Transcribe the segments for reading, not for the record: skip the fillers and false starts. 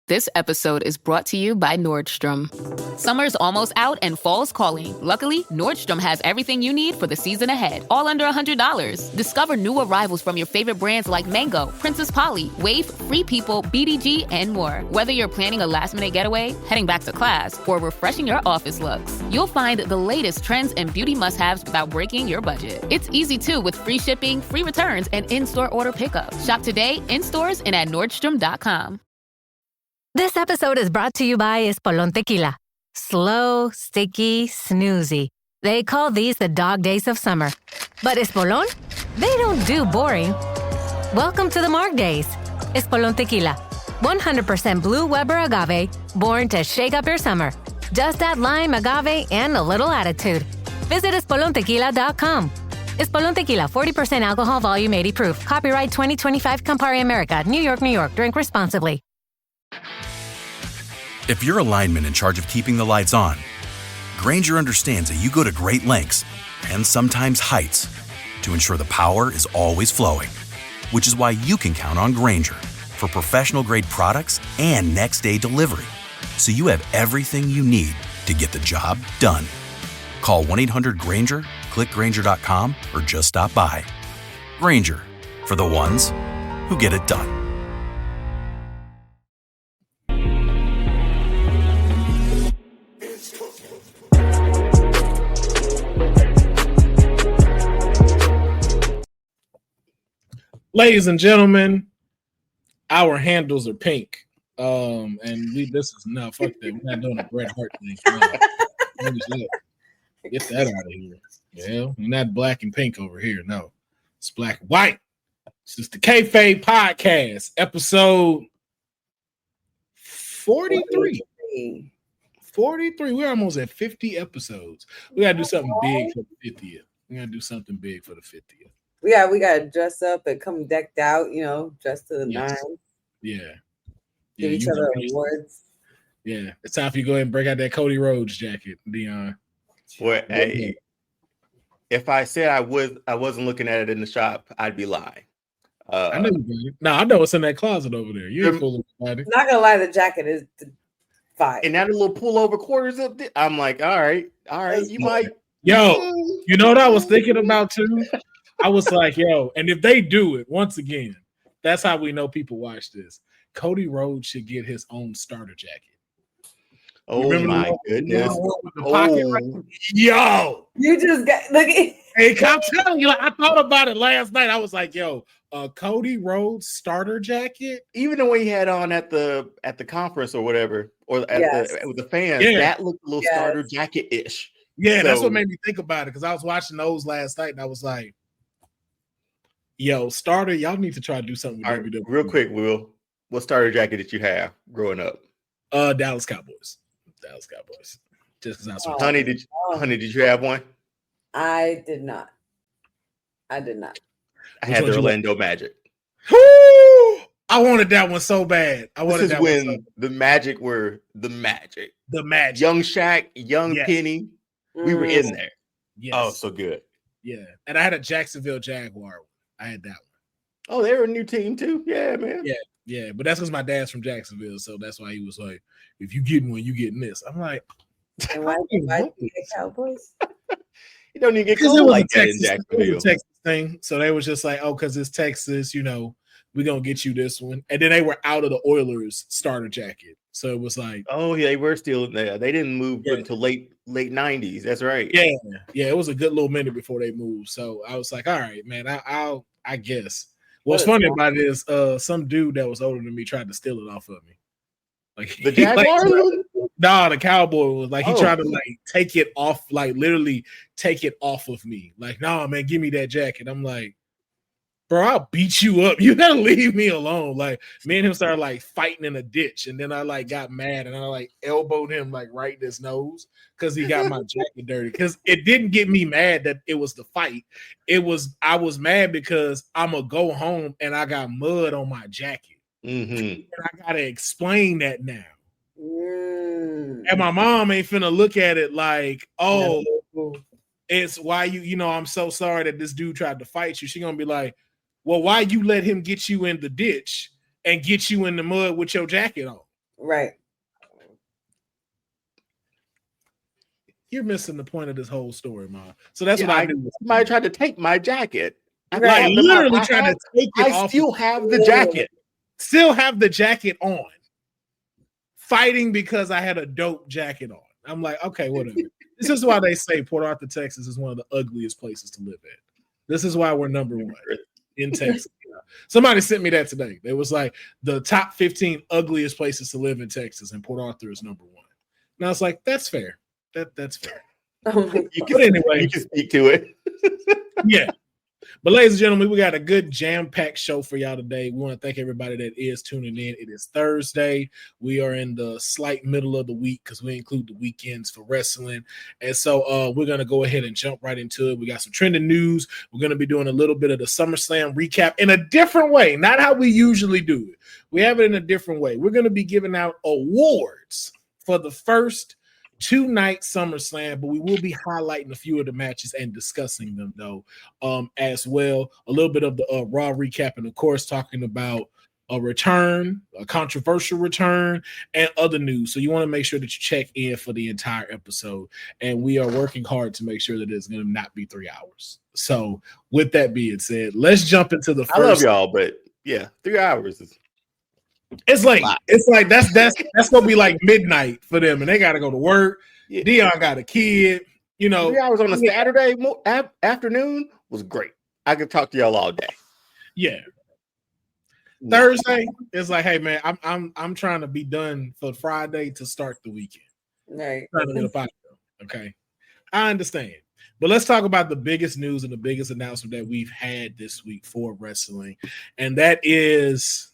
This episode is brought to you by Nordstrom. Summer's almost out and fall's calling. Luckily, Nordstrom has everything you need for the season ahead, all under $100. Discover new arrivals from your favorite brands like Mango, Princess Polly, Wave, Free People, BDG, and more. Whether you're planning a last-minute getaway, heading back to class, or refreshing your office looks, you'll find the latest trends and beauty must-haves without breaking your budget. It's easy, too, with free shipping, free returns, and in-store order pickup. Shop today, in stores, and at Nordstrom.com. This episode is brought to you by Espolón Tequila. Slow, sticky, snoozy. They call these the dog days of summer. But Espolón? They don't do boring. Welcome to the Marg Days. Espolón Tequila. 100% blue Weber agave, born to shake up your summer. Just add lime, agave, and a little attitude. Visit EspolónTequila.com. Espolón Tequila, 40% alcohol, volume 80 proof. Copyright 2025 Campari America, New York, New York. Drink responsibly. If you're a lineman in charge of keeping the lights on, Grainger understands that you go to great lengths and sometimes heights to ensure the power is always flowing, which is why you can count on Grainger for professional-grade products and next-day delivery, so you have everything you need to get the job done. Call 1-800-GRAINGER, click Grainger.com, or just stop by. Grainger, for the ones who get it done. Ladies and gentlemen, our handles are pink. And this is no fuck that. We're not doing a Bret Hart thing. No. Get that out of here. Yeah, we're not black and pink over here. No, it's black and white. It's just the Kayfabe Podcast, episode 43. 43. We're almost at 50 episodes. We gotta do something big for the 50th. We gotta do something big for the 50th. We gotta dress up and come decked out, dressed to the nines. Yeah. Give each other awards. Yeah. It's time for you to go ahead and break out that Cody Rhodes jacket, Deonne. Well, hey, if I said I wasn't looking at it in the shop, I'd be lying. I know you did. No, I know it's in that closet over there. You're full of body. Not gonna lie, the jacket is fine. And that little pullover quarters up there, I'm like, all right, you might. Yo, you know what I was thinking about too? I was like, yo, and if they do it, once again, that's how we know people watch this. Cody Rhodes should get his own starter jacket. Oh my goodness. Yo. You just got look at hey, I'm telling you, I thought about it last night. I was like, yo, Cody Rhodes starter jacket. Even the way he had on at the conference or whatever, or with the fans, that looked a little starter jacket-ish. Yeah, that's what made me think about it, because I was watching those last night and I was like, yo, starter, y'all need to try to do something with WWE. Real quick, Will, what starter jacket did you have growing up? Dallas Cowboys. Just because I was Honey, did you have one? I did not. I had the Orlando Magic. I wanted that one so bad. The Magic were the Magic. The Magic. Young Shaq, young Penny. We were in there. Yes. Oh, so good. Yeah. And I had a Jacksonville Jaguar. I had that one. Oh, they were a new team too. Yeah, man. Yeah. But that's because my dad's from Jacksonville. So that's why he was like, if you get one, you getting this. I'm like, why do you get Cowboys? You don't even get called like that in Jacksonville. It was a Texas thing. So they was just like, oh, because it's Texas, we're going to get you this one. And then they were out of the Oilers starter jacket. So it was like, oh, yeah, they were still there. They didn't move until late 90s. That's right. Yeah. It was a good little minute before they moved. So I was like, all right, man, I guess. What's funny about it is some dude that was older than me tried to steal it off of me. Like the Jaguars? The Cowboy was like, he tried to like take it off, like literally take it off of me. Like, nah, man, give me that jacket. I'm like, bro, I'll beat you up. You gotta leave me alone. Like, me and him started like fighting in a ditch, and then I like got mad and I like elbowed him like right in his nose because he got my jacket dirty. Because it didn't get me mad that it was the fight. I was mad because I'm gonna go home and I got mud on my jacket. Mm-hmm. And I gotta explain that now. And my mom ain't finna look at it like, oh, it's why I'm so sorry that this dude tried to fight you. She gonna be like, well, why you let him get you in the ditch and get you in the mud with your jacket on? Right. You're missing the point of this whole story, Ma. So that's what I do. Somebody tried to take my jacket. Like literally trying to take it off. I still have the jacket. Still have the jacket on. Fighting because I had a dope jacket on. I'm like, okay, whatever. This is why they say Port Arthur, Texas is one of the ugliest places to live in. This is why we're number one in Texas. Somebody sent me that today. It was like the top 15 ugliest places to live in Texas, and Port Arthur is number one. And I was like, that's fair. That's fair. But anyway, you can speak to it. Yeah. But ladies and gentlemen, we got a good jam-packed show for y'all today. We want to thank everybody that is tuning in. It is Thursday. We are in the slight middle of the week because we include the weekends for wrestling. And so we're going to go ahead and jump right into it. We got some trending news. We're going to be doing a little bit of the SummerSlam recap in a different way, not how we usually do it. We have it in a different way. We're going to be giving out awards for the first two-night SummerSlam, but we will be highlighting a few of the matches and discussing them, though, as well. A little bit of the Raw recap, and of course, talking about a return, a controversial return, and other news. So you want to make sure that you check in for the entire episode, and we are working hard to make sure that it's going to not be 3 hours. So with that being said, let's jump into the first. I love y'all, but yeah, 3 hours is. It's late. It's like that's gonna be like midnight for them, and they gotta go to work. Yeah. Deonne got a kid. 3 hours on a Saturday afternoon was great. I could talk to y'all all day. Yeah. Thursday, it's like, hey man, I'm trying to be done for Friday to start the weekend. Right. Trying to get up out of there. Okay, I understand. But let's talk about the biggest news and the biggest announcement that we've had this week for wrestling, and that is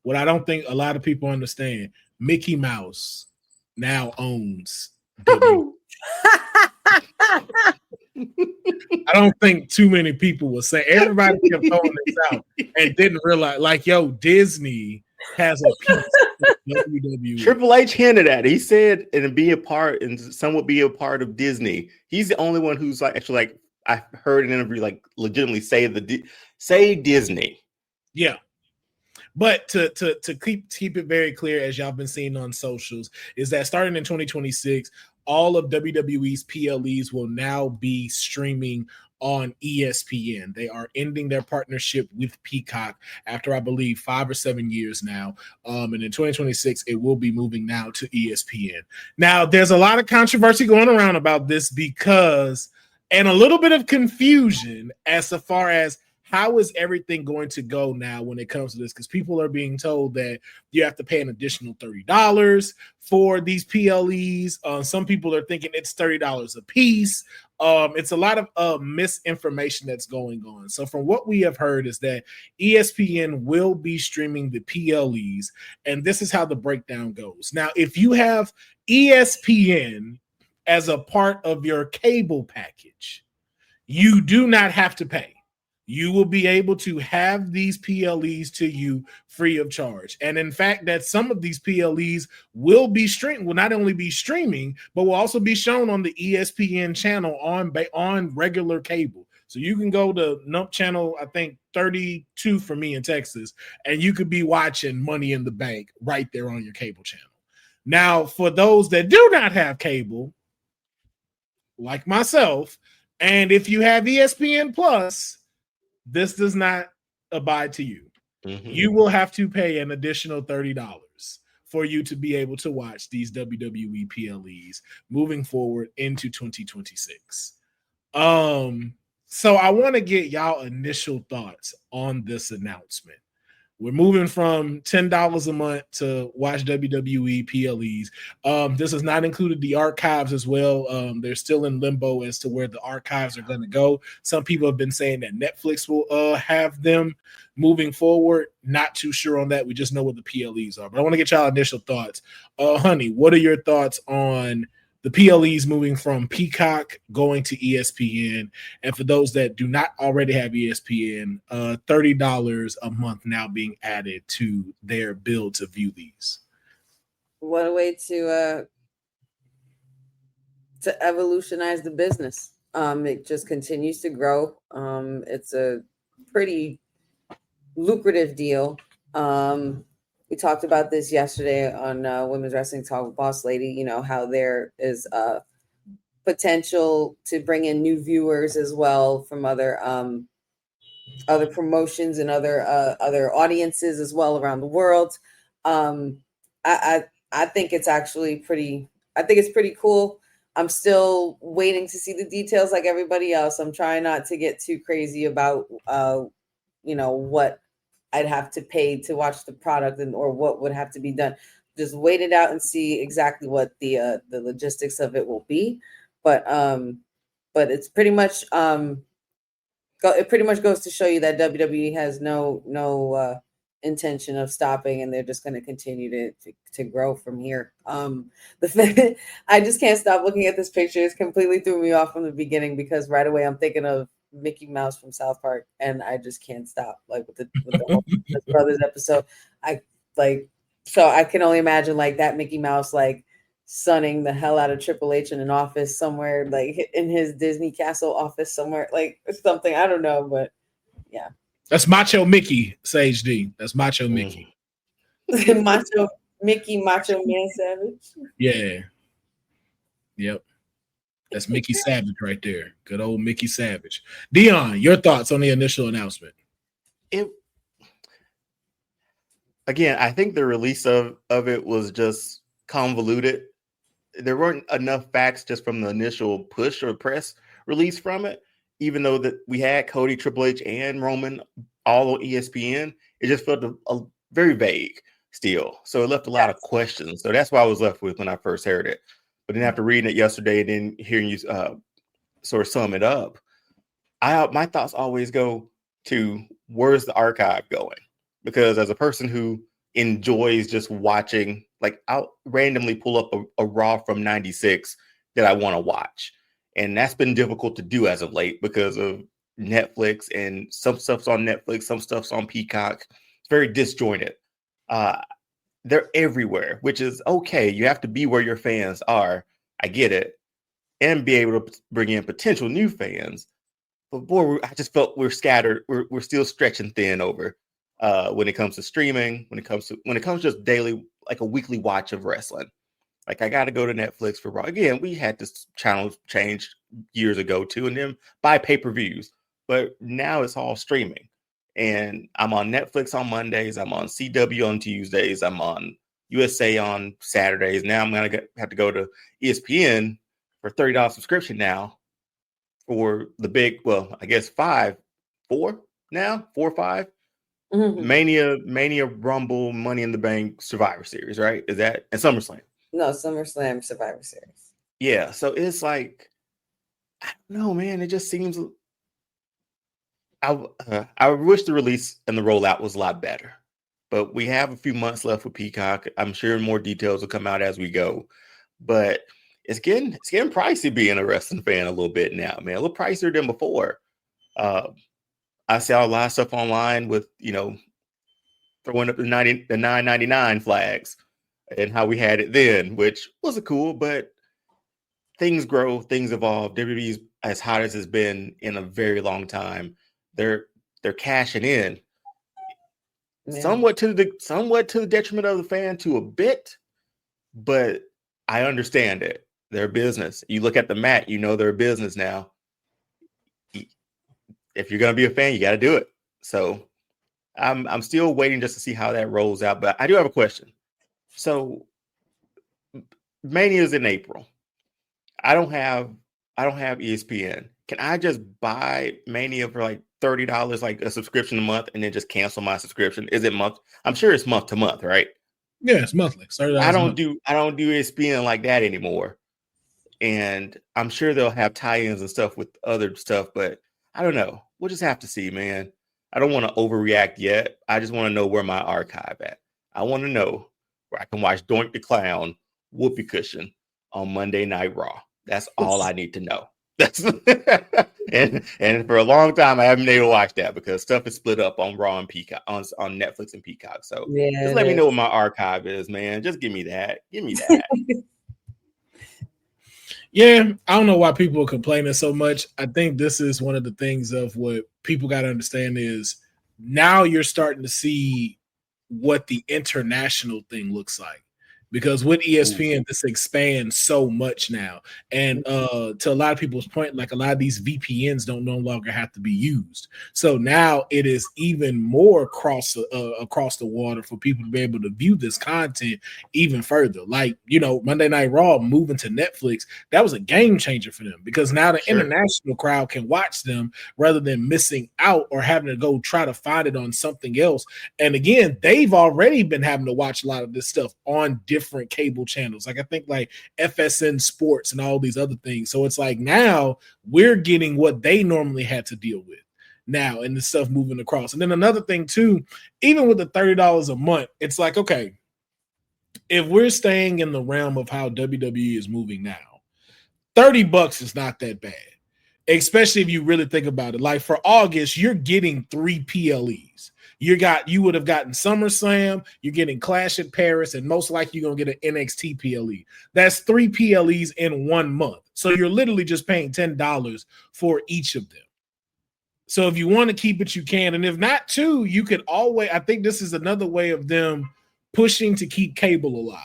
what I don't think a lot of people understand. Mickey Mouse now owns WWE. I don't think too many people will say. Everybody kept throwing this out and didn't realize, like, yo, Disney has a piece of WWE. Triple H hinted at it. He said, and be a part, and somewhat be a part of Disney. He's the only one who's like I heard an interview, like legitimately say Disney. Yeah. But to keep it very clear, as y'all been seeing on socials, is that starting in 2026, all of WWE's PLEs will now be streaming on ESPN. They are ending their partnership with Peacock after, I believe, 5 or 7 years now. And in 2026, it will be moving now to ESPN. Now, there's a lot of controversy going around about this and a little bit of confusion as far as how is everything going to go now when it comes to this? Because people are being told that you have to pay an additional $30 for these PLEs. Some people are thinking it's $30 a piece. It's a lot of misinformation that's going on. So from what we have heard is that ESPN will be streaming the PLEs, and this is how the breakdown goes. Now, if you have ESPN as a part of your cable package, you do not have to pay. You will be able to have these PLEs to you free of charge. And in fact, that some of these PLEs will not only be streaming, but will also be shown on the ESPN channel on regular cable. So you can go to Nump channel, I think 32 for me in Texas, and you could be watching Money in the Bank right there on your cable channel. Now, for those that do not have cable, like myself, and if you have ESPN Plus, this does not abide to you. Mm-hmm. You will have to pay an additional $30 for you to be able to watch these WWE PLEs moving forward into 2026. So I want to get y'all initial thoughts on this announcement. We're moving from $10 a month to watch WWE PLEs. This has not included the archives as well. They're still in limbo as to where the archives are going to go. Some people have been saying that Netflix will have them moving forward. Not too sure on that. We just know what the PLEs are. But I want to get y'all initial thoughts. Honey, what are your thoughts on the PLEs moving from Peacock going to ESPN? And for those that do not already have ESPN, $30 a month now being added to their bill to view these. What a way to evolutionize the business. It just continues to grow. It's a pretty lucrative deal. we talked about this yesterday on Women's Wrestling Talk with Boss Lady, you know, how there is potential to bring in new viewers as well from other promotions and other audiences as well around the world. I think it's actually pretty cool. I'm still waiting to see the details like everybody else. I'm trying not to get too crazy about what I'd have to pay to watch the product or what would have to be done. Just wait it out and see exactly what the logistics of it will be. But it's pretty much it pretty much goes to show you that WWE has no intention of stopping, and they're just going to continue to grow from here. I just can't stop looking at this picture. It's completely threw me off from the beginning because right away I'm thinking of Mickey Mouse from South Park, and I just can't stop. Like with the whole Brothers episode, so I can only imagine like that Mickey Mouse like sunning the hell out of Triple H in an office somewhere, like in his Disney Castle office somewhere, like something. I don't know, but yeah. That's Macho Mickey, Sage D. That's Macho Mickey. Macho Mickey, Macho Man Savage. Yeah. Yep. That's Mickey Savage right there. Good old Mickey Savage. Deonne, your thoughts on the initial announcement? Again, I think the release of it was just convoluted. There weren't enough facts just from the initial push or press release from it. Even though that we had Cody, Triple H, and Roman all on ESPN, it just felt a very vague still. So it left a lot of questions. So that's what I was left with when I first heard it. But then after reading it yesterday and then hearing you sort of sum it up, my thoughts always go to where's the archive going? Because as a person who enjoys just watching, like I'll randomly pull up a Raw from 96 that I want to watch. And that's been difficult to do as of late because of Netflix, and some stuff's on Netflix, some stuff's on Peacock. It's very disjointed. They're everywhere, which is okay. You have to be where your fans are. I get it. And be able to bring in potential new fans. But boy, I just felt we're scattered. We're still stretching thin over when it comes to streaming, when it comes just daily, like a weekly watch of wrestling. Like I got to go to Netflix for Raw. Again, we had this channel changed years ago too, and then buy pay-per-views. But now it's all streaming. And I'm on Netflix on Mondays. I'm on CW on Tuesdays. I'm on USA on Saturdays. Now I'm going to have to go to ESPN for $30 subscription now for the big, well, I guess 4 or 5. Mm-hmm. Mania, Rumble, Money in the Bank, Survivor Series, right? Is that, and SummerSlam? No, SummerSlam, Survivor Series. Yeah, so it's like, I don't know, man. It just seems, I wish the release and the rollout was a lot better. But we have a few months left with Peacock. I'm sure more details will come out as we go. But it's getting pricey being a wrestling fan a little bit now, man. A little pricier than before. I saw a lot of stuff online with, throwing up the $9.99 flags and how we had it then, which wasn't cool, but things grow, things evolve. WWE's as hot as it's been in a very long time. They're cashing in. Yeah. Somewhat to the detriment of the fan to a bit, but I understand it. They're business. You look at the mat, they're a business now. If you're gonna be a fan, you got to do it. So I'm still waiting just to see how that rolls out. But I do have a question. So Mania is in April. I don't have ESPN. Can I just buy Mania for like $30, like a subscription a month, and then just cancel my subscription? Is it month? I'm sure it's month to month, right? Yeah, it's monthly. I don't do ESPN like that anymore. And I'm sure they'll have tie-ins and stuff with other stuff, but I don't know. We'll just have to see, man. I don't want to overreact yet. I just want to know where my archive at. I want to know where I can watch Doink the Clown, Whoopee Cushion on Monday Night Raw. That's all I need to know. That's and for a long time I haven't been able to watch that because stuff is split up on Raw and Peacock on Netflix and Peacock. So just let me know what my archive is, man. Just give me that. Give me that. Yeah, I don't know why people are complaining so much. I think this is one of the things of what people got to understand is now you're starting to see what the international thing looks like. Because with ESPN, this expands so much now. And to a lot of people's point, like a lot of these VPNs don't no longer have to be used. So now it is even more across the water for people to be able to view this content even further. Like, Monday Night Raw moving to Netflix, that was a game changer for them because now the international crowd can watch them rather than missing out or having to go try to find it on something else. And again, they've already been having to watch a lot of this stuff on different cable channels. Like I think like FSN Sports and all these other things. So it's like now we're getting what they normally had to deal with now and the stuff moving across. And then another thing too, even with the $30 a month, it's like, okay, if we're staying in the realm of how WWE is moving now, $30 is not that bad. Especially if you really think about it. Like for August, you're getting 3 PLEs. You would have gotten SummerSlam, you're getting Clash at Paris, and most likely you're gonna get an NXT PLE. That's 3 PLEs in 1 month. So you're literally just paying $10 for each of them. So if you want to keep it, you can. And if not too, you could always, I think this is another way of them pushing to keep cable alive.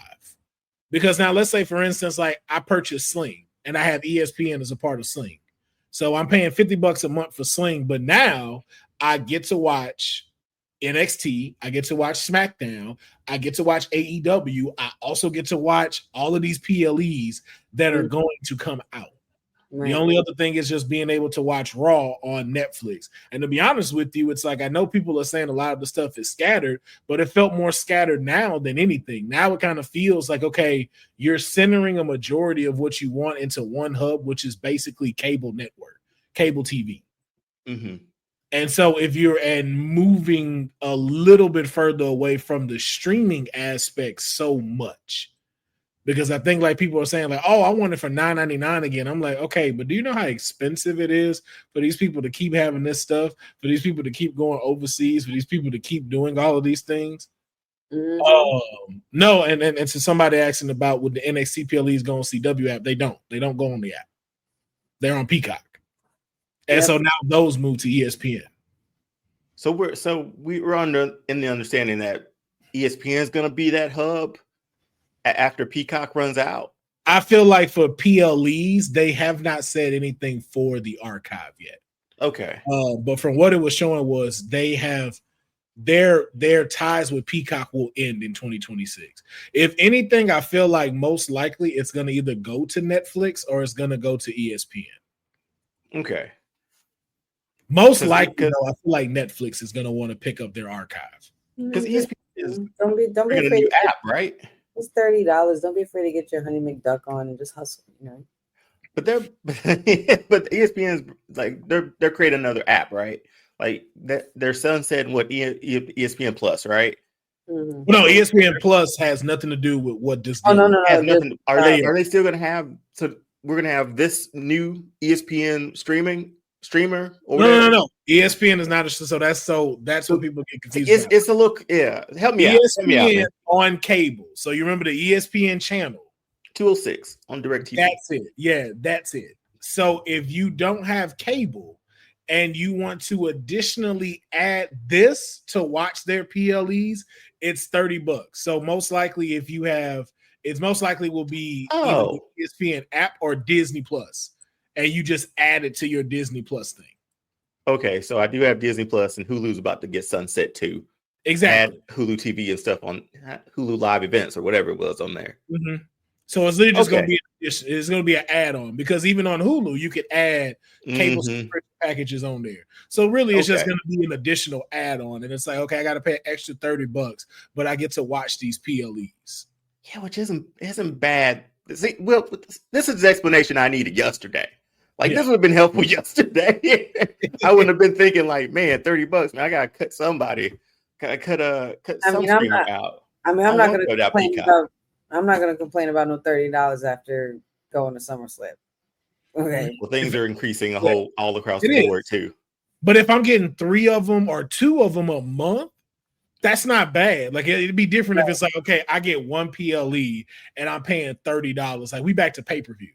Because now let's say, for instance, like I purchased Sling and I have ESPN as a part of Sling. So I'm paying $50 a month for Sling, but now I get to watch NXT, I get to watch SmackDown, I get to watch AEW, I also get to watch all of these PLEs that are going to come out. Right. The only other thing is just being able to watch Raw on Netflix. And to be honest with you, it's like I know people are saying a lot of the stuff is scattered, but it felt more scattered now than anything. Now it kind of feels like, okay, you're centering a majority of what you want into one hub, which is basically cable network, cable TV. Mm-hmm. And so if you're moving a little bit further away from the streaming aspect so much, because I think like people are saying like, oh, I want it for $9.99 again. I'm like, okay, but do you know how expensive it is for these people to keep having this stuff, for these people to keep going overseas, for these people to keep doing all of these things? Mm-hmm. No, and to somebody asking about would the NXT PLEs go on CW app? They don't go on the app. They're on Peacock. And so now those move to ESPN. So we're in the understanding that ESPN is going to be that hub after Peacock runs out. I feel like for PLEs, they have not said anything for the archive yet. Okay. But from what it was showing was they have their ties with Peacock will end in 2026. If anything, I feel like most likely it's going to either go to Netflix or it's going to go to ESPN. Okay. Most likely, though, I feel like Netflix is going to want to pick up their archive. Because ESPN is don't be afraid. A new app, right? It's $30. Don't be afraid to get your Honey McDuck on and just hustle, But ESPN is like they're creating another app, right? Like they're sunsetting what ESPN Plus, right? Mm-hmm. Well, no, ESPN Plus has nothing to do with what this. Oh no. Are they still going to have? So we're going to have this new ESPN streamer? Or no. ESPN is not so that's what people get confused. It's a look. Yeah, help me out. ESPN on cable. So you remember the ESPN channel 206 on DirecTV. That's it. Yeah, that's it. So if you don't have cable and you want to additionally add this to watch their PLEs, it's $30. So most likely if you have, it's most likely will be either the ESPN app or Disney Plus. And you just add it to your Disney Plus thing. Okay, so I do have Disney Plus, and Hulu's about to get sunset too. Exactly. Add Hulu TV and stuff on Hulu Live Events or whatever it was on there. Mm-hmm. So it's literally just going to be an add-on because even on Hulu you could add cable subscription packages on there. So really, it's just going to be an additional add-on, and it's like, okay, I got to pay an extra $30, but I get to watch these PLEs. Yeah, which isn't bad. See, well, this is the explanation I needed yesterday. Like this would have been helpful yesterday. I wouldn't have been thinking like, man, $30, man, I gotta cut somebody. Cut some streamer out. I'm not gonna complain about. I'm not gonna complain about no $30 after going to SummerSlam. Okay. Well, things are increasing all across the board too. But if I'm getting 3 of them or 2 of them a month, that's not bad. Like it'd be different if it's like, okay, I get 1 PLE and I'm paying $30. Like we back to pay-per-view.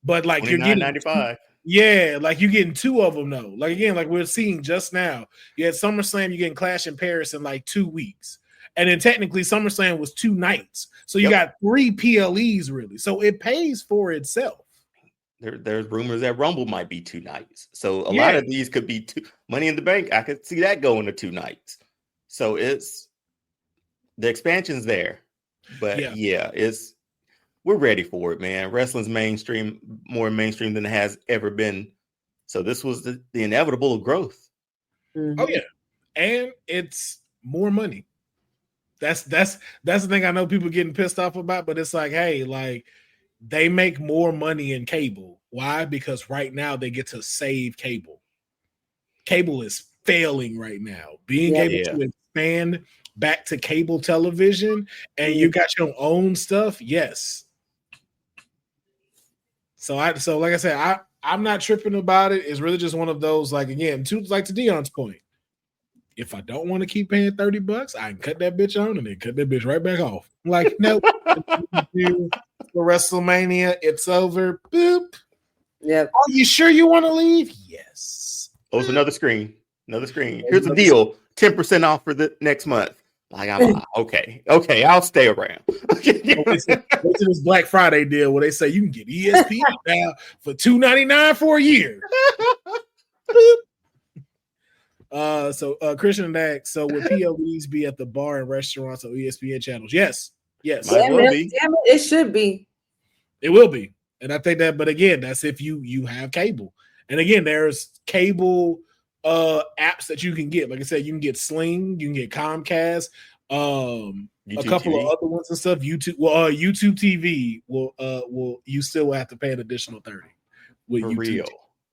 But like you're getting $29.95. Yeah, like you getting 2 of them though. Like again, like we're seeing just now. You had SummerSlam, you getting Clash in Paris in like 2 weeks. And then technically SummerSlam was 2 nights. So you got 3 PLEs really. So it pays for itself. There's rumors that Rumble might be 2 nights. So a lot of these could be 2 Money in the Bank. I could see that going to 2 nights. So it's the expansion's there. But we're ready for it, man. Wrestling's more mainstream than it has ever been. So this was the inevitable growth. Mm-hmm. Oh yeah. And it's more money. That's the thing I know people getting pissed off about, but it's like, hey, like they make more money in cable. Why? Because right now they get to save cable. Cable is failing right now. Being able to expand back to cable television and you got your own stuff, yes. So like I said, I'm not tripping about it. It's really just one of those, like again, to Deonne's point. If I don't want to keep paying $30, I can cut that bitch on and then cut that bitch right back off. I'm like, nope. For WrestleMania, it's over. Boop. Yep. Are you sure you want to leave? Yes. Oh, it's another screen. Another screen. Here's the deal: 10% off for the next month. Like, I'm okay, I'll stay around. Wait to this Black Friday deal where they say you can get ESPN now for $2.99 for a year. So Christian asks, so would PLEs be at the bar and restaurants or ESPN channels? Yes. Damn it, should be. It will be. And I think that, but again, that's if you have cable. And again, there's cable apps that you can get. Like I said, you can get Sling, you can get Comcast, a couple TV. of other ones and stuff. YouTube TV will you still have to pay an additional $30 with For YouTube real. TV.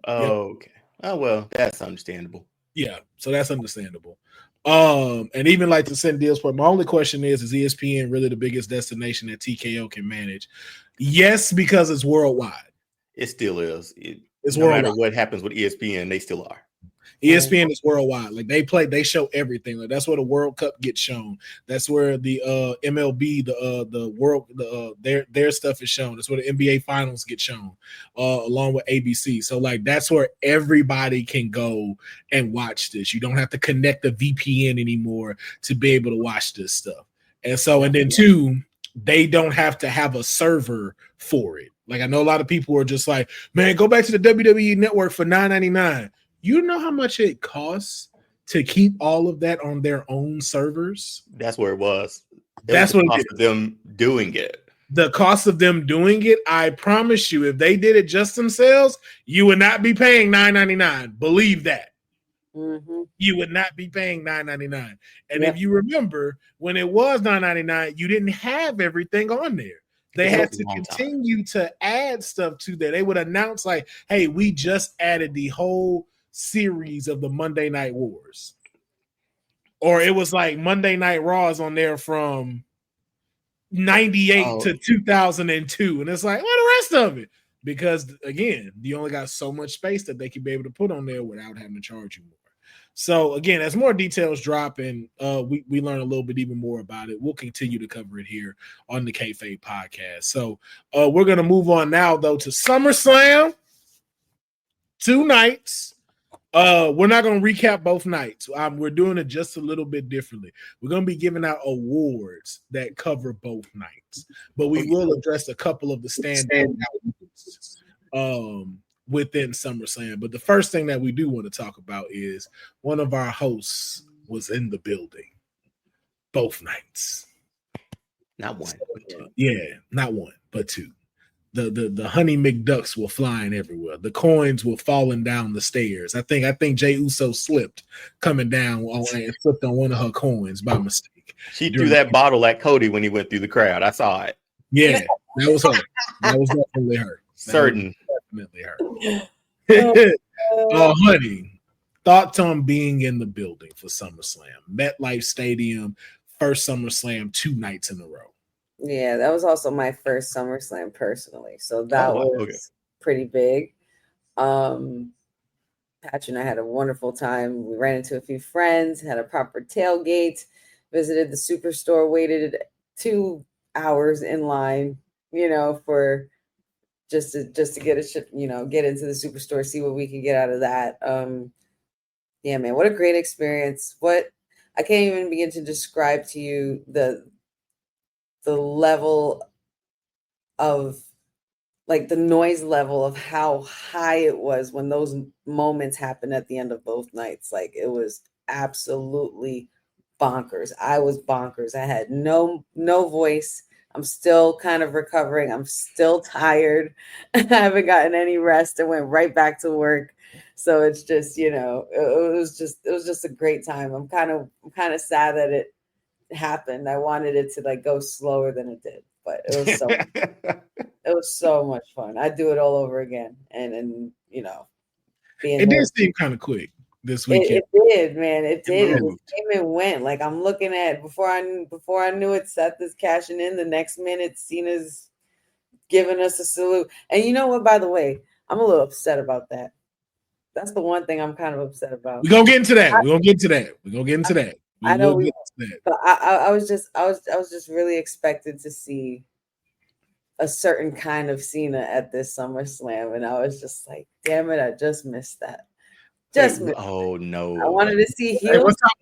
Okay. Oh well, that's understandable. Yeah, so that's understandable. And even like to send deals for my only question is ESPN really the biggest destination that TKO can manage? Yes, because it's worldwide. It still is. It's no worldwide. matter what happens with ESPN, they still are. ESPN is worldwide. Like they show everything. Like that's where the World Cup gets shown. That's where the MLB, the world, their stuff is shown. That's where the NBA finals get shown, along with ABC. So like that's where everybody can go and watch this. You don't have to connect a VPN anymore to be able to watch this stuff. And so, and then 2, they don't have to have a server for it. Like I know a lot of people are just like, man, go back to the WWE network for $9.99. You know how much it costs to keep all of that on their own servers? That's where it was. That's what the cost of them doing it. The cost of them doing it, I promise you, if they did it just themselves, you would not be paying $9.99. Believe that. Mm-hmm. You would not be paying $9.99. And if you remember, when it was $9.99, you didn't have everything on there. They had to continue to add stuff to that. They would announce like, hey, we just added the whole series of the Monday Night Wars. Or it was like Monday Night Raws on there from 98 to 2002. And it's like, what the rest of it? Because again, you only got so much space that they can be able to put on there without having to charge you more. So again, as more details drop and we learn a little bit even more about it, we'll continue to cover it here on the Kayfabe Podcast. So we're going to move on now, though, to SummerSlam. 2 nights. We're not going to recap both nights. We're doing it just a little bit differently. We're going to be giving out awards that cover both nights, but we will address a couple of the standout within SummerSlam. But the first thing that we do want to talk about is one of our hosts was in the building both nights. Not one, but 2. Yeah, not one, but 2. The honey McDucks were flying everywhere. The coins were falling down the stairs. I think Jey Uso slipped coming down and slipped on one of her coins by mistake. She threw that bottle at Cody when he went through the crowd. I saw it. Yeah, that was her. That was definitely her. Definitely her. Honey, thoughts on being in the building for SummerSlam? MetLife Stadium, first SummerSlam 2 nights in a row. Yeah, that was also my first SummerSlam personally. So that was pretty big. Patch and I had a wonderful time. We ran into a few friends, had a proper tailgate, visited the Superstore, waited 2 hours in line, for just to get get into the Superstore, see what we can get out of that. Yeah, man, what a great experience. I can't even begin to describe to you the level of, like, the noise level of how high it was when those moments happened at the end of both nights. Like, it was absolutely bonkers. I was bonkers. I had no voice. I'm still kind of recovering. I'm still tired. I haven't gotten any rest. I went right back to work. So it's just, it was just a great time. I'm kind of sad that it happened. I wanted it to like go slower than it did, but it was it was so much fun. I'd do it all over again. And it did seem kind of quick this weekend. It did, man. It did. It just came and went. Like, I'm looking at before I knew it, Seth is cashing in. The next minute, Cena's giving us a salute. And you know what? By the way, I'm a little upset about that. That's the one thing I'm kind of upset about. We're gonna get into that. I know we. But I was just really expected to see a certain kind of Cena at this SummerSlam, and I was just like, damn it, I just missed that. Oh no! I wanted to see heels. Hey, we'll talk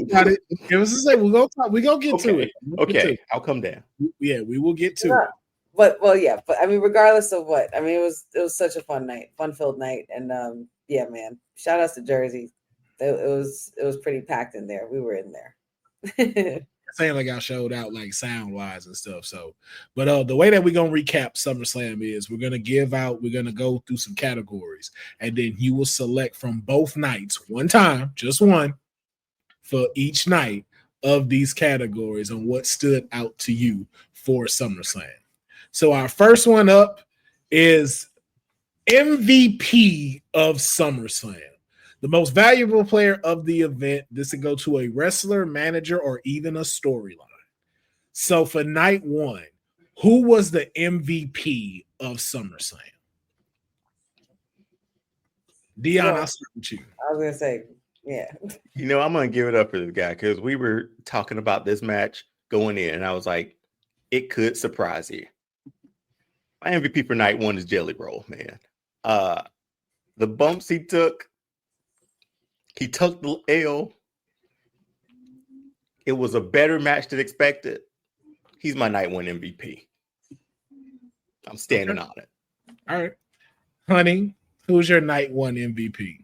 about it. It was to say we're gonna get to it. Okay, I'll come down. Yeah, we will get to it. But I mean, regardless of what, I mean, it was such a fun-filled night, and yeah, man, shout outs to Jersey. It was pretty packed in there. We were in there. Saying like I showed out like sound wise and stuff. So, but the way that we're gonna recap SummerSlam is we're gonna go through some categories, and then you will select from both nights one time, just one, for each night of these categories on what stood out to you for SummerSlam. So our first one up is MVP of SummerSlam. The most valuable player of the event. This would go to a wrestler, manager, or even a storyline. So for night one, who was the MVP of SummerSlam? Deonne, I'll start with you. I was going to say, yeah. I'm going to give it up for this guy because we were talking about this match going in, and I was like, it could surprise you. My MVP for night one is Jelly Roll, man. The bumps he took the L. It was a better match than expected. He's my night one MVP. I'm standing on it. All right. Honey, who's your night one MVP?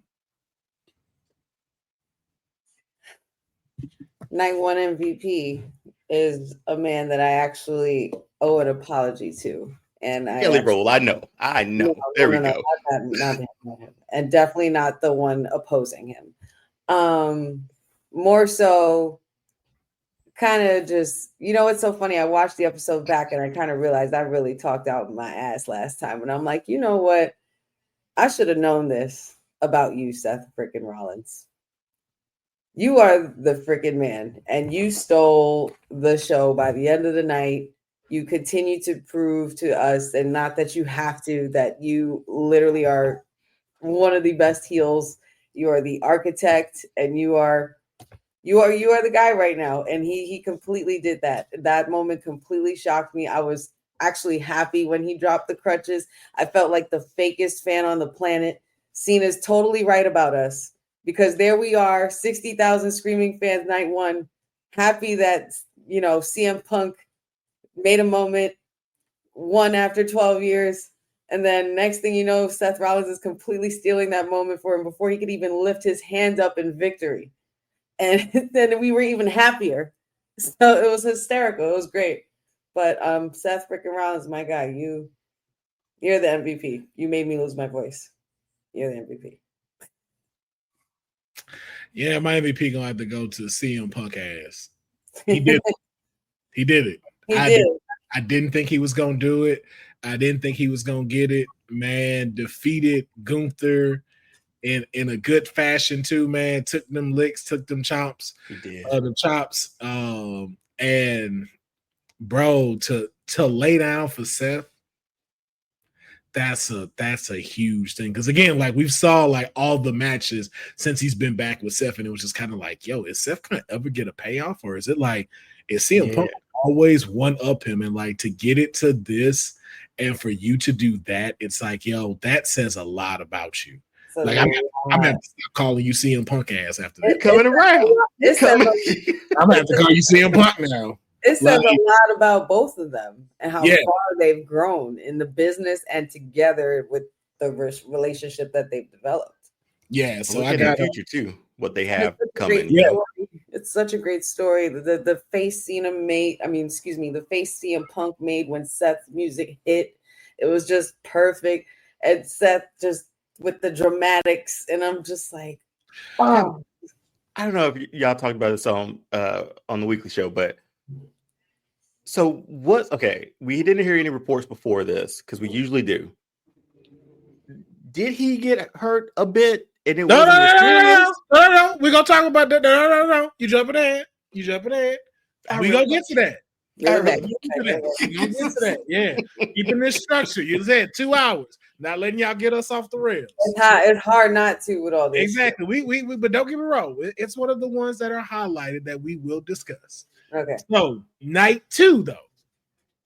Night one MVP is a man that I actually owe an apology to. And Jelly Roll, I know. There we go. Not him. And definitely not the one opposing him. More so kind of just, it's so funny. I watched the episode back and I kind of realized I really talked out my ass last time. And I'm like, you know what? I should have known this about you, Seth freaking Rollins. You are the freaking man, and you stole the show by the end of the night. You continue to prove to us, and not that you have to, that you literally are one of the best heels. You are the architect, and you are the guy right now. And he completely did that. That moment completely shocked me. I was actually happy when he dropped the crutches. I felt like the fakest fan on the planet. Cena's totally right about us, because there we are, 60,000 screaming fans night one, happy that CM Punk made a moment, won after 12 years. And then next thing you know, Seth Rollins is completely stealing that moment for him before he could even lift his hand up in victory. And then we were even happier. So it was hysterical. It was great. But Seth freaking Rollins, my guy, you're the MVP. You made me lose my voice. You're the MVP. Yeah, my MVP gonna have to go to CM Punk ass. He did it. He did it. I didn't think he was gonna do it. I didn't think he was gonna get it. Man, defeated Gunther in a good fashion too. Man, took them licks, took them chops. He did. The chops. And bro, to lay down for Seth, that's a huge thing. Because again, like we've saw like all the matches since he's been back with Seth, and it was just kind of like, yo, is Seth gonna ever get a payoff, or is it like is CM Punk always one up him? And like to get it to this And for you to do that, it's like, yo, that says a lot about you. So Like, I'm gonna have to stop calling you CM Punk ass after that. You're coming around. I'm gonna have to call you CM Punk now. It says a lot about both of them and how Yeah. far they've grown in the business and together with the relationship that they've developed. Yeah, so look I at got the future too. What they have It's coming. Yeah. It's such a great story. The face the face CM Punk made when Seth's music hit, it was just perfect. And Seth just with the dramatics, and I'm just like, oh. I don't know if y'all talked about this on the weekly show, but so we didn't hear any reports before this because we usually do. Did he get hurt a bit? And it wasn't mysterious? No. We're gonna talk about that. No. You jumping ahead. We gonna get to that. You're We're gonna get to that. Yeah. Keeping this structure. You said 2 hours. Not letting y'all get us off the rails. It's hard not to with all this. Exactly. We but don't get me wrong. It's one of the ones that are highlighted that we will discuss. Okay. So night 2, though.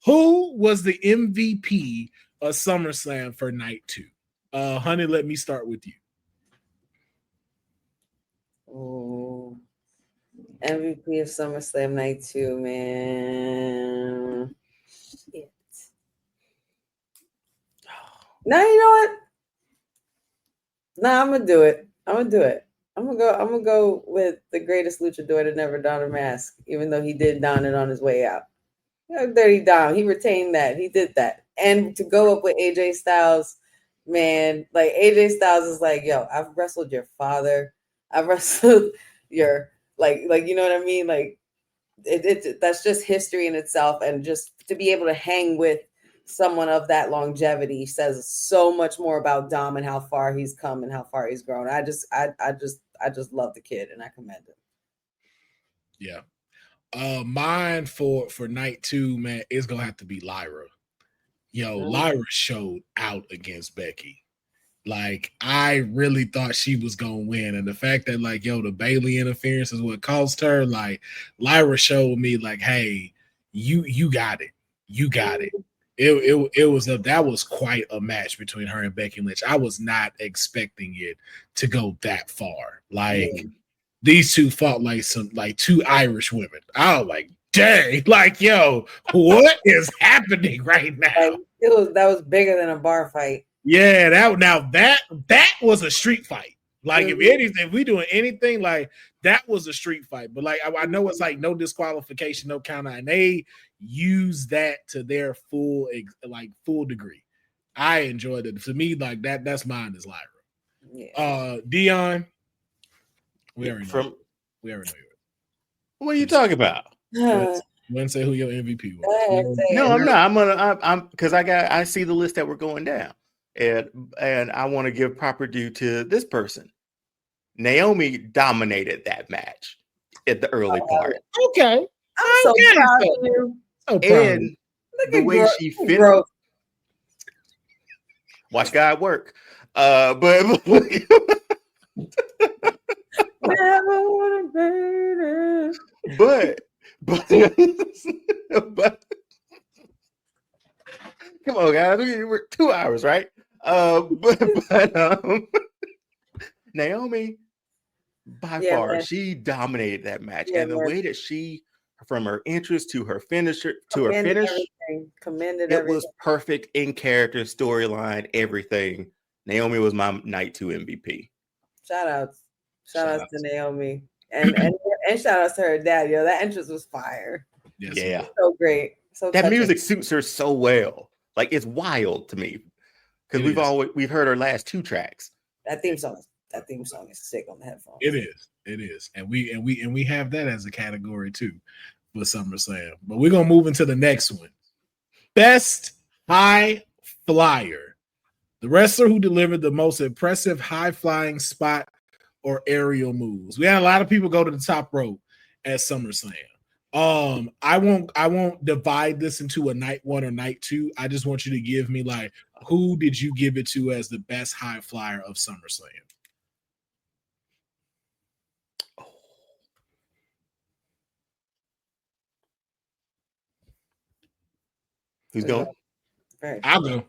Who was the MVP of SummerSlam for night 2? Honey, let me start with you. Oh, MVP of SummerSlam night 2, man. Shit. Now you know what? Nah, I'm gonna do it. I'm gonna go with the greatest luchador to never don a mask, even though he did don it on his way out. Dirty Dom, he retained that. He did that. And to go up with AJ Styles, man, like AJ Styles is like, yo, I've wrestled your father. I've wrestled your like you know what I mean? Like that's just history in itself, and just to be able to hang with someone of that longevity says so much more about Dom and how far he's come and how far he's grown. I just love the kid and I commend him. Yeah. Mine for night 2, man, is gonna have to be Lyra. Lyra showed out against Becky. Like, I really thought she was gonna win, and the fact that the Bayley interference is what cost her. Like, Lyra showed me like, hey, you got it. You got it. That was quite a match between her and Becky Lynch. I was not expecting it to go that far. Like, these two fought like two Irish women. I was like, dang, what is happening right now? That was bigger than a bar fight. Yeah, that was a street fight. Like, if we doing anything, like, that was a street fight. But I know it's like no disqualification, no count out, and they use that to their full degree. I enjoyed it. To me, like that's mine is Lyra. Yeah. Deonne, we already know you. What are you talking about? You want to say who your MVP was? No, I'm not. I'm because I see the list that we're going down. And I want to give proper due to this person. Naomi dominated that match at the early part. Okay. I'm so proud of you. And the way she finished. Watch God work. But come on, guys. We're 2 hours, right? Naomi, by far, she dominated that match, and the way that she, from her entrance to her finisher to her finish, it was perfect in character, storyline, everything. Naomi was my night 2 MVP. Shout outs to Naomi, and shout outs to her dad. That entrance was fire. Yes, yeah, so great. So that music suits her so well. Like, it's wild to me because we've heard her last 2 tracks. That theme song is sick on the headphones. It is, and we have that as a category too for SummerSlam. But we're gonna move into the next one. Best High Flyer, the wrestler who delivered the most impressive high flying spot or aerial moves. We had a lot of people go to the top rope at SummerSlam. I won't divide this into a night 1 or night 2. I just want you to give me who did you give it to as the best high flyer of SummerSlam? Who's going? Right. I'll go.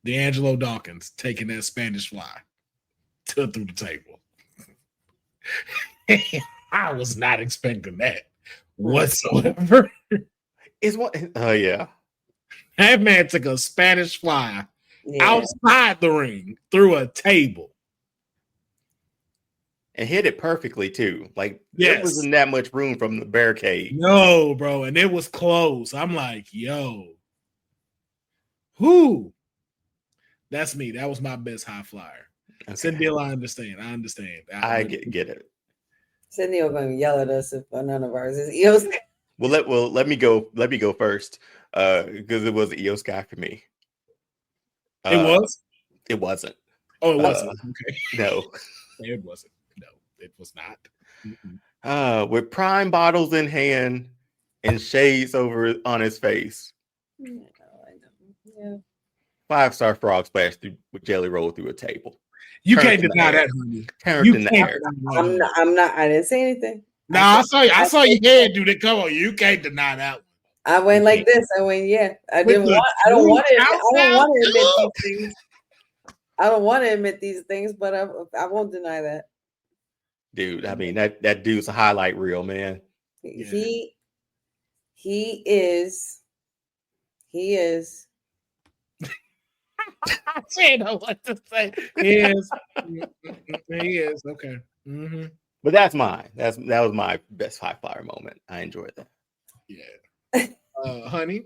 D'Angelo Dawkins taking that Spanish fly through the table. I was not expecting that whatsoever. Is what? Oh yeah. That man took a Spanish fly outside the ring through a table. And hit it perfectly too. Like Yes. there wasn't that much room from the barricade. No, bro, and it was close. I'm like, yo, who? That's me. That was my best high flyer. Okay. Cindy, I understand. I get it. Cindy will going to yell at us if none of ours is Io Sky. Well, let me go first. Because it was Io Sky for me. It was? It wasn't. Oh, it wasn't. Okay. No. It wasn't. No, it was not. Mm-mm. With prime bottles in hand and shades over on his face. Yeah, I know. Yeah. 5-star frog splash with jelly roll through a table. You can't deny that, honey. Turned in the air. I'm not. I didn't say anything. No, I saw your head do that. Come on, you can't deny that one. I went like this. I went, yeah. I don't want to admit these things. I don't want to admit these things, but I won't deny that. Dude, I mean that dude's a highlight reel, man. Yeah. He is. I don't know what to say. He is. Okay. Mm-hmm. But that's mine. That was my best high flyer moment. I enjoyed that. Yeah. Honey.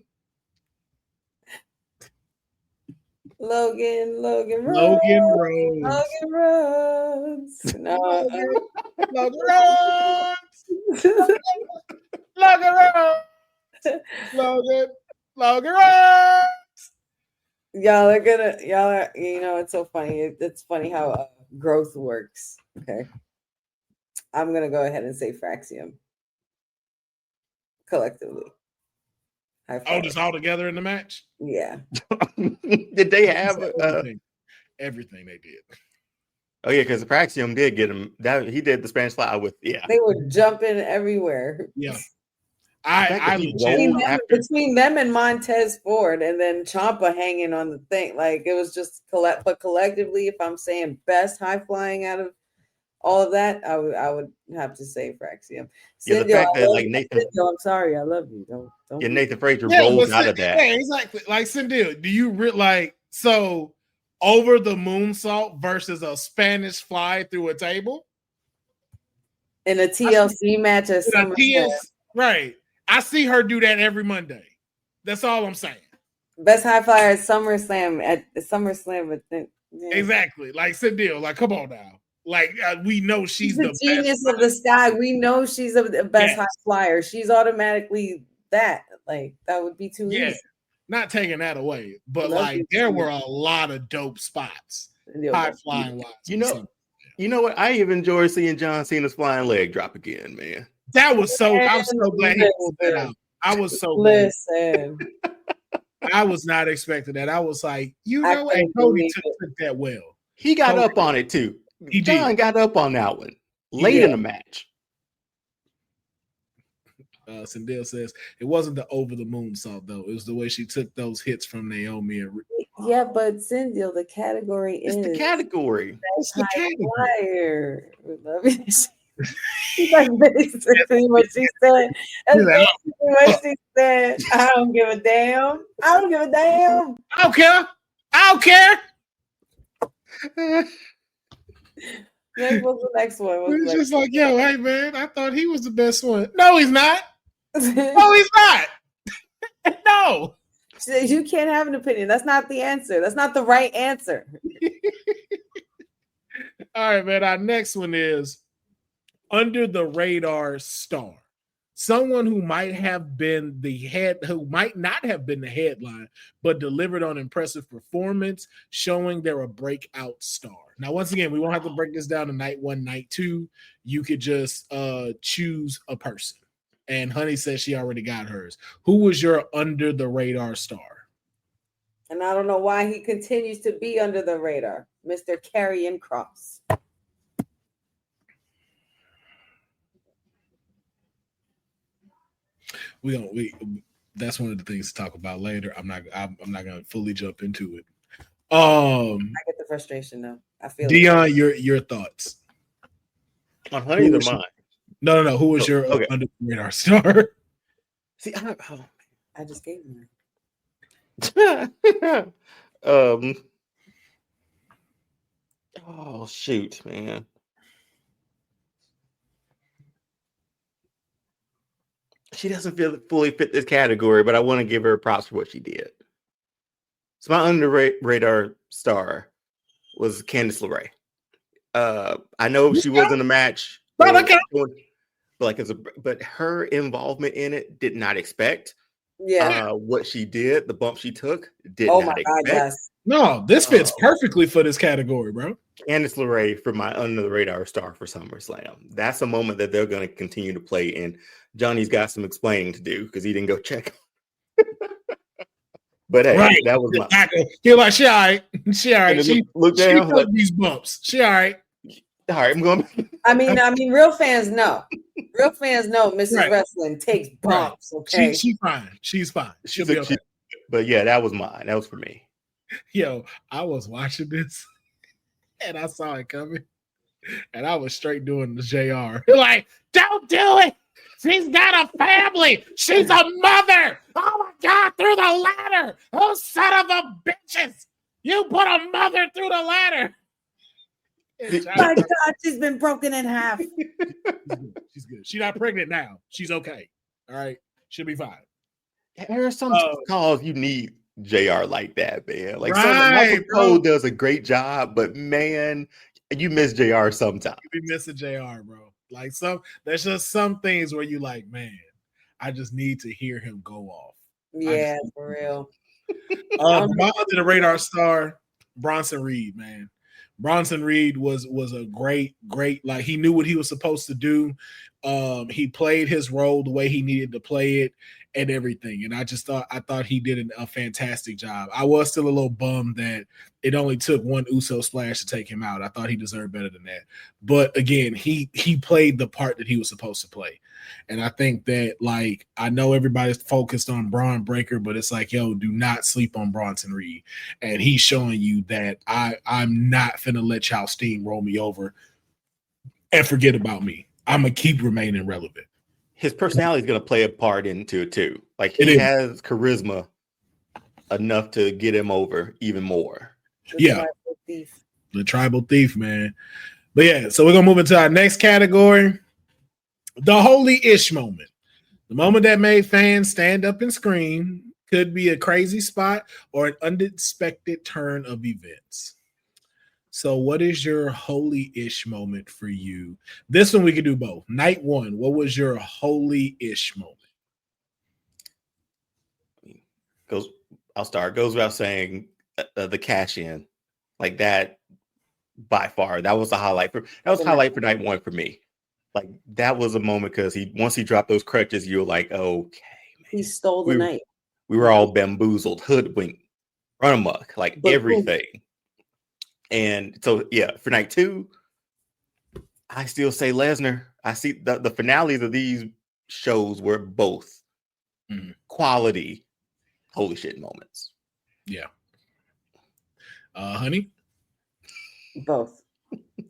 Logan Rhodes. No. Logan Rhodes. Logan Rhodes. Y'all are, it's so funny. It's funny how growth works. Okay. I'm going to go ahead and say Fraxium. Collectively. Oh, just all together in the match? Yeah. Did they have everything they did? Oh yeah, because Fraxium did get him. That he did the Spanish fly with. Yeah, they were jumping everywhere. Yeah, between them and Montez Ford, and then Ciampa hanging on the thing. Like it was just but collectively, if I'm saying best high flying out of all of that, I would have to say Fraxium. Yeah, the fact that like Nathan, I'm sorry, I love you. Don't. Yeah, Nathan Frazier rolled out of that. Yeah, exactly. Like Cindy, do you so over the moonsault versus a Spanish fly through a table in a TLC match at SummerSlam? Right. I see her do that every Monday. That's all I'm saying. Best high flyer at SummerSlam Yeah. Exactly. Like Cindy, like come on now. Like we know she's the genius best of the sky. We know she's the best high flyer. She's automatically that. Like that would be too easy. Not taking that away, but like there were a lot of dope spots. High flying wise. You know what? I even enjoy seeing John Cena's flying leg drop again, man. That was I'm so glad he pulled that out. I was so glad. I was not expecting that. I was like, and Cody took that well. He got up on it too. John got up on that one late in the match. Sindel says it wasn't the over the moonsault though. It was the way she took those hits from Naomi. Yeah, but Sindel, the category is the category. It's the category. Love it. That's basically what she said. That's basically what she said. I don't give a damn. I don't give a damn. I don't care. I don't care. What's the next one? It's just like, yo, hey man, I thought he was the best one. No, he's not. No, he's not. No. You can't have an opinion. That's not the answer. That's not the right answer. All right, man. Our next one is under the radar star. Someone who might not have been the headline, but delivered on impressive performance, showing they're a breakout star. Now, once again, we won't have to break this down to night 1, night 2. You could just choose a person. And Honey says she already got hers. Who was your under the radar star? And I don't know why he continues to be under the radar, Mr. Karrion Kross. that's one of the things to talk about later. I'm not gonna fully jump into it. I get the frustration though. I feel Deonne, your thoughts on Honey's or mine? No. Who was your under the radar star? See, I just gave mine. Oh shoot, man. She doesn't fully fit this category, but I want to give her props for what she did. So my under radar star was Candice LeRae. I know she was in a match, but her involvement in it did not expect. Yeah, what she did, the bump she took, did not expect. Yes. No, this fits perfectly for this category, bro. Candice LeRae for my under the radar star for SummerSlam. That's a moment that they're going to continue to play, and Johnny's got some explaining to do because he didn't go check. But hey, that was my. You're like, she all right. She all right. She down, took these bumps. She all right. All right, I'm going. I mean, real fans know. Real fans know Mrs. Wrestling takes bumps. Right. Okay, she's fine. She's fine. She'll be okay. But yeah, that was mine. That was for me. Yo, I was watching this and I saw it coming, and I was straight doing the JR. Like, don't do it. She's got a family. She's a mother. Oh my God, through the ladder. Oh, son of a bitches. You put a mother through the ladder. My God, she's been broken in half. She's good. She's not pregnant now. She's okay. All right. She'll be fine. There are some calls you need JR like that, man. Like Michael Cole does a great job, but man, you miss JR sometimes. You be missing JR, bro. Like there's just some things where you like, man, I just need to hear him go off. Yeah, for real. My under the radar star, Bronson Reed, man. Bronson Reed was a great, like, he knew what he was supposed to do. He played his role the way he needed to play it and everything. And I thought he did a fantastic job. I was still a little bummed that it only took one Uso splash to take him out. I thought he deserved better than that. But again, he played the part that he was supposed to play. And I think that, like, I know everybody's focused on Braun Breaker, but it's like, yo, do not sleep on Bronson Reed. And he's showing you that I'm not finna let y'all steamroll me over and forget about me. I'm going to keep remaining relevant. His personality is going to play a part into it too. Like, he has charisma enough to get him over even more. The tribal thief, man. But yeah, so we're going to move into our next category. The holy-ish moment. The moment that made fans stand up and scream. Could be a crazy spot or an unexpected turn of events. So what is your holy-ish moment for you? This one we could do both. Night one, what was your holy-ish moment? I'll start. Goes without saying, the cash in. Like, that, by far, that was the highlight. Highlight for night one for me. Like, that was a moment because once he dropped those crutches, you were like, okay, man. He stole the night. We were all bamboozled, hoodwinked, run amok, like everything. And so, yeah, for night two, I still say Lesnar. I see the finales of these shows were both quality holy shit moments. Yeah. Honey? Both.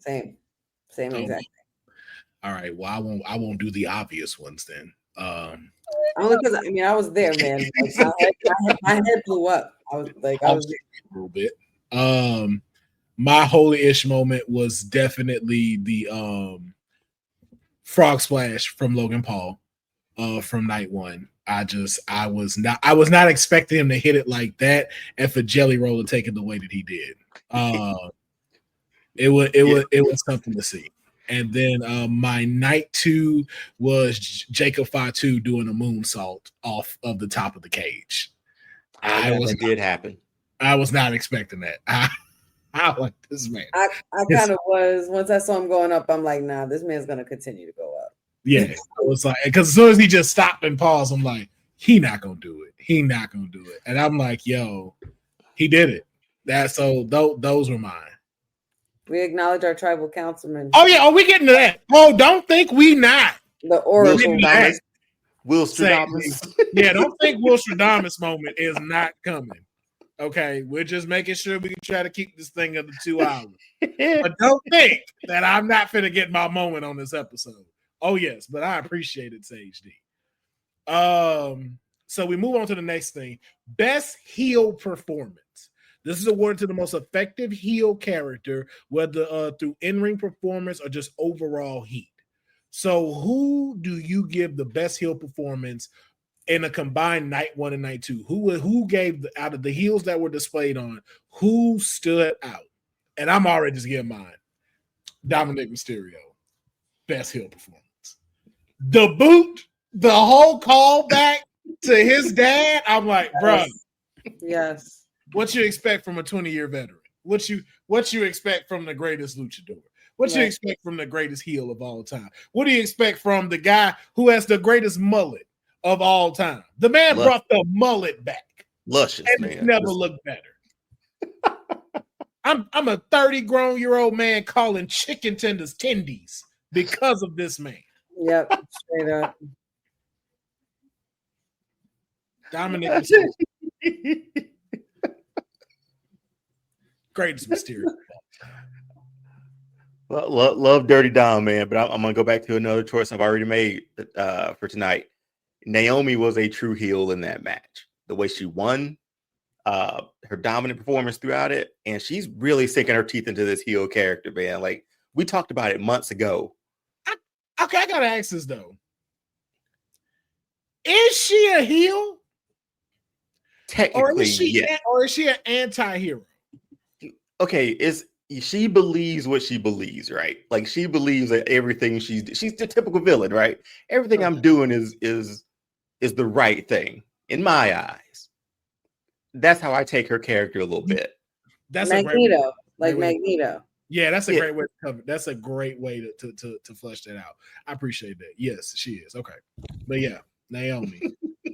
Same exactly. All right. Well, I won't do the obvious ones then. Only because I was there, man. Like, my head blew up. I was a little bit. My holy-ish moment was definitely the frog splash from Logan Paul from night one. I was not expecting him to hit it like that, and for Jelly Roll to take it the way that he did. It was something to see. And then my night two was Jacob Fatu doing a moonsault off of the top of the cage. That did happen. I was not expecting that. I like this man. I kind of was. Once I saw him going up, I'm like, nah, this man's gonna continue to go up. Yeah, I was like, because as soon as he just stopped and paused, I'm like, he not gonna do it. He not gonna do it. And I'm like, yo, he did it. Those were mine. We acknowledge our tribal councilman. Oh yeah, we getting to that. Oh, don't think we not. The Oracle. Will Stradamus. Yeah, don't think Will Stradamus moment is not coming. Okay, we're just making sure we can try to keep this thing under 2 hours. But don't think that I'm not finna get my moment on this episode. Oh yes, but I appreciate it, Sage D. So we move on to the next thing. Best heel performance. This is awarded to the most effective heel character, whether through in-ring performance or just overall heat. So who do you give the best heel performance in a combined night 1 and night 2? Who gave out of the heels that were displayed on, who stood out? And I'm already just giving mine. Dominic Mysterio, best heel performance. The boot, the whole callback to his dad. I'm like, bro, yes. What you expect from a 20-year veteran? What you expect from the greatest luchador? What you expect from the greatest heel of all time? What do you expect from the guy who has the greatest mullet of all time? The man brought the mullet back. Luscious, and man. It never looked better. I'm a 30-grown-year-old man calling chicken tenders tendies because of this man. Yep, straight up. Dominic greatest Mysterio. Love Dirty Dom, man, but I'm gonna go back to another choice I've already made for tonight. Naomi was a true heel in that match. The way she won, her dominant performance throughout it, and she's really sinking her teeth into this heel character, man. Like we talked about it months ago. I gotta ask this though: is she a heel? Technically, or is she an anti-hero? Okay, she believes what she believes, right? Like she believes that everything she's the typical villain, right? Everything I'm doing is the right thing in my eyes. That's how I take her character a little bit. That's Magneto, Magneto. Yeah, that's a great way to cover. That's a great way to flesh that out. I appreciate that. Yes, she is. Okay. But yeah, Naomi.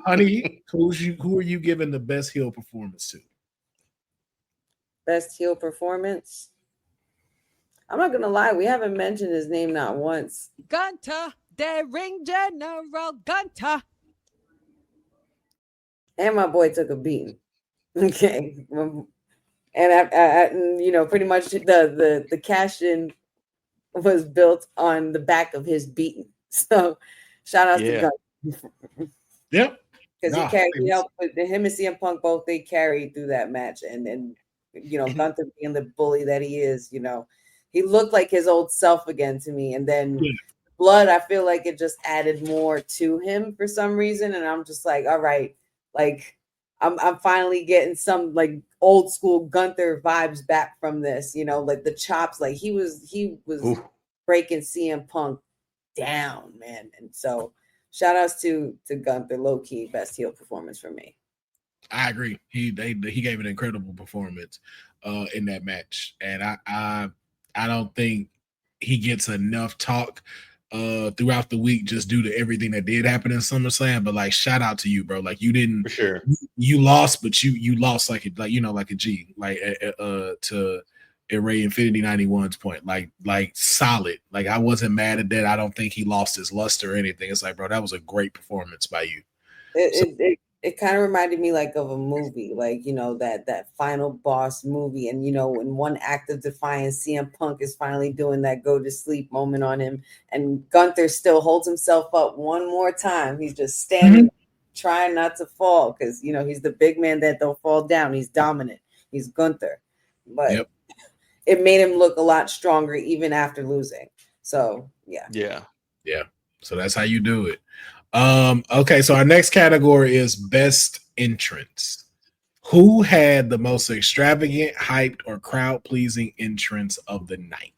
Honey, who are you giving the best heel performance to? Best heel performance? I'm not gonna lie, we haven't mentioned his name not once. Gunter, the ring general Gunter. And my boy took a beating. Okay. And I pretty much the cash in was built on the back of his beating. So shout out to Gunter. Yep. Because he carried, him and CM Punk both, they carried through that match. And Gunther being the bully that he is, he looked like his old self again to me. And then Blood, I feel like it just added more to him for some reason. And I'm just like, all right, like I'm finally getting some like old school Gunther vibes back from this, like the chops, like he was breaking CM Punk down, man. And so shout outs to Gunther, low key best heel performance for me. I agree. He gave an incredible performance in that match, and I don't think he gets enough talk throughout the week just due to everything that did happen in SummerSlam. But like, shout out to you, bro. Like you didn't, for sure. You lost, but you lost like a G, like to Ray Infinity 91's point, like solid. Like I wasn't mad at that. I don't think he lost his luster or anything. It's like, bro, that was a great performance by you. It kind of reminded me like of a movie, like, that final boss movie. And, in one act of defiance, CM Punk is finally doing that go to sleep moment on him. And Gunther still holds himself up one more time. He's just standing, trying not to fall because, he's the big man that don't fall down. He's dominant. He's Gunther. But it made him look a lot stronger even after losing. So, yeah. Yeah. So that's how you do it. Okay, so our next category is best entrance. Who had the most extravagant, hyped, or crowd-pleasing entrance of the night?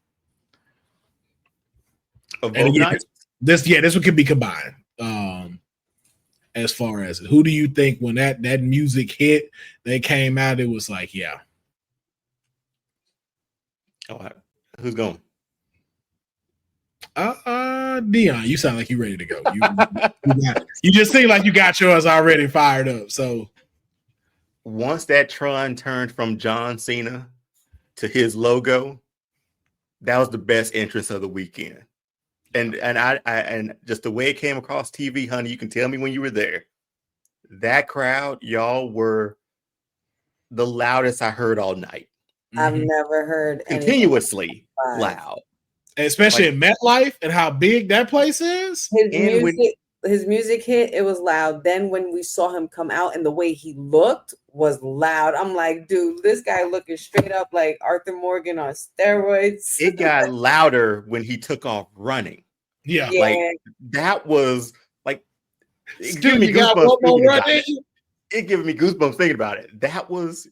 This one could be combined. As far as who do you think when that music hit, they came out, it was like, yeah. Oh, who's going? Deonne, you sound like you ready to go. You just seem like you got yours already fired up. So once that Tron turned from John Cena to his logo, that was the best entrance of the weekend. And just the way it came across TV, honey, you can tell me when you were there. That crowd, y'all were the loudest I heard all night. I've never heard continuously loud, especially in MetLife and how big that place is. His music hit, it was loud. Then when we saw him come out and the way he looked was loud. I'm like, dude, this guy looking straight up like Arthur Morgan on steroids. It got louder when he took off running. Yeah. Like that was like it gave me goosebumps. It giving me goosebumps thinking about it. That was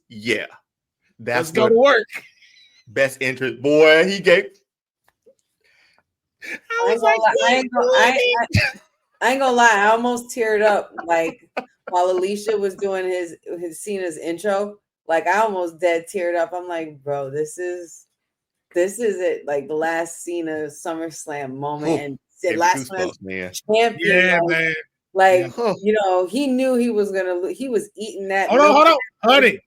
Let's go to work. Best entrance, boy. He gave. I ain't gonna lie, I almost teared up like while Alicia was doing his Cena's intro. Like I almost dead teared up. I'm like, bro, this is it. Like the last Cena SummerSlam moment and the last champion. Yeah, man. Like you know, he knew he was gonna. He was eating that. Hold on, honey.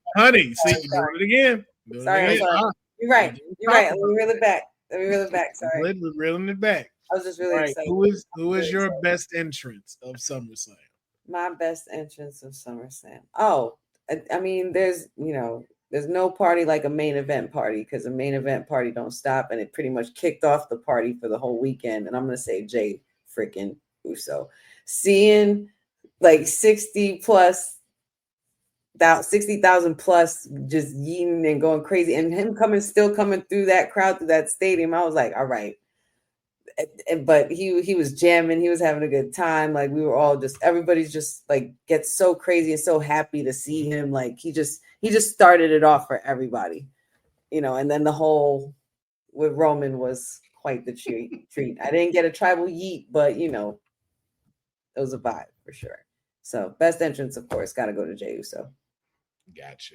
See, you doing it again. Sorry. You're right. Let me reel it back. Sorry. Reeling it back. I was just really excited. Who is your best entrance of SummerSlam? My best entrance of SummerSlam. Oh, I mean, there's no party like a main event party because a main event party don't stop, and it pretty much kicked off the party for the whole weekend. And I'm gonna say Jay freaking Uso, seeing like 60,000 plus just yeeting and going crazy, and him still coming through that crowd, through that stadium. I was like, all right. But he was jamming, he was having a good time. Like we were all everybody's just like gets so crazy and so happy to see him. Like he just started it off for everybody, and then the whole with Roman was quite the treat. I didn't get a tribal yeet, but it was a vibe for sure. So best entrance, of course, got to go to Jey Uso. Gotcha.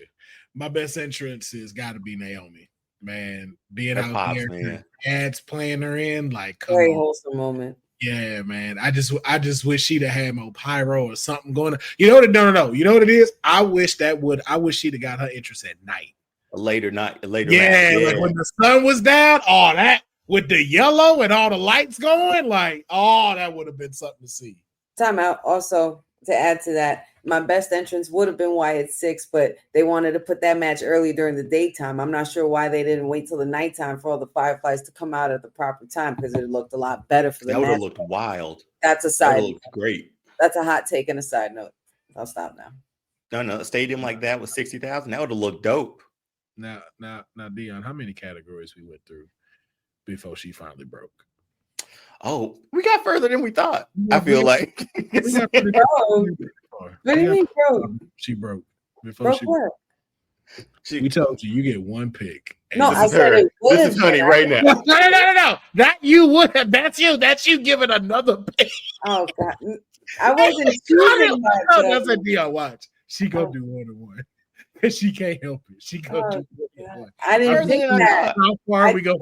My best entrance has got to be Naomi. Man, being that out pops, there, man. ads playing her in, like very wholesome moment. Yeah, man. I just wish she'd have had more pyro or something going on. You know what? No. You know what it is? I wish she'd have got her interest at night. A later night. Yeah, like when the sun was down, all that with the yellow and all the lights going, like, that would have been something to see. Time out. Also, to add to that, my best entrance would have been Wyatt 6, but they wanted to put that match early during the daytime. I'm not sure why they didn't wait till the nighttime for all the Fireflies to come out at the proper time because it looked a lot better for the match. That would have looked wild. That's a side. That would look great. That's a hot take and a side note. I'll stop now. No, a stadium like that with 60,000, that would have looked dope. Now, Deonne, how many categories we went through before she finally broke? Oh, we got further than we thought. I feel like. What do you mean broke? She broke. We told you get one pick. No, I said it would have. This is honey right now. No. That you would have. That's you. That's you giving another pick. Oh God, I wasn't choosing that. That's a Deonne. Watch. She go do 1-1. She can't help it. She go do 1-1. I didn't pick that. How far we go?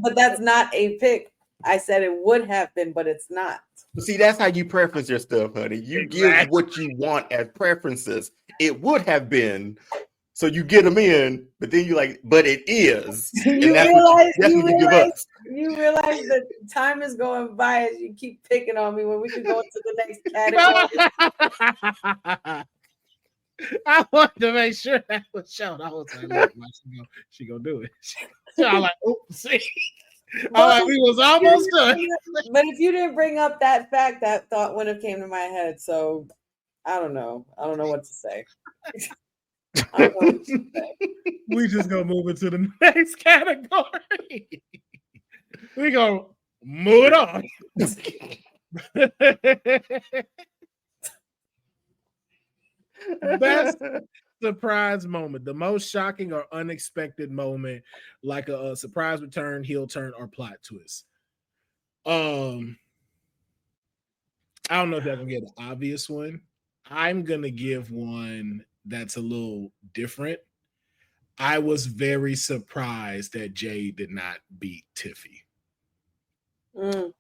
But that's not a pick. I said it would have been, but it's not. See, that's how you preference your stuff, honey. You give what you want as preferences. It would have been, so you get them in, but then you're like, but it is. You realize that time is going by as you keep picking on me when we can go into the next category. I wanted to make sure that was shown. I was like, she gonna do it. So I'm like, oops. We was almost done. But if you didn't bring up that fact, that thought wouldn't have came to my head. So I don't know. I don't know what to say. We just gonna move into the next category. We gonna move it on. Best surprise moment, the most shocking or unexpected moment, like a surprise return, heel turn, or plot twist. I don't know if I can get an obvious one. I'm gonna give one that's a little different. I was very surprised that Jay did not beat Tiffy. I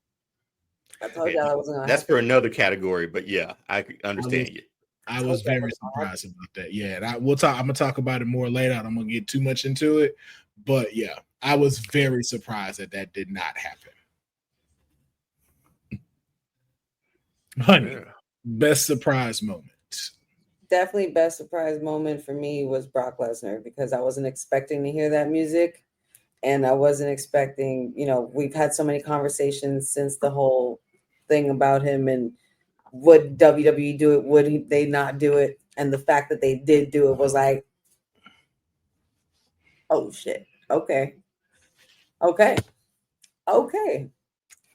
told you I wasn't. That's for another category, but yeah, I understand you. I was very surprised about that. Yeah, and I'm gonna talk about it more later. I don't want to get too much into it, but yeah, I was very surprised that did not happen. Honey, best surprise moment. Definitely best surprise moment for me was Brock Lesnar, because I wasn't expecting to hear that music. And I wasn't expecting, we've had so many conversations since the whole thing about him and would WWE do it? Would they not do it? And the fact that they did do it was like, oh shit. Okay.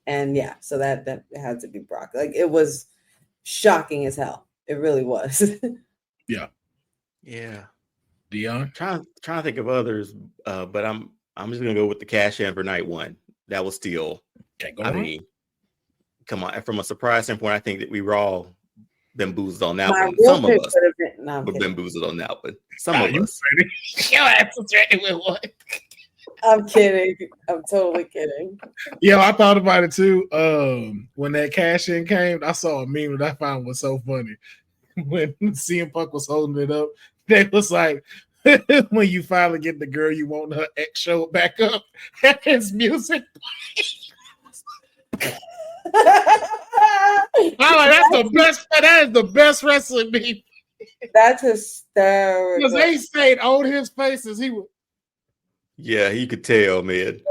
And yeah, so that had to be Brock. Like, it was shocking as hell. It really was. Yeah. Deonne? Trying to think of others, but I'm just gonna go with the cash in for night one. That was still, mean, come on. From a surprise standpoint, I think that we were all bamboozled on that one. Some of us were bamboozled on that one. Some of us. Your ass was ready with what? I'm kidding. I'm totally kidding. Yeah, I thought about it too. When that cash in came, I saw a meme that I found was so funny. When CM Punk was holding it up, they was like, when you finally get the girl you want, her ex show back up, his music. I'm like, that's the best. That is the best wrestling meme. That's hysterical. Because they stayed on his face as he was. Yeah, you could tell, man.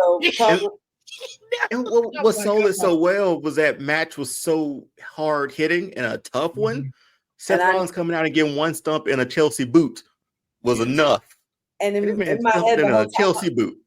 And what sold it so well was that match was so hard hitting and a tough one. Seth Rollins coming out and getting one stump in a Chelsea boot was enough. And in my head, in a Chelsea boot.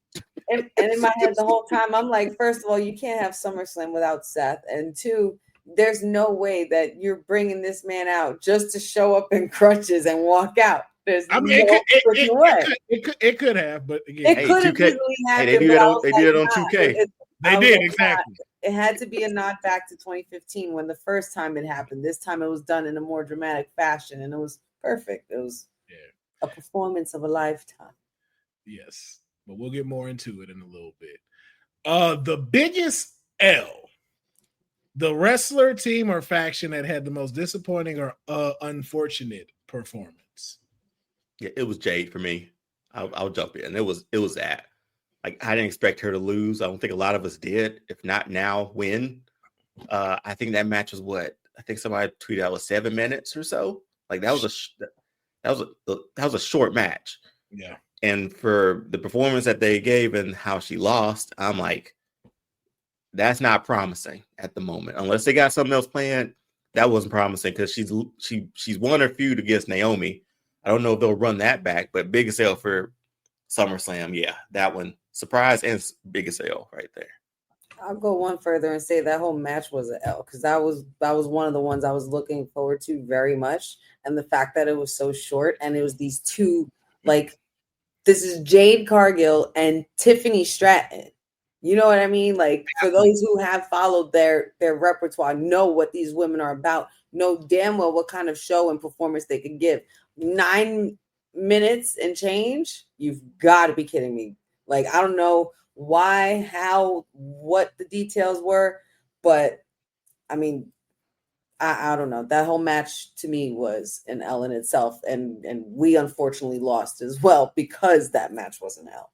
And in my head the whole time, I'm like, first of all, you can't have SummerSlam without Seth, and two, there's no way that you're bringing this man out just to show up in crutches and walk out. There's it could have, but again, it could have easily happened. They did it on 2K. They did, exactly. It had to be a nod back to 2015 when the first time it happened. This time it was done in a more dramatic fashion, and it was perfect. It was a performance of a lifetime. Yes, but we'll get more into it in a little bit. The biggest L, the wrestler, team, or faction that had the most disappointing or unfortunate performance. Yeah, it was Jade for me. I'll jump in. It was that. Like, I didn't expect her to lose. I don't think a lot of us did. If not now, when? I think that match was what? I think somebody tweeted out was 7 minutes or so. Like, that was a short match. Yeah. And for the performance that they gave and how she lost, I'm like, that's not promising at the moment. Unless they got something else planned, that wasn't promising, because she's won her feud against Naomi. I don't know if they'll run that back, but biggest sale for SummerSlam, yeah, that one. Surprise and biggest sale right there. I'll go one further and say that whole match was an L, because that was one of the ones I was looking forward to very much. And the fact that it was so short, and it was these two, like, this is Jade Cargill and Tiffany Stratton. You know what I mean? Like, for those who have followed their repertoire, know what these women are about, know damn well what kind of show and performance they could give. 9 minutes and change? You've got to be kidding me. Like, I don't know why, how, what the details were, but I mean, I don't know. That whole match to me was an L in itself, and we unfortunately lost as well because that match was an L.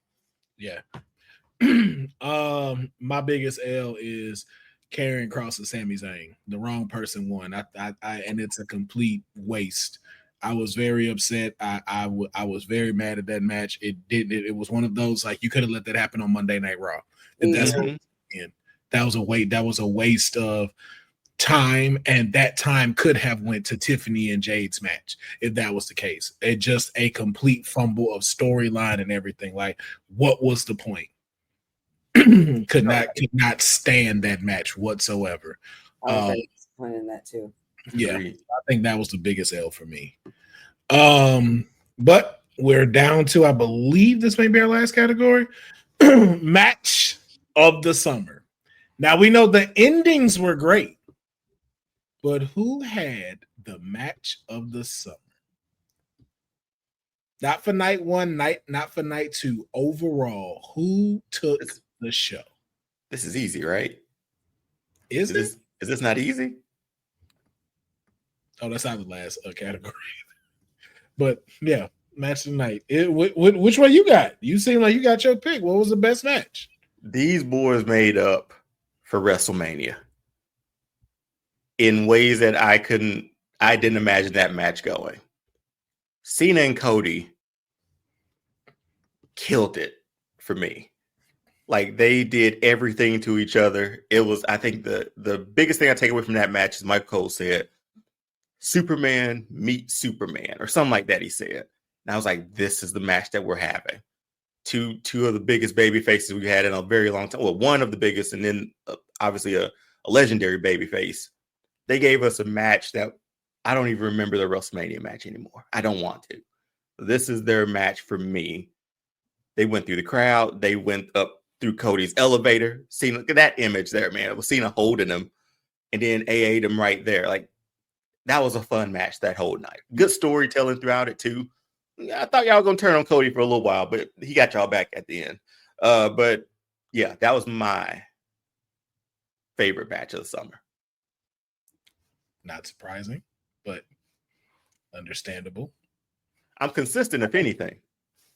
Yeah. My biggest L is Karrion Kross and Sami Zayn. The wrong person won. I and it's a complete waste. I was very upset. I was very mad at that match. It was one of those, like, you could have let that happen on Monday Night Raw. And that's that was a waste of time, and that time could have went to Tiffany and Jade's match if that was the case. It just a complete fumble of storyline and everything. Like, what was the point? could not stand that match whatsoever. I was very disappointed in that too. Yeah, I think that was the biggest L for me. But we're down to, I believe this may be our last category, match of the summer. Now, we know the endings were great, but who had the match of the summer? Not for night one, not for night two. Overall, who took the show? This is easy, right? Is this not easy? Oh, that's not the last category. But yeah, match of the night. Which one you got? You seem like you got your pick. What was the best match? These boys made up for WrestleMania. in ways that I didn't imagine that match going. Cena and Cody killed it for me. Like, they did everything to each other. It was, I think the biggest thing I take away from that match is Michael Cole said, Superman meet Superman, or something like that, he said. And I was like, this is the match that we're having. Two of the biggest baby faces we had in a very long time. Well, one of the biggest, and then obviously a legendary baby face. They gave us a match that I don't even remember the WrestleMania match anymore. I don't want to. This is their match for me. They went through the crowd. They went up through Cody's elevator. Cena, look at that image there, man. It was Cena holding him, and then AA'd him right there. Like, that was a fun match that whole night. Good storytelling throughout it too. I thought y'all were gonna turn on Cody for a little while, but he got y'all back at the end. But yeah, that was my favorite match of the summer. Not surprising, but understandable. I'm consistent, if anything.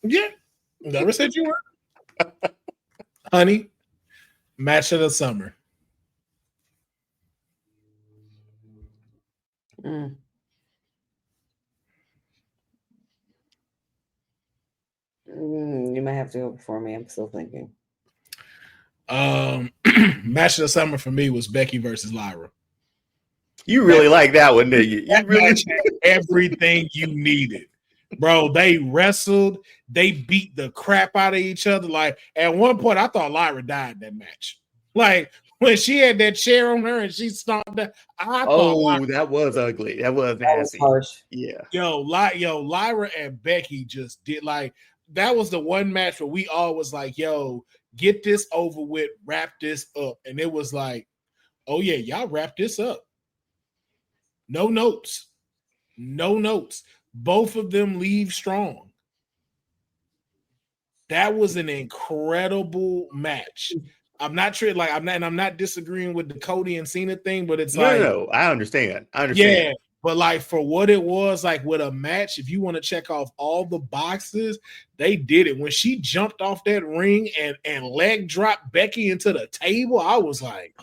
Yeah, never said you were. Honey, match of the summer. You might have to go before me. I'm still thinking. Match of the summer for me was Becky versus Lyra. You really like that one, didn't you? That really match had everything you needed. Bro, they wrestled. They beat the crap out of each other. Like, at one point, I thought Lyra died that match. Like, when she had that chair on her and she stomped that, I thought that was ugly. That was nasty. That was harsh. Yeah. Yo, Lyra and Becky just did, like, that was the one match where we all was like, yo, get this over with, wrap this up. And it was like, oh yeah, y'all wrap this up. No notes. Both of them leave strong. That was an incredible match. I'm not disagreeing with the Cody and Cena thing, but it's no, I understand. Yeah, but like, for what it was, like, with a match, if you want to check off all the boxes, they did it. When she jumped off that ring and leg dropped Becky into the table, I was like,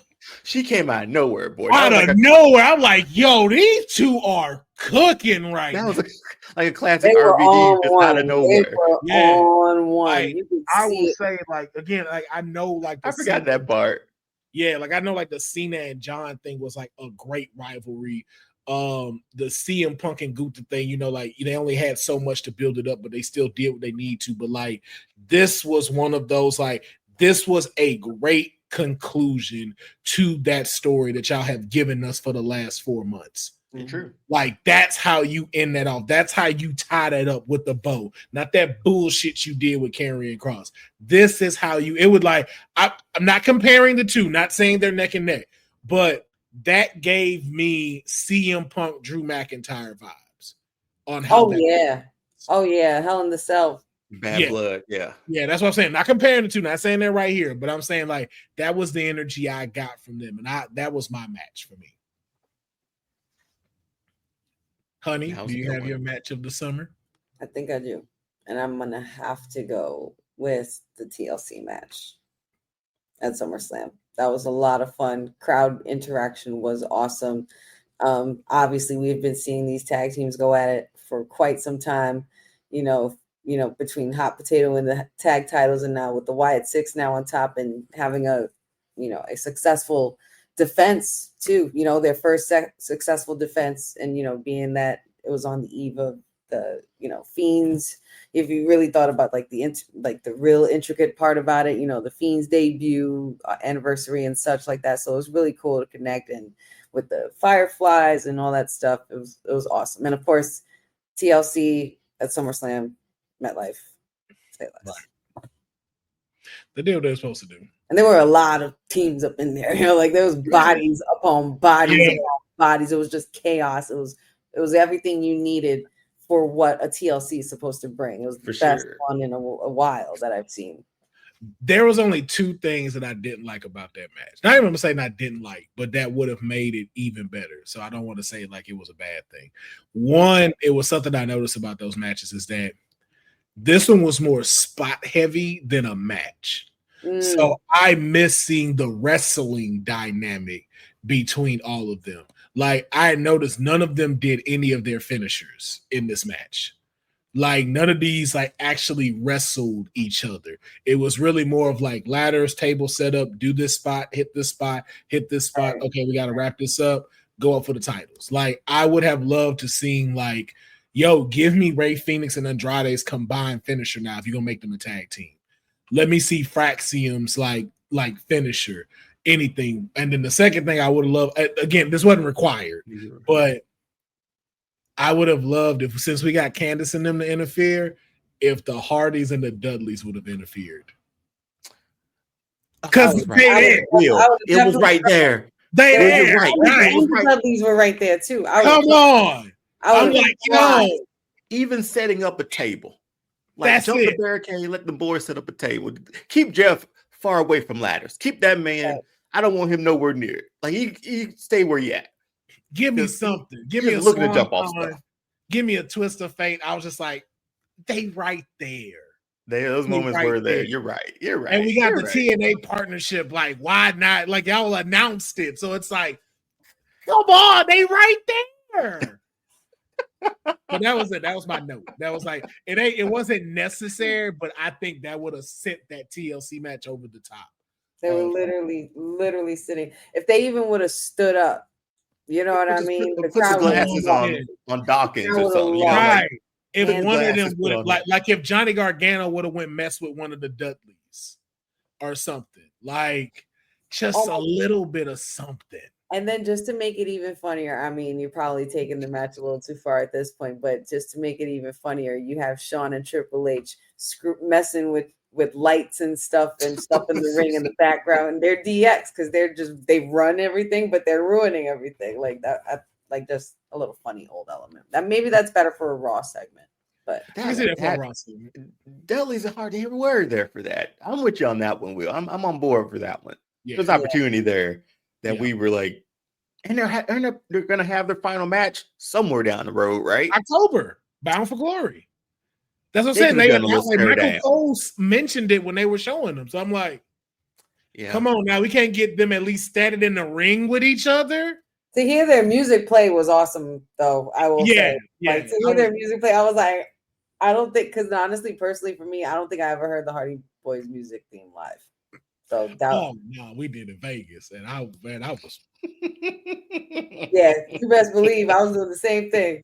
she came out of nowhere, boy. Out of nowhere. I'm like, yo, these two are cooking right now. That was like a classic RVD just out of nowhere. On one. Like, I will say, like, again, like, I know, like, I forgot that part. Yeah, like, I know, like, the Cena and John thing was like a great rivalry. The CM Punk and Gunther thing, you know, like, they only had so much to build it up, but they still did what they need to. But like, this was one of those, like, this was a great conclusion to that story that y'all have given us for the last 4 months. True. Like, that's how you end that off. That's how you tie that up with the bow. Not that bullshit you did with Karrion Kross. This is how you, it would, like, I'm not comparing the two, not saying they're neck and neck, but that gave me CM Punk, Drew McIntyre vibes on how. Oh yeah, Hell in the Cell. Bad blood, yeah. That's what I'm saying. Not comparing the two, not saying that right here, but I'm saying, like, that was the energy I got from them, and that was my match for me. Honey, do you have your match of the summer? I think I do, and I'm gonna have to go with the TLC match at SummerSlam. That was a lot of fun. Crowd interaction was awesome. Obviously, we've been seeing these tag teams go at it for quite some time. You know, between Hot Potato and the tag titles, and now with the Wyatt Six now on top, and having a successful defense too. You know, their first successful defense, and being that it was on the eve of the Fiends. If you really thought about like the real intricate part about it, the Fiends debut anniversary and such like that. So it was really cool to connect, and with the Fireflies and all that stuff, it was awesome. And of course, TLC at SummerSlam, MetLife. They did what they were supposed to do. And there were a lot of teams up in there. Like, there was bodies upon bodies upon bodies. It was just chaos. It was everything you needed for what a TLC is supposed to bring. It was the best one in a while that I've seen. There was only two things that I didn't like about that match. Not even going to say I didn't like, but that would have made it even better. So I don't want to say like it was a bad thing. One, it was something I noticed about those matches is that this one was more spot heavy than a match. So I miss seeing the wrestling dynamic between all of them. Like, I noticed none of them did any of their finishers in this match. Like, none of these like actually wrestled each other. It was really more of like ladders, table setup, do this spot, hit this spot, hit this spot. Okay, we got to wrap this up, go up for the titles. Like, I would have loved to seen like, yo, give me Rey Fenix and Andrade's combined finisher now if you're going to make them a tag team. Let me see Fraxium's like finisher, anything. And then the second thing I would have loved, again, this wasn't required, but I would have loved if, since we got Candice and them to interfere, if the Hardys and the Dudleys would have interfered. Because it was right there. They right. The Dudleys were right there too. Come on. I'm like, yo. Even setting up a table. Like, That's jump it. the barricade, let the boys set up a table. Keep Jeff far away from ladders. Keep that man. Right. I don't want him nowhere near it. Like, he stay where you at. Give me something. Give me a looking to jump off stuff. Give me a twist of fate. I was just like, they right there. Those moments were there. You're right. And we got the TNA partnership. Like, why not? Like, y'all announced it. So it's like, come on, they right there. But that was it. That was my note. That was like, it wasn't necessary, but I think that would have sent that TLC match over the top. They were literally sitting. If they even would have stood up, you know what I mean? The crowd glasses on Dawkins or something. Right. If one of them would have, like if Johnny Gargano would have went mess with one of the Dudleys or something, like just a little bit of something. And then just to make it even funnier, I mean, you're probably taking the match a little too far at this point, but just to make it even funnier, you have Shawn and Triple H messing with lights and stuff in the ring in the background, and they're DX because they run everything, but they're ruining everything like that. Like just a little funny old element. That maybe that's better for a Raw segment, but Dudley's a hard to hear word there for that. I'm with you on that one, Will. I'm on board for that one. Yeah. There's opportunity there that we were like, and they're gonna have their final match somewhere down the road, right? October, Bound for Glory. That's what I'm saying. Michael Cole mentioned it when they were showing them. So I'm like, come on now. We can't get them at least standing in the ring with each other. To hear their music play was awesome, though. I will say. Like, to hear their music play, I was like, I don't think, because honestly, personally, for me, I don't think I ever heard the Hardy Boys music theme live. So that no, we did in Vegas, and I was yeah, you best believe I was doing the same thing.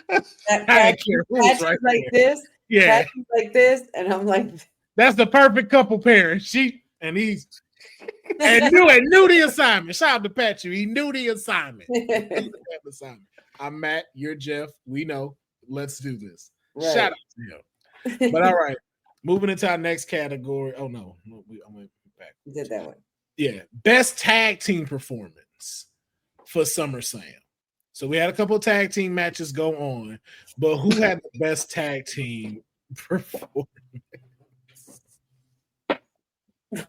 Patch right like this, like this, and I'm like, that's the perfect couple pairing. She and he's and knew the assignment. Shout out to Patrick. He knew the assignment. I'm Matt. You're Jeff. We know. Let's do this. Right. Shout out to him. But all right, moving into our next category. Oh no, I went back. You did that one. Yeah, best tag team performance for SummerSlam. So we had a couple of tag team matches go on, but who had the best tag team performance?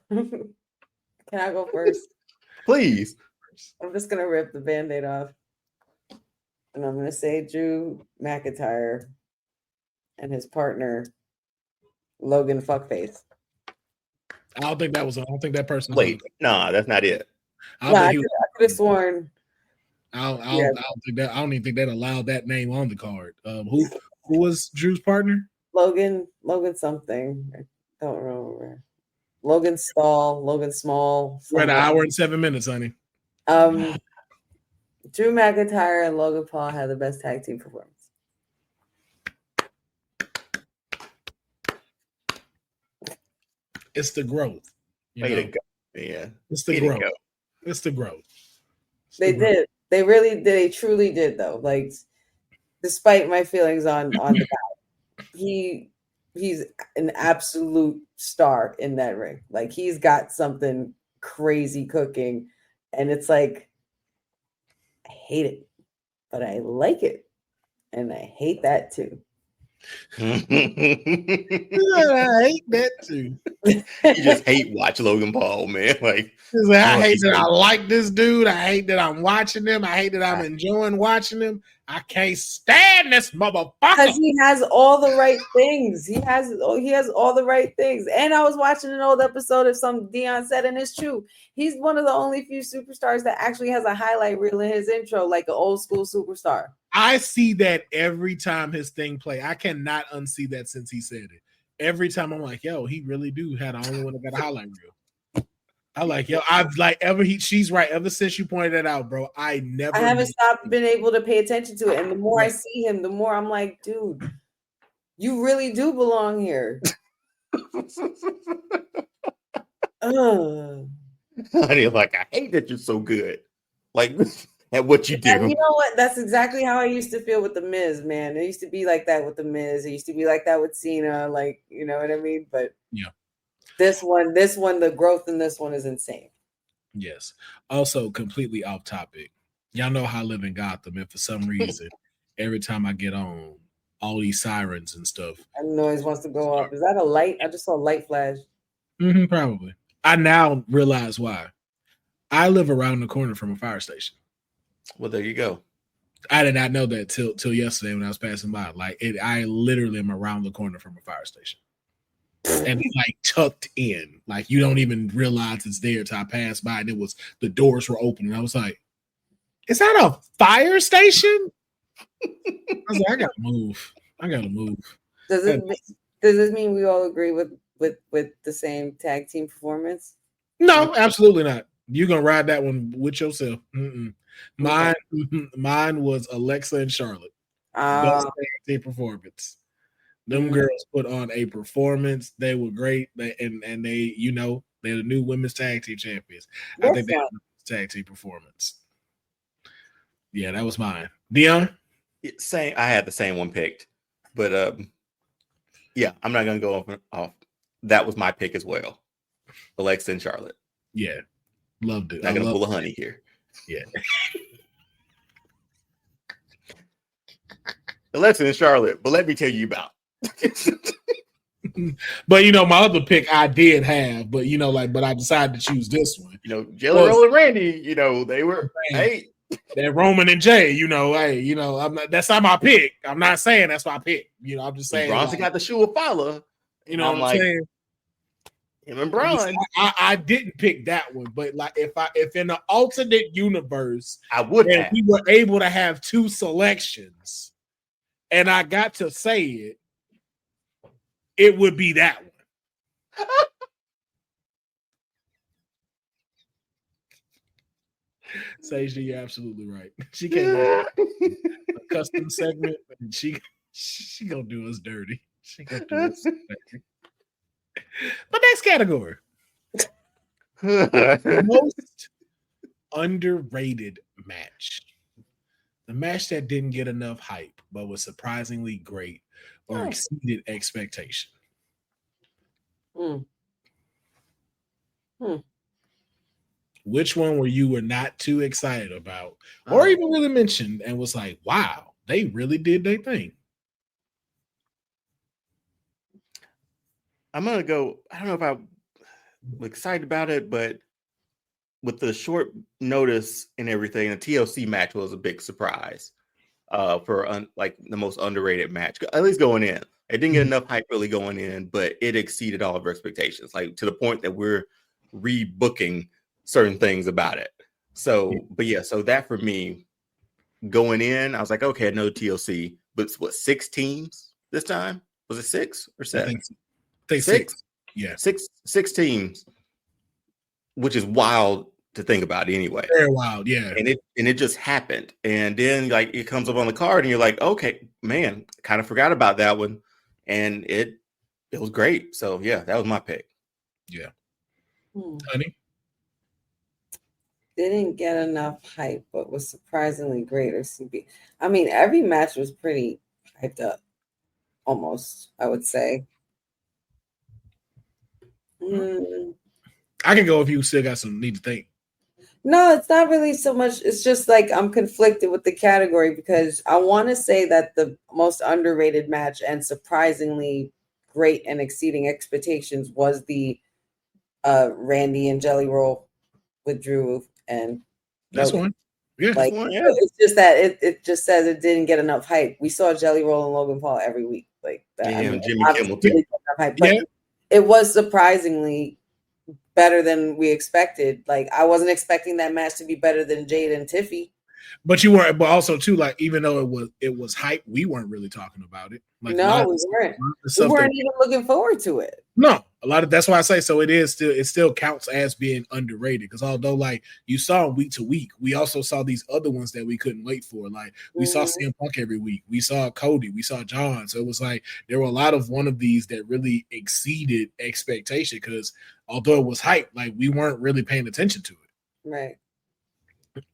Can I go first? Please. I'm just going to rip the Band-Aid off. And I'm going to say Drew McIntyre and his partner, Logan Fuckface. I don't think that person. Wait, no, that's not it. I could have sworn. I don't even think that allowed that name on the card. Who was Drew's partner? Logan something. I don't remember. Logan Small. We're at an hour and 7 minutes, honey. Drew McIntyre and Logan Paul had the best tag team performance. It's the growth. Way to go. Yeah. It's the growth. It's the growth. They did. They really did. They truly did, though. Like, despite my feelings on the guy, he's an absolute star in that ring. Like, he's got something crazy cooking, and it's like, I hate it, but I like it, and I hate that too. I hate that too. You just hate watch Logan Paul, man. Like I hate that I like this dude. I hate that I'm watching him. I hate that I'm enjoying watching him. I can't stand this motherfucker. Because he has all the right things. He has all the right things. And I was watching an old episode of some Deonne said, and it's true. He's one of the only few superstars that actually has a highlight reel in his intro, like an old school superstar. I see that every time his thing play. I cannot unsee that since he said it. Every time I'm like, yo, he really do had the only one that got a highlight reel. I like, yo, I've like she's right. Ever since you pointed that out, bro, I haven't stopped being able to pay attention to it. And the more I see him, the more I'm like, dude, you really do belong here. Honey, like, I hate that you're so good. Like at what you do. And you know what? That's exactly how I used to feel with The Miz, man. It used to be like that with The Miz. It used to be like that with Cena. Like, you know what I mean? But yeah. This one, the growth in this one is insane. Yes. Also, completely off topic. Y'all know how I live in Gotham, and for some reason, every time I get on, all these sirens and stuff. A noise wants to go off. Is that a light? I just saw a light flash. Probably. I now realize why. I live around the corner from a fire station. Well, there you go. I did not know that till yesterday when I was passing by. Like I literally am around the corner from a fire station. And it's like tucked in, like you don't even realize it's there till I pass by, and the doors were open, and I was like, "Is that a fire station?" I was like, "I gotta move. Does this mean we all agree with the same tag team performance? No, absolutely not. You're gonna ride that one with yourself. Mine was Alexa and Charlotte. Best tag team performance. Them girls put on a performance. They were great. They're the new women's tag team champions. I think they had a tag team performance. Yeah, that was mine. Deonne? Same. I had the same one picked, but yeah, I'm not gonna go off. That was my pick as well. Alexa and Charlotte. Yeah, loved it. Not gonna pull a honey here. Yeah. Alexa and Charlotte, but let me tell you about. But my other pick I did have, but but I decided to choose this one. Jelly Roll and Randy, they were that Roman and Jay, I'm not, that's not my pick. I'm not saying that's my pick. I'm just saying Bronson got the shoe of Fala. What I'm saying? Him and Braun. I didn't pick that one, but like if in the alternate universe, I would have. We were able to have two selections, and I got to say it would be that one. Sage, you're absolutely right. She came up with a custom segment, and she gonna do us dirty. She gonna do us dirty. But next category. Most underrated match. The match that didn't get enough hype, but was surprisingly great or exceeded expectation. Which one were you not too excited about or even really mentioned and was like, wow, they really did their thing? I'm going to go, I don't know if I'm excited about it, but with the short notice and everything, the TLC match was a big surprise for like the most underrated match, at least going in. It didn't get enough hype really going in, but it exceeded all of our expectations, like to the point that we're rebooking certain things about it. So, but yeah, so that for me, going in, I was like, okay, no TLC, but it's what, 6 teams this time? Was it 6 or 7? I think 6. Yeah. 6 teams, which is wild to think about anyway. Very wild, yeah. And it just happened. And then like it comes up on the card and you're like, okay, man, kind of forgot about that one. And it was great. So yeah, that was my pick. Yeah. Honey? Didn't get enough hype, but was surprisingly great. Or CB. I mean, every match was pretty hyped up, almost, I would say. I can go if you still got some need to think. No, it's not really so much. It's just like I'm conflicted with the category because I want to say that the most underrated match and surprisingly great and exceeding expectations was the Randy and Jelly Roll with Drew and That's Logan. one. Yeah, Like one, yeah. it's just that it just says it didn't get enough hype. We saw Jelly Roll and Logan Paul every week, like that. Yeah, Jimmy obviously Kimmel it too. didn't get enough hype, but it was surprisingly better than we expected. Like I wasn't expecting that match to be better than Jade and Tiffy. But you weren't. But also too, like even though it was hype, we weren't really talking about it. Like No, we weren't. We weren't even looking forward to it. No, a lot of that's why I say so. It still counts as being underrated because although like you saw week to week, we also saw these other ones that we couldn't wait for. Like we saw CM Punk every week, we saw Cody, we saw John. So it was like there were a lot of one of these that really exceeded expectation because although it was hype, like we weren't really paying attention to it. Right.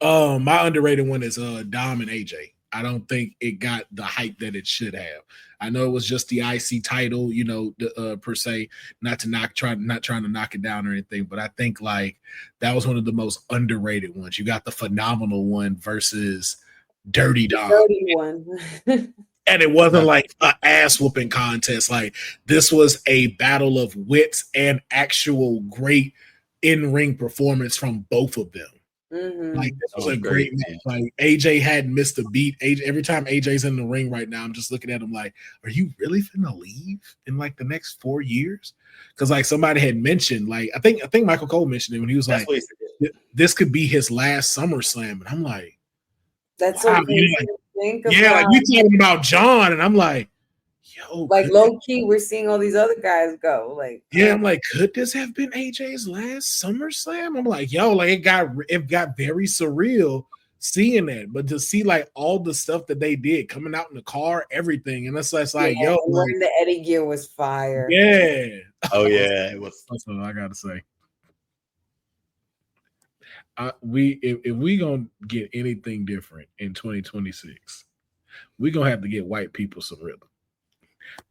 My underrated one is Dom and AJ. I don't think it got the hype that it should have. I know it was just the IC title, you know, per se, not trying to knock it down or anything, but I think like that was one of the most underrated ones. You got the phenomenal one versus Dirty Dom. Dirty one. And it wasn't like an ass whooping contest. Like this was a battle of wits and actual great in-ring performance from both of them. Mm-hmm. Like this was a great match. Like AJ hadn't missed a beat. Every time AJ's in the ring right now, I'm just looking at him like, are you really finna leave in like the next 4 years? Because like somebody had mentioned, like I think Michael Cole mentioned it when he was like, this could be his last SummerSlam, and I'm like, that's wow, okay. like we talking about John, and I'm like, yo, like low key, we're seeing all these other guys go. Like, yeah, I'm like, could this have been AJ's last SummerSlam? I'm like, yo, like it got very surreal seeing that, but to see like all the stuff that they did coming out in the car, everything, and it's like, yo, like, the Eddie gear was fire. Yeah. Oh yeah, it was. That's what I gotta say. If we gonna get anything different in 2026, we gonna have to get white people some rhythm.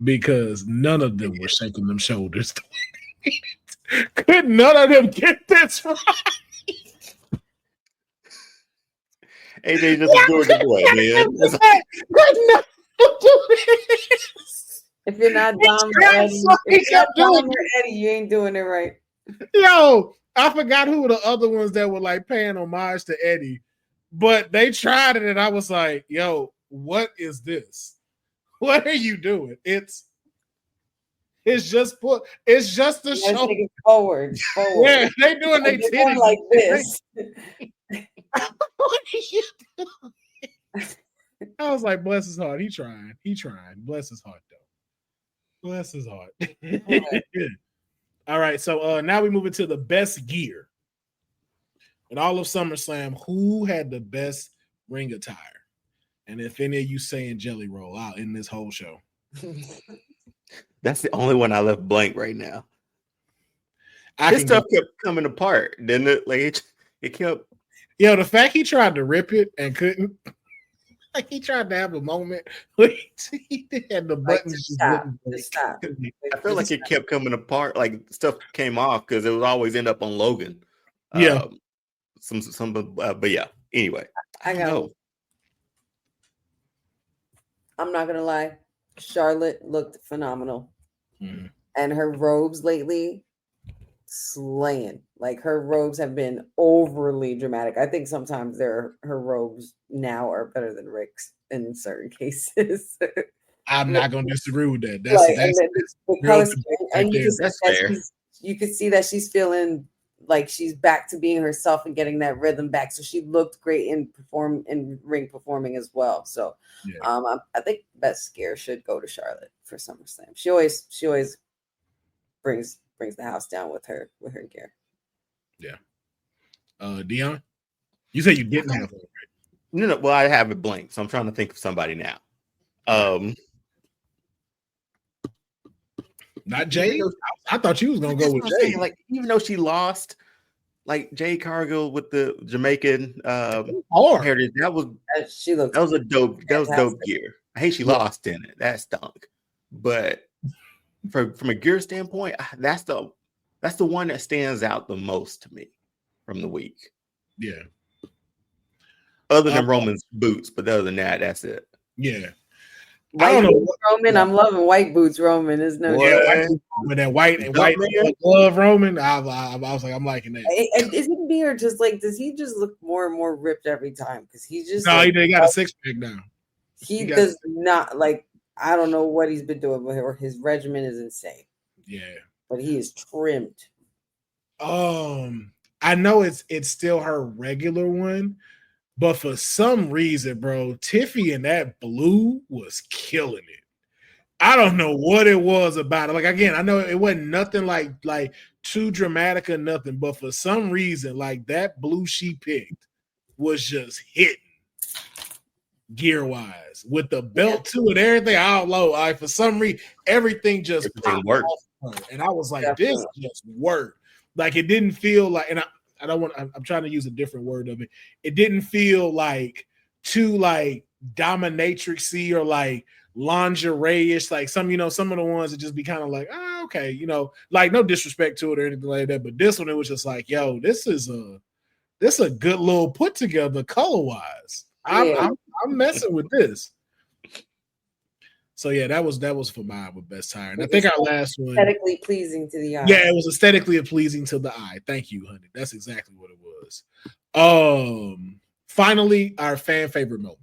Because none of them were shaking them shoulders. Could none of them get this right? AJ just a Georgia boy, man. If you're not Dom or Eddie, you ain't doing it right. Yo, I forgot who the other ones that were like paying homage to Eddie, but they tried it, and I was like, yo, what is this? What are you doing? It's just the show. Forward. Yeah, they doing their titties like this. What are you doing? I was like, bless his heart. He trying. Bless his heart, though. Bless his heart. All right, so now we move into the best gear. In all of SummerSlam, who had the best ring attire? And if any of you saying Jelly Roll, I'll end this whole show. That's the only one I left blank right now. This stuff kept coming apart, didn't it? Like it kept. Yo, the fact he tried to rip it and couldn't. Like he tried to have a moment where he had the buttons. Stop. I feel like it kept coming apart. Like stuff came off because it would always end up on Logan. Yeah. But yeah. Anyway, I know. I'm not gonna lie. Charlotte looked phenomenal, and her robes lately slaying. Like her robes have been overly dramatic. I think sometimes her robes now are better than Rick's in certain cases. I'm not gonna disagree with that. That's fair. You could see that she's feeling like she's back to being herself and getting that rhythm back. So she looked great in ring performing as well. So I think best gear should go to Charlotte for SummerSlam. She always brings the house down with her gear. Yeah. Deonne, you said you didn't have one, right? No. Well, I have it blank, so I'm trying to think of somebody now. Not Jade. I thought you was gonna go with Jade. Like, even though she lost, like Jade Cargill with the Jamaican heritage, that was dope gear. I hate she lost in it. That stunk. But from a gear standpoint, that's the one that stands out the most to me from the week. Yeah. Other than Roman's boots, but other than that, that's it. Yeah. White boots Roman. I'm loving white boots Roman. There's no white boots Roman, that white glove Roman. I was like, I'm liking that. Is it me or just like, does he just look more and more ripped every time? Because he's just he got a 6-pack now. He does not like. I don't know what he's been doing, but his regimen is insane. Yeah, but he is trimmed. I know it's still her regular one. But for some reason, bro, Tiffy in that blue was killing it. I don't know what it was about it. Like, again, I know it wasn't nothing like too dramatic or nothing, but for some reason, like that blue she picked was just hitting gear-wise with the belt too and everything out low. Like, for some reason, everything just worked. And I was like, this just worked. Like, it didn't feel like, and I'm trying to use a different word of it. It didn't feel like too like dominatrixy or like lingerie-ish, like some of the ones that just be kind of like, oh, okay, like no disrespect to it or anything like that. But this one, it was just like, yo, this is a good little put together color-wise. I'm messing with this. So yeah, that was for mine with best tire. And I think our last one, aesthetically pleasing to the eye. Yeah, it was aesthetically pleasing to the eye. Thank you, honey. That's exactly what it was. Finally, our fan favorite moment.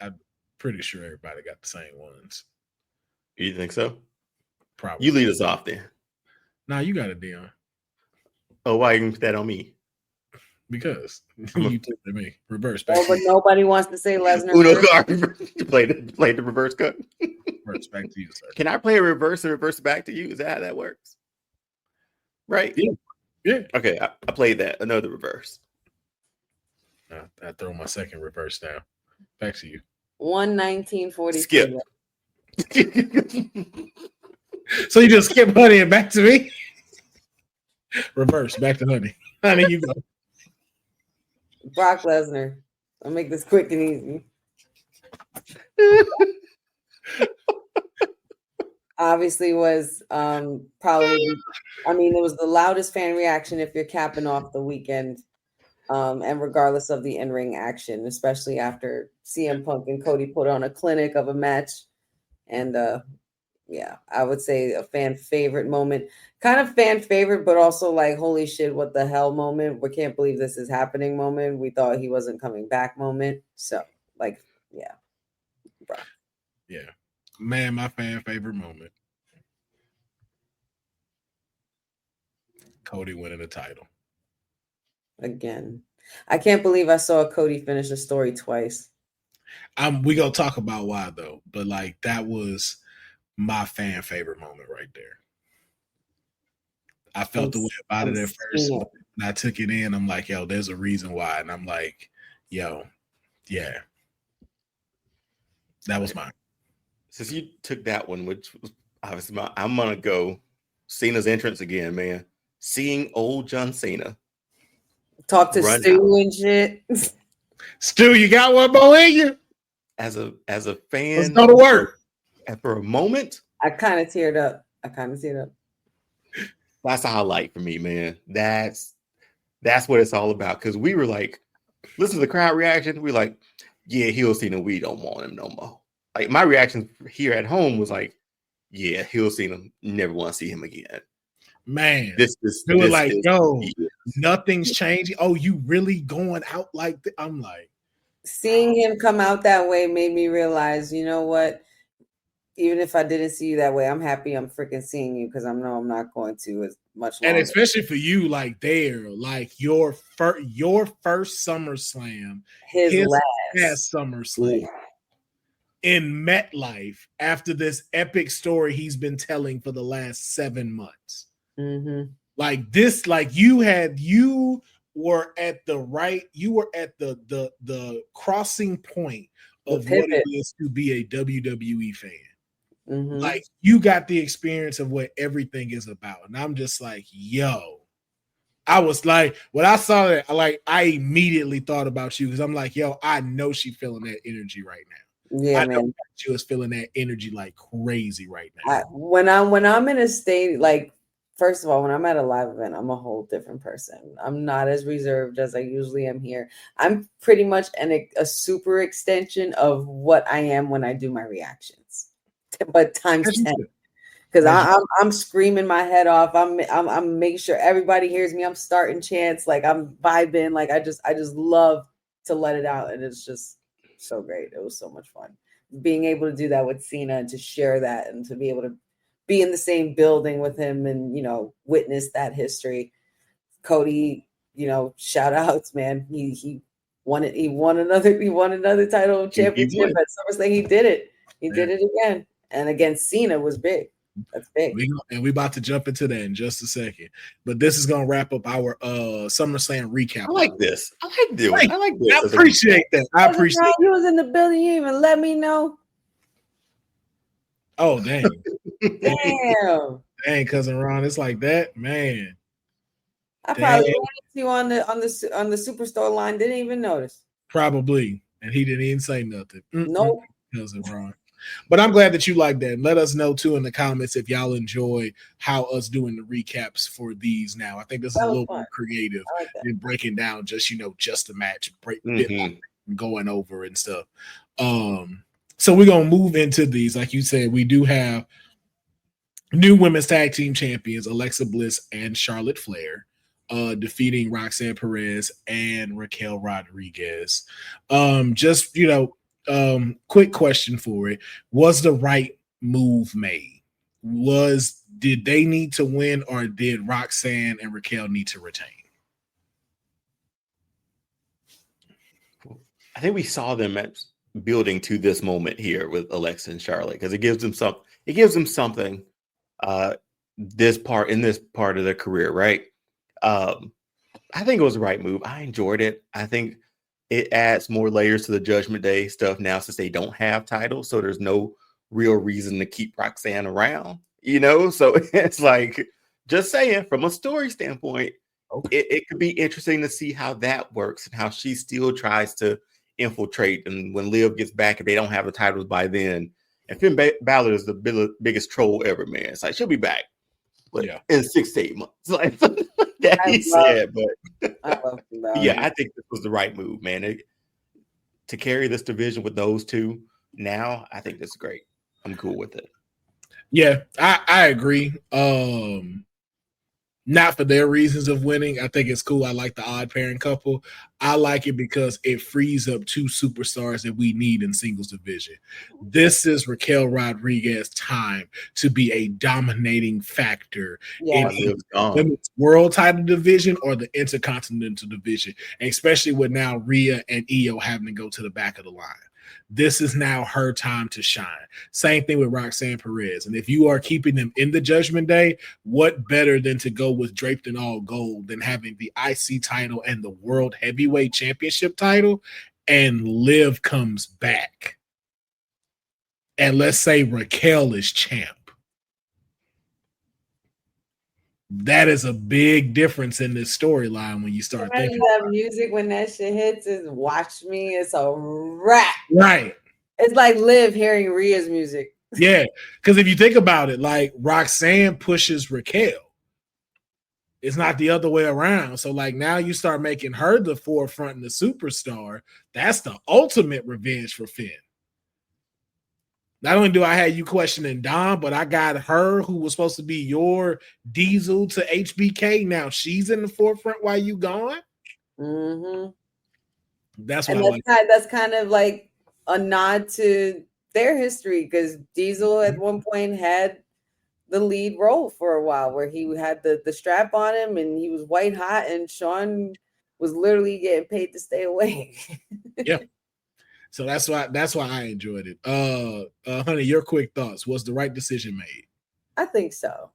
I'm pretty sure everybody got the same ones. You think so? Probably. You lead us off then. Nah, you got it, Deonne. Oh, why you put that on me? Because you took it to me. Reverse. But nobody wants to say Lesnar. Uno card. Play the reverse cut. Reverse back to you, sir. Can I play a reverse and reverse back to you? Is that how that works? Right? Yeah. Okay, I played that. Another reverse. I throw my second reverse now. Back to you. 1:19:40. Skip. So you just skip honey and back to me? Reverse, back to honey. Honey, you go. Brock Lesnar. I'll make this quick and easy. Obviously was probably, it was the loudest fan reaction if you're capping off the weekend. And regardless of the in-ring action, especially after CM Punk and Cody put on a clinic of a match. And I would say a fan favorite moment. Kind of fan favorite, but also like, holy shit, what the hell moment. We can't believe this is happening moment. We thought he wasn't coming back moment. So, like, yeah. Bro. Yeah. Man, my fan favorite moment. Cody winning the title. Again. I can't believe I saw Cody finish a story twice. We gonna talk about why though, but like that was my fan favorite moment right there. I felt the way about it at first. When I took it in, I'm like, yo, there's a reason why. And I'm like, yo, yeah. That was mine. Since you took that one, which was obviously I'm gonna go Cena's entrance again, man. Seeing old John Cena. Talk to Stu and shit. Stu, you got one more in you? As a fan, let's go to work. And for a moment, I kind of teared up. That's a highlight for me, man. That's what it's all about. Because we were like, listen to the crowd reaction. We're like, yeah, heel Cena, we don't want him no more. Like my reaction here at home was like, yeah, heel Cena, never want to see him again. Man, they were like, yo, nothing's changing. Oh, you really going out like that? I'm like, seeing him come out that way made me realize, you know what? Even if I didn't see you that way, I'm happy I'm freaking seeing you because I know I'm not going to as much longer. And especially for you, like your first SummerSlam, his last SummerSlam in MetLife after this epic story he's been telling for the last 7 months. Mm-hmm. Like this, like you were at the crossing point of what it is to be a WWE fan. Mm-hmm. Like you got the experience of what everything is about. And I'm just like, yo, I was like, when I saw that, I immediately thought about you because I'm like, yo, I know she's feeling that energy right now. Yeah, I know man. she was feeling that energy like crazy right now. When I'm in a state like First of all, when I'm at a live event, I'm a whole different person. I'm not as reserved as I usually am here. I'm pretty much a super extension of what I am when I do my reactions, but times 10. Because I'm screaming my head off. I'm making sure everybody hears me. I'm starting chants, like I'm vibing. Like I just love to let it out, and it's just so great. It was so much fun being able to do that with Cena and to share that and to be able to be in the same building with him and, witness that history. Cody, shout outs, man. He won it. He won another title championship at SummerSlam. He did it. He did it again. And against Cena was big. That's big. We about to jump into that in just a second. But this is going to wrap up our SummerSlam recap. I like this. I like this. I appreciate that. I appreciate it. You was in the building. You even let me know. Oh, dang. Damn. Dang, cousin Ron. It's like that, man. I probably ran into you on the Superstore line. Didn't even notice. Probably. And he didn't even say nothing. Nope. Cousin Ron. But I'm glad that you like that. Let us know too in the comments if y'all enjoy how us doing the recaps for these now. I think this is a little more creative than breaking down just the match, going over and stuff. So we're gonna move into these. Like you said, we do have new women's tag team champions, Alexa Bliss and Charlotte Flair, defeating Roxanne Perez and Raquel Rodriguez. Quick question for it. Was the right move made? Did they need to win, or did Roxanne and Raquel need to retain? I think we saw them building to this moment here with Alexa and Charlotte, because it gives them something this part of their career, right? I think it was the right move. I enjoyed it. I think it adds more layers to the Judgment Day stuff now, since they don't have titles. So there's no real reason to keep Roxanne around, So it's like, just saying, from a story standpoint, it could be interesting to see how that works and how she still tries to infiltrate. And when Liv gets back, if they don't have the titles by then, and Finn Balor is the biggest troll ever, man. It's like, she'll be back, but in 6 to 8 months, like that he said. But I think this was the right move, man. To carry this division with those two now, I think this is great. I'm cool with it. Yeah, I agree. Not for their reasons of winning. I think it's cool. I like the odd pairing couple. I like it because it frees up 2 superstars that we need in singles division. This is Raquel Rodriguez's time to be a dominating factor in the women's world title division or the intercontinental division, especially with now Rhea and Io having to go to the back of the line. This is now her time to shine. Same thing with Roxanne Perez. And if you are keeping them in the Judgment Day, what better than to go with draped in all gold than having the IC title and the World Heavyweight Championship title, and Liv comes back. And let's say Raquel is champ. That is a big difference in this storyline when you start thinking. That music, when that shit hits, is "Watch Me." It's a wrap. Right. It's like Liv hearing Rhea's music. Yeah, because if you think about it, like Roxanne pushes Raquel. It's not the other way around. So like now you start making her the forefront and the superstar. That's the ultimate revenge for Finn. Not only do I have you questioning Dom, but I got her, who was supposed to be your Diesel to HBK. Now she's in the forefront while you gone. Mm-hmm. That's kind of like a nod to their history, because Diesel at one point had the lead role for a while, where he had the strap on him and he was white hot, and Sean was literally getting paid to stay away. Yeah. So that's why I enjoyed it. Honey, your quick thoughts. Was the right decision made? I think so.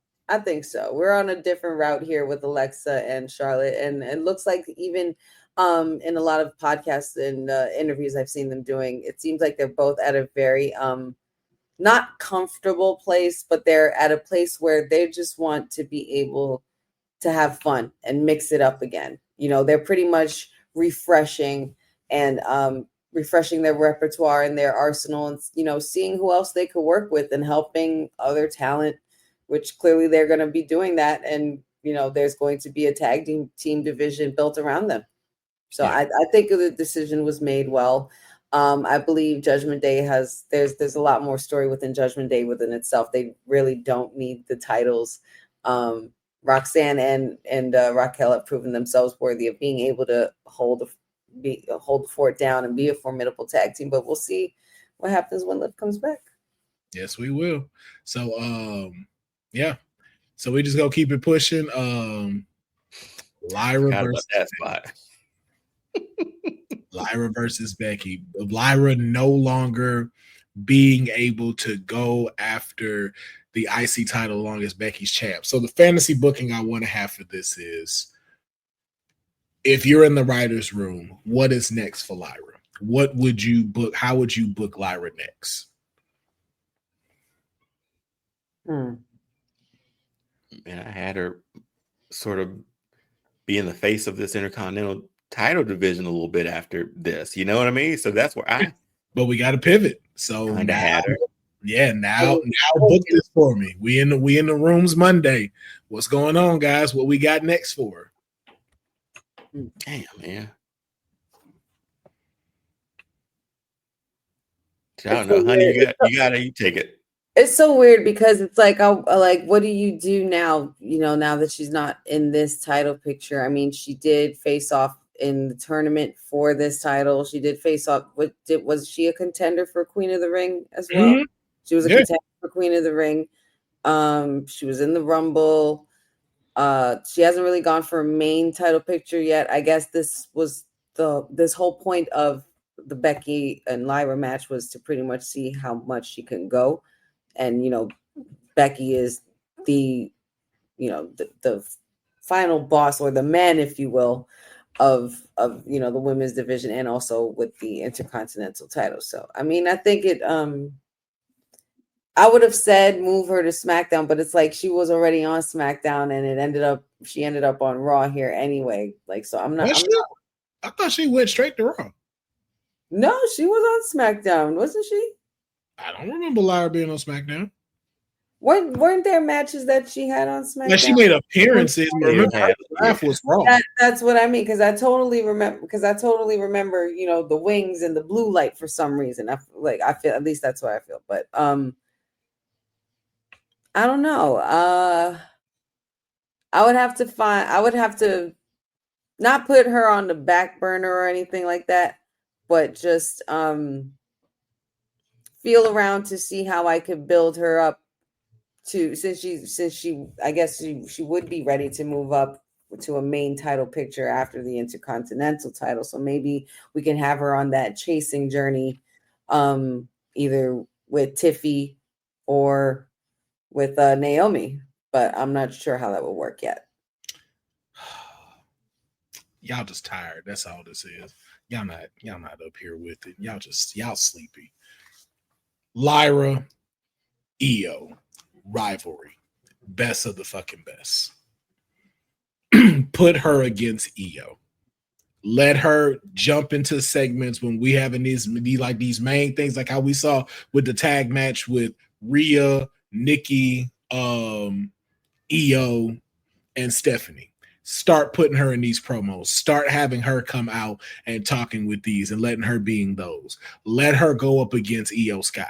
We're on a different route here with Alexa and Charlotte, and it looks like even in a lot of podcasts and interviews I've seen them doing, it seems like they're both at a very not comfortable place, but they're at a place where they just want to be able to have fun and mix it up again. They're pretty much refreshing and refreshing their repertoire and their arsenal, and seeing who else they could work with and helping other talent which clearly they're going to be doing that. And, there's going to be a tag team division built around them. So I think the decision was made well. I believe Judgment Day there's a lot more story within Judgment Day within itself. They really don't need the titles. Roxanne and Raquel have proven themselves worthy of being able to hold the fort down and be a formidable tag team. But we'll see what happens when Liv comes back. Yes, we will. So, So we just gonna keep it pushing. Lyra versus that spot. Lyra versus Becky. Lyra no longer being able to go after the IC title long as Becky's champ. So the fantasy booking I want to have for this is, if you're in the writer's room, what is next for Lyra? What would you book? How would you book Lyra next? Man, I had her sort of be in the face of this Intercontinental title division a little bit after this. You know what I mean? So that's where But we got to pivot. So now, had her. Yeah, now book this for me. We in the rooms Monday. What's going on, guys? What we got next for? Damn, man. I don't know, honey. You take it. It's so weird because it's like, what do you do now? Now that she's not in this title picture. I mean, she did face off in the tournament for this title. She did face off. Was she a contender for Queen of the Ring as well? Mm-hmm. She was a contender for Queen of the Ring. She was in the Rumble. She hasn't really gone for a main title picture yet. I guess this was this whole point of the Becky and Lyra match was to pretty much see how much she can go. And, Becky is the final boss, or the man, if you will, of the women's division, and also with the Intercontinental title. So, I mean, I think I would have said move her to SmackDown, but it's like she was already on SmackDown and she ended up on Raw here anyway. Like, so I thought she went straight to Raw. No, she was on SmackDown, wasn't she? I don't remember Lyra being on SmackDown. Weren't there matches that she had on SmackDown? Yeah, she made appearances. Remember, was wrong. That's what I mean, because I totally remember. The wings and the blue light for some reason. I feel, at least that's what I feel. But I don't know. I would have to not put her on the back burner or anything like that, but just feel around to see how I could build her up to, since she I guess she would be ready to move up to a main title picture after the Intercontinental title. So maybe we can have her on that chasing journey, either with Tiffy or with Naomi, but I'm not sure how that will work yet. Y'all just tired. That's all this is. Y'all not up here with it. Y'all sleepy. Lyra, Io, rivalry, best of the fucking best. Put her against Io. Let her jump into segments when we having these main things, like how we saw with the tag match with Rhea, Nikki, Io, and Stephanie. Start putting her in these promos. Start having her come out and talking with these and letting her being those. Let her go up against Io Sky.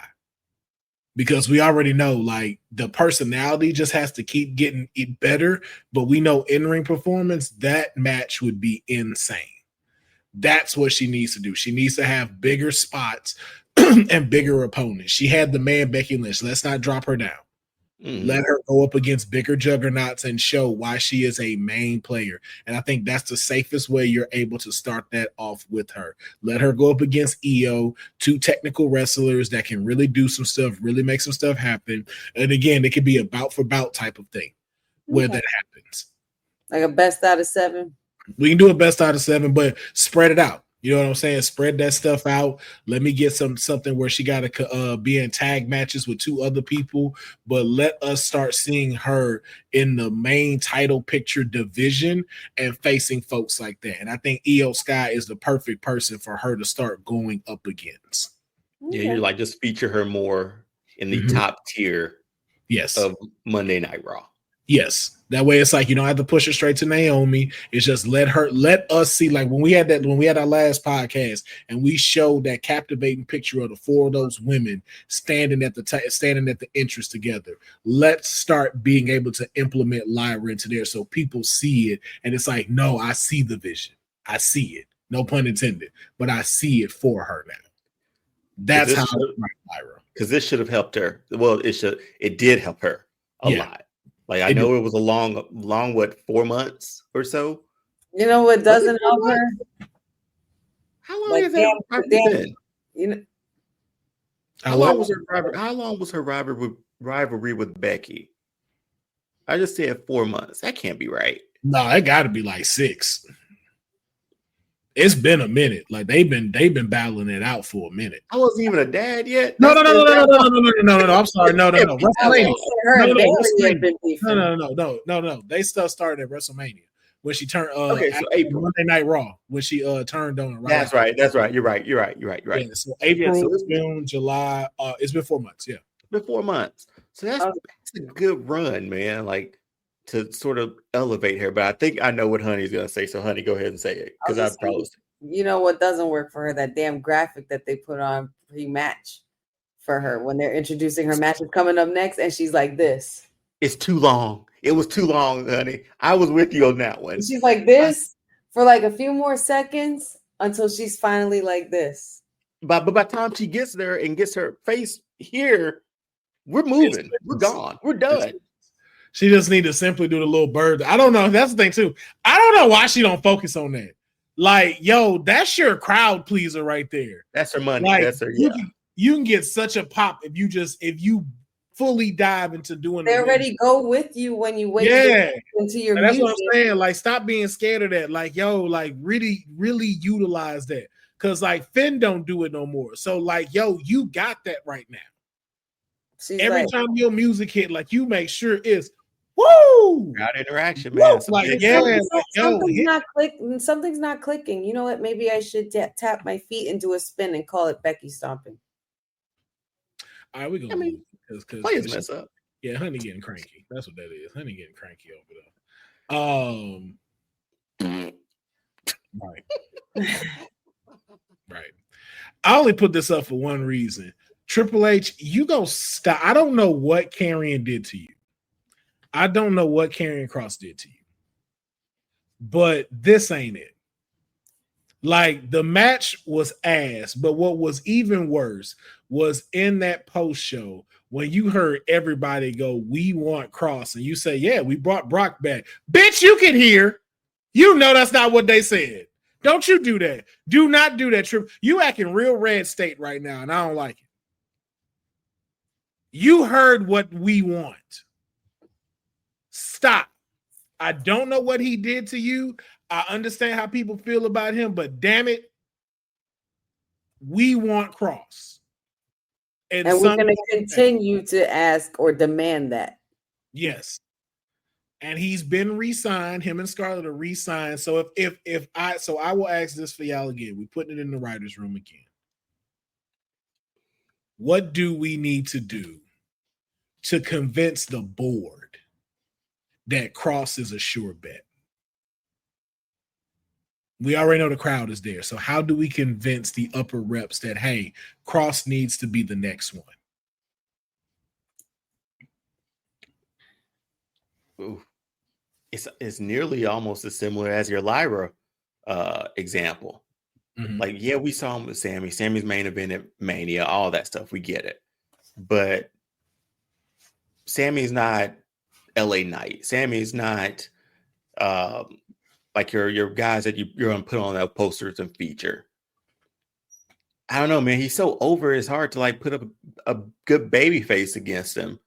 Because we already know, like, the personality just has to keep getting it better. But we know in-ring performance, that match would be insane. That's what she needs to do. She needs to have bigger spots and bigger opponents. She had the man Becky Lynch. Let's not drop her down. Let her go up against bigger juggernauts and show why she is a main player. And I think that's the safest way you're able to start that off with her. Let her go up against Io, two technical wrestlers that can really do some stuff, really make some stuff happen. And again, it could be a bout for bout type of thing where that happens. Like a best out of 7? We can do a best out of 7, but spread it out. You know what I'm saying? Spread that stuff out. Let me get something where she got to be in tag matches with 2 other people, but let us start seeing her in the main title picture division and facing folks like that. And I think Io Sky is the perfect person for her to start going up against. Yeah, you're like, just feature her more in the top tier Yes. of Monday Night Raw. Yes. That way it's like you don't have to push her straight to Naomi. It's just let us see, like when we had our last podcast and we showed that captivating picture of the four of those women standing at the entrance together. Let's start being able to implement Lyra into there so people see it. And it's like, no, I see the vision. I see it. No pun intended, but I see it for her now. That's how Lyra. Because this should have helped her. Well, it did help her a lot. Like I know it was a long, what, 4 months or so. You know what doesn't help her? How long has that been? You know, how long was her rivalry with Becky? I just said 4 months. That can't be right. No, it got to be like 6. It's been a minute. Like they've been battling it out for a minute. I wasn't even a dad yet. No. I'm sorry. No. WrestleMania. No. They stuff started at WrestleMania when she turned. So April. Monday Night Raw when she turned on it. That's right. You're right. Yeah, so April, June, July. It's been 4 months. Yeah, it's been 4 months. So that's a good run, man. Like to sort of elevate her. But I think I know what Honey's gonna say. So Honey, go ahead and say it because I probably. You know what doesn't work for her? That damn graphic that they put on pre-match for her when they're introducing her matches coming up next, and she's like this. It's too long. It was too long, honey. I was with you on that one. She's like this for like a few more seconds until she's finally like this. But by the time she gets there and gets her face here, we're moving. We're gone. We're done. She just need to simply do the little bird. I don't know. That's the thing too. I don't know why she don't focus on that. Like, yo, that's your crowd pleaser right there. That's her money. Like, that's her. You can get such a pop if you fully dive into doing. They already go with you when you wait. Into your. That's what I'm saying. Like, stop being scared of that. Like, yo, like really, really utilize that. Cause like Finn don't do it no more. So like, yo, you got that right now. Every time your music hit, like you make sure it's. Woo! Crowd interaction, man. Something's not clicking. You know what? Maybe I should tap my feet and do a spin and call it Becky stomping. All right, we gonna. Because players mess up. Yeah, Honey getting cranky. That's what that is. Honey getting cranky over there. Right. I only put this up for one reason. Triple H, you go stop. I don't know what Karrion did to you. I don't know what Karrion Kross did to you, but this ain't it. Like the match was ass, but what was even worse was in that post show when you heard everybody go, "We want Kross," and you say, "Yeah, we brought Brock back." Bitch, you can hear. You know that's not what they said. Don't you do that. Do not do that, Trip. You acting real red state right now, and I don't like it. You heard what we want. Stop. I don't know what he did to you. I understand how people feel about him, but damn it, we want Kross. And we're going to continue to ask or demand that. Yes. And he's been re-signed. Him and Scarlett are re-signed. So I will ask this for y'all again. We're putting it in the writer's room again. What do we need to do to convince the board that Kross is a sure bet? We already know the crowd is there. So how do we convince the upper reps that, hey, Kross needs to be the next one? Ooh. It's nearly almost as similar as your Lyra example. Mm-hmm. Like, yeah, we saw him with Sammy. Sammy's main event at Mania, all that stuff. We get it. But Sammy's not LA Knight. Sammy's not like your guys that you're going to put on that posters and feature. I don't know, man. He's so over. It's hard to like put up a good baby face against him.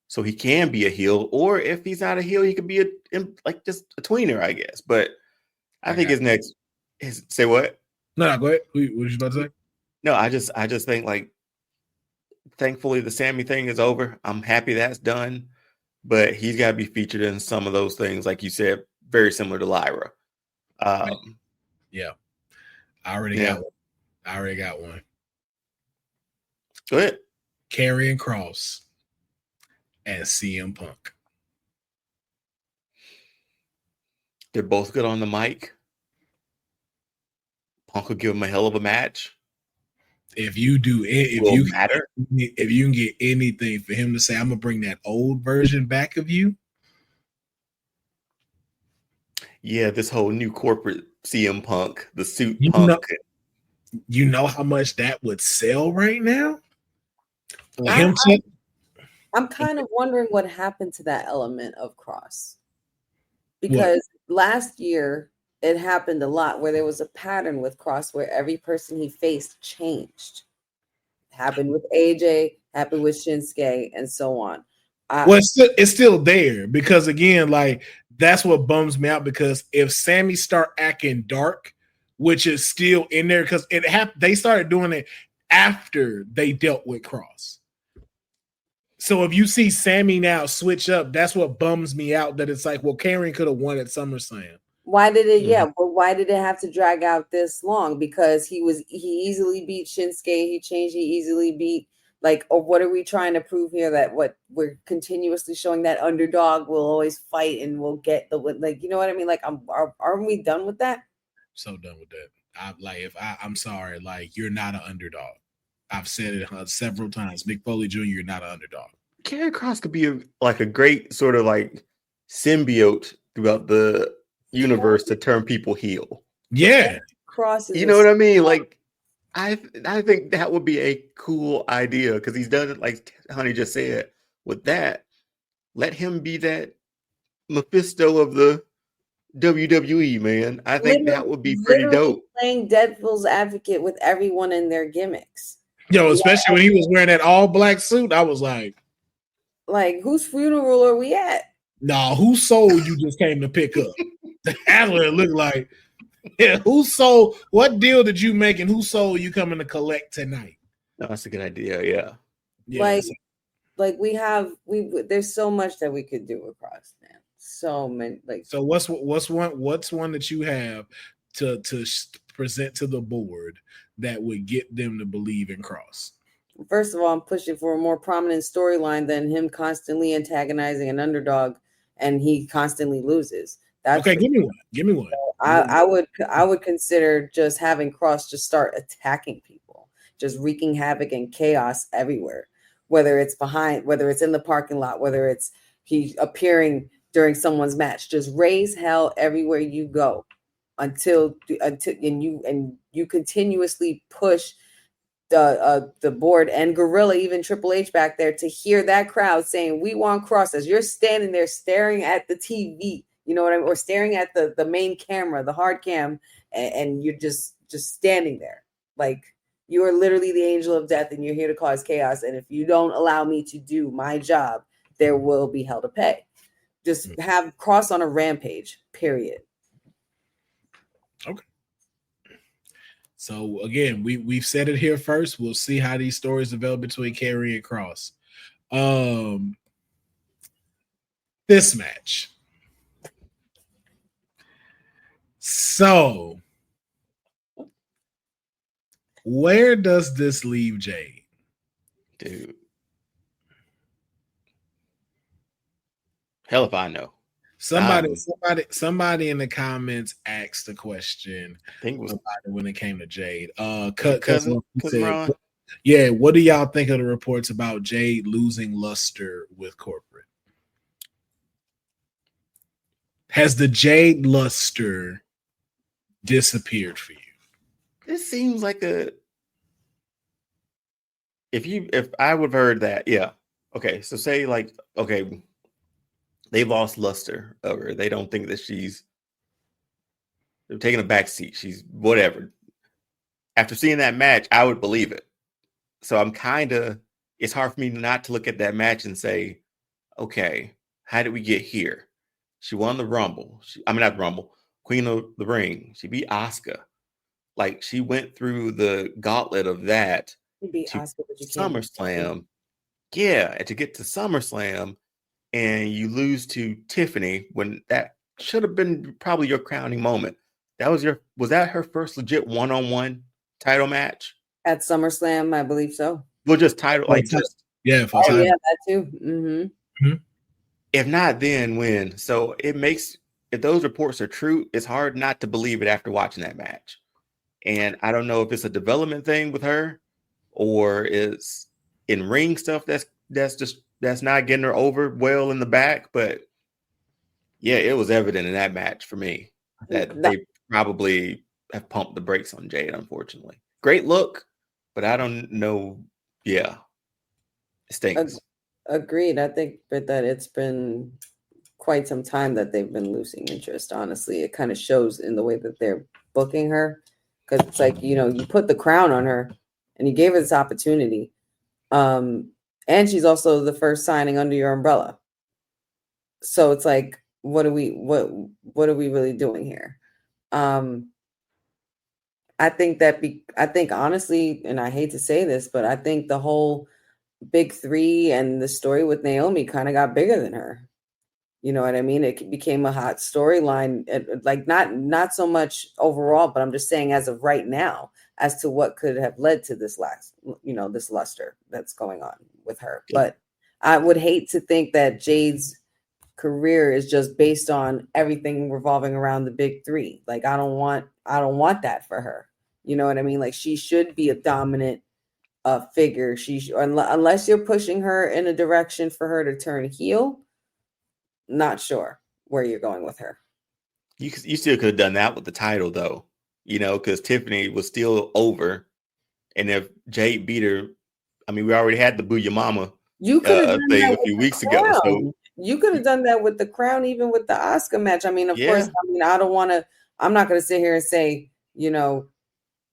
So he can be a heel, or if he's not a heel, he could be just a tweener, I guess. But I think his next is say what? No, go ahead. What were you about to say? No, I just think like, thankfully the Sammy thing is over. I'm happy that's done, but he's got to be featured in some of those things, like you said, very similar to Lyra. Yeah, I already got one. Go ahead. Karrion Kross as CM Punk. They're both good on the mic. Punk will give him a hell of a match. If you do it, if you can get anything for him to say, I'm gonna bring that old version back of you. Yeah, this whole new corporate CM Punk, the suit You Punk. You know how much that would sell right now? I'm kind of wondering what happened to that element of Cross. Because last year it happened a lot where there was a pattern with Cross where every person he faced changed. It happened with AJ, happened with Shinsuke, and so on. It's still there because, again, like, that's what bums me out, because if Sammy start acting dark, which is still in there, because they started doing it after they dealt with Cross. So if you see Sammy now switch up, that's what bums me out, that it's like, well, Karrion could have won at SummerSlam. Why did it? Yeah, but why did it have to drag out this long? Because he easily beat Shinsuke. He easily beat, like, or what are we trying to prove here? That what we're continuously showing, that underdog will always fight and will get the, like, you know what I mean? Like, aren't we done with that? So done with that. I'm sorry, like, you're not an underdog. I've said it several times. Mick Foley Jr., you're not an underdog. Karrion Kross could be a great sort of like symbiote throughout the universe to turn people heel. Yeah. Cross is, you know what I mean? Like, I think that would be a cool idea, because he's done it, like Honey just said, with that. Let him be that Mephisto of the WWE, man. I think that would be pretty dope. Playing devil's advocate with everyone in their gimmicks. Yo, especially when he was wearing that all black suit, I was like, whose funeral are we at? Nah, whose soul you just came to pick up? That's what it looked like. Yeah, whose soul? What deal did you make, and whose soul you coming to collect tonight? No, that's a good idea. Yeah. Like there's so much that we could do across, man. So many. Like, so what's one that you have to present to the board that would get them to believe in Cross? First of all, I'm pushing for a more prominent storyline than him constantly antagonizing an underdog and he constantly loses. Okay, give me one. I would consider just having Cross just start attacking people, just wreaking havoc and chaos everywhere. Whether it's in the parking lot, whether it's he appearing during someone's match, just raise hell everywhere you go until you continuously push the board and Gorilla, even Triple H back there, to hear that crowd saying, "We want Cross," as you're standing there staring at the TV, you know what I mean, or staring at the main camera, the hard cam, and you're just standing there like you are literally the angel of death and you're here to cause chaos. And if you don't allow me to do my job, there will be hell to pay. Just have Cross on a rampage, period. Okay. So again, we've said it here first. We'll see how these stories develop between Karrion and Cross. This match. So where does this leave Jade? Dude. Hell if I know. Somebody in the comments asked the question. I think it was when it came to Jade. Yeah, what do y'all think of the reports about Jade losing luster with corporate? Has the Jade luster disappeared for you? This seems like if I would have heard that, yeah. Okay, so say like, okay, they lost luster over. They don't think that they're taking a back seat. She's whatever. After seeing that match, I would believe it. So it's hard for me not to look at that match and say, okay, how did we get here? She won the Rumble. Not the Rumble, Queen of the Ring. She beat Asuka. Like, she went through the gauntlet of that to SummerSlam. Yeah, and to get to SummerSlam, and you lose to Tiffany when that should have been probably your crowning moment. Was that her first legit one-on-one title match? At SummerSlam, I believe so. Well, just title, that too. Mm-hmm. Mm-hmm. If not, then when? So it makes, if those reports are true, it's hard not to believe it after watching that match. And I don't know if it's a development thing with her or it's in ring stuff that's not getting her over well in the back. But yeah, it was evident in that match for me that they probably have pumped the brakes on Jade, unfortunately. Great look, but I don't know. Yeah, it stinks. Agreed. I think that it's been quite some time that they've been losing interest. Honestly, it kind of shows in the way that they're booking her, because it's like, you know, you put the crown on her and you gave her this opportunity, and she's also the first signing under your umbrella. So it's like, what are we really doing here? I think honestly, and I hate to say this, but I think the whole big three and the story with Naomi kind of got bigger than her. You know what I mean? It became a hot storyline, like not so much overall, but I'm just saying as of right now, as to what could have led to this this luster that's going on with her. But I would hate to think that Jade's career is just based on everything revolving around the big three. Like, I don't want that for her. You know what I mean? Like, she should be a dominant figure. Unless you're pushing her in a direction for her to turn heel. Not sure where you're going with her. You still could have done that with the title, though, you know, because Tiffany was still over. And if Jade beat her, I mean, we already had the Boo Your Mama thing a few weeks ago. So you could have done that with the crown, even with the Asuka match. I mean, of course, I'm not going to sit here and say, you know,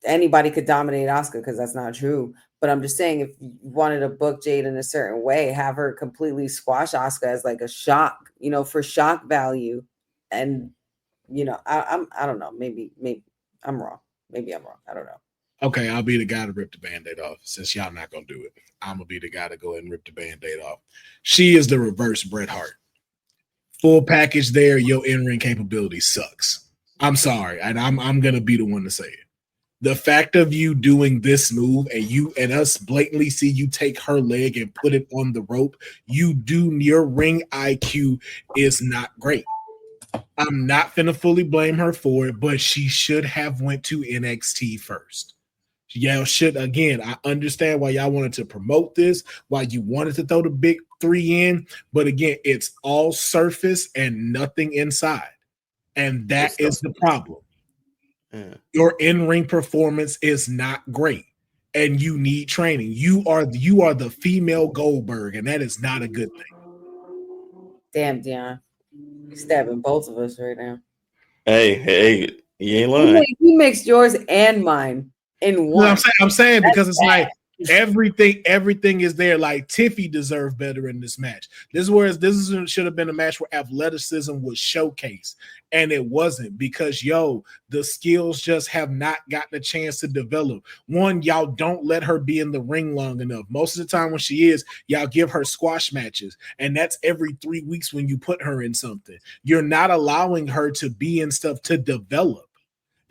anybody could dominate Asuka, because that's not true. But I'm just saying, if you wanted to book Jade in a certain way, have her completely squash Asuka as like a shock, you know, for shock value. And, you know, I don't know. Maybe I'm wrong. Maybe I'm wrong. I don't know. Okay, I'll be the guy to rip the Band-Aid off. Since y'all not going to do it, I'm going to be the guy to go ahead and rip the Band-Aid off. She is the reverse Bret Hart. Full package there. Your in-ring capability sucks. I'm sorry. And I'm going to be the one to say it. The fact of you doing this move and us blatantly see you take her leg and put it on the rope, your ring IQ is not great. I'm not finna fully blame her for it, but she should have went to NXT first. Y'all should, again, I understand why y'all wanted to promote this, why you wanted to throw the big three in, but again, it's all surface and nothing inside. And that is the problem. Yeah. Your in-ring performance is not great, and you need training. You are the female Goldberg, and that is not a good thing. Damn, Deonne, you're stabbing both of us right now. Hey, you ain't lying. He mixed yours and mine in one. No, I'm saying because it's like everything is there. Like, Tiffy deserved better in this match. This should have been a match where athleticism was showcased, and it wasn't, because the skills just have not gotten a chance to develop. One, y'all don't let her be in the ring long enough. Most of the time when she is, y'all give her squash matches, and that's every 3 weeks when you put her in something. You're not allowing her to be in stuff to develop.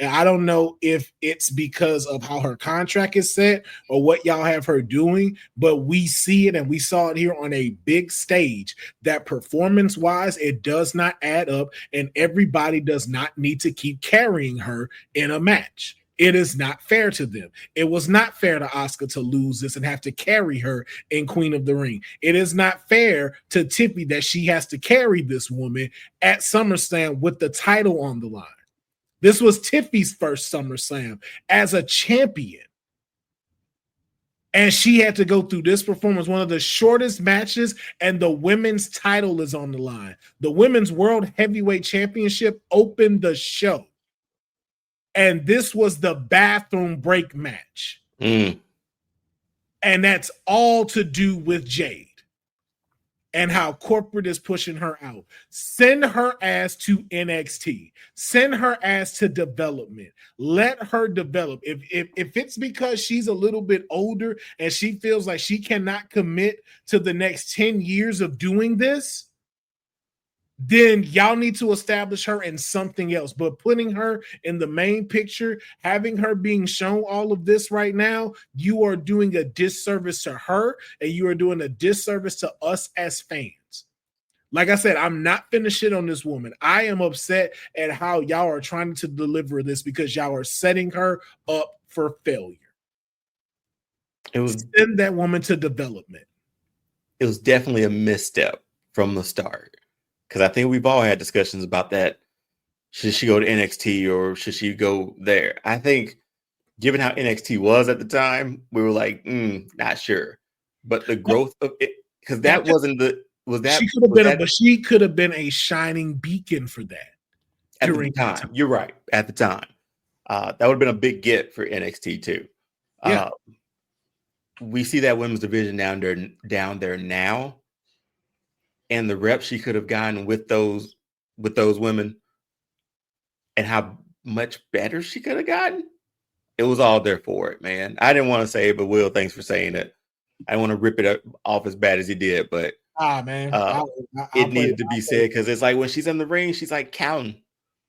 And I don't know if it's because of how her contract is set or what y'all have her doing, but we see it, and we saw it here on a big stage, that performance-wise, it does not add up, and everybody does not need to keep carrying her in a match. It is not fair to them. It was not fair to Asuka to lose this and have to carry her in Queen of the Ring. It is not fair to Tiffy that she has to carry this woman at SummerSlam with the title on the line. This was Tiffy's first SummerSlam as a champion. And she had to go through this performance, one of the shortest matches, and the women's title is on the line. The Women's World Heavyweight Championship opened the show. And this was the bathroom break match. And that's all to do with Jade and how corporate is pushing her out. Send her ass to NXT. Send her ass to development. Let her develop. If it's because she's a little bit older and she feels like she cannot commit to the next 10 years of doing this, then y'all need to establish her in something else. But putting her in the main picture, having her being shown all of this right now, you are doing a disservice to her, and you are doing a disservice to us as fans. Like I said, I'm not finna shit on this woman. I am upset at how y'all are trying to deliver this because y'all are setting her up for failure. It was Send that woman to development. It was definitely a misstep from the start. Because I think we've all had discussions about that. Should she go to NXT or should she go there? I think, given how NXT was at the time, we were like, not sure. But the growth of it, because that wasn't the was that she could have been a shining beacon for that during the time. You're right. At the time, that would have been a big get for NXT too. Yeah. We see that women's division down there now, and the reps she could have gotten with those women, and how much better she could have gotten. It was all there for it, man. I didn't want to say it, but Will, thanks for saying it. I don't want to rip it off as bad as he did, but it needed to be said because it's like when she's in the ring, she's like counting,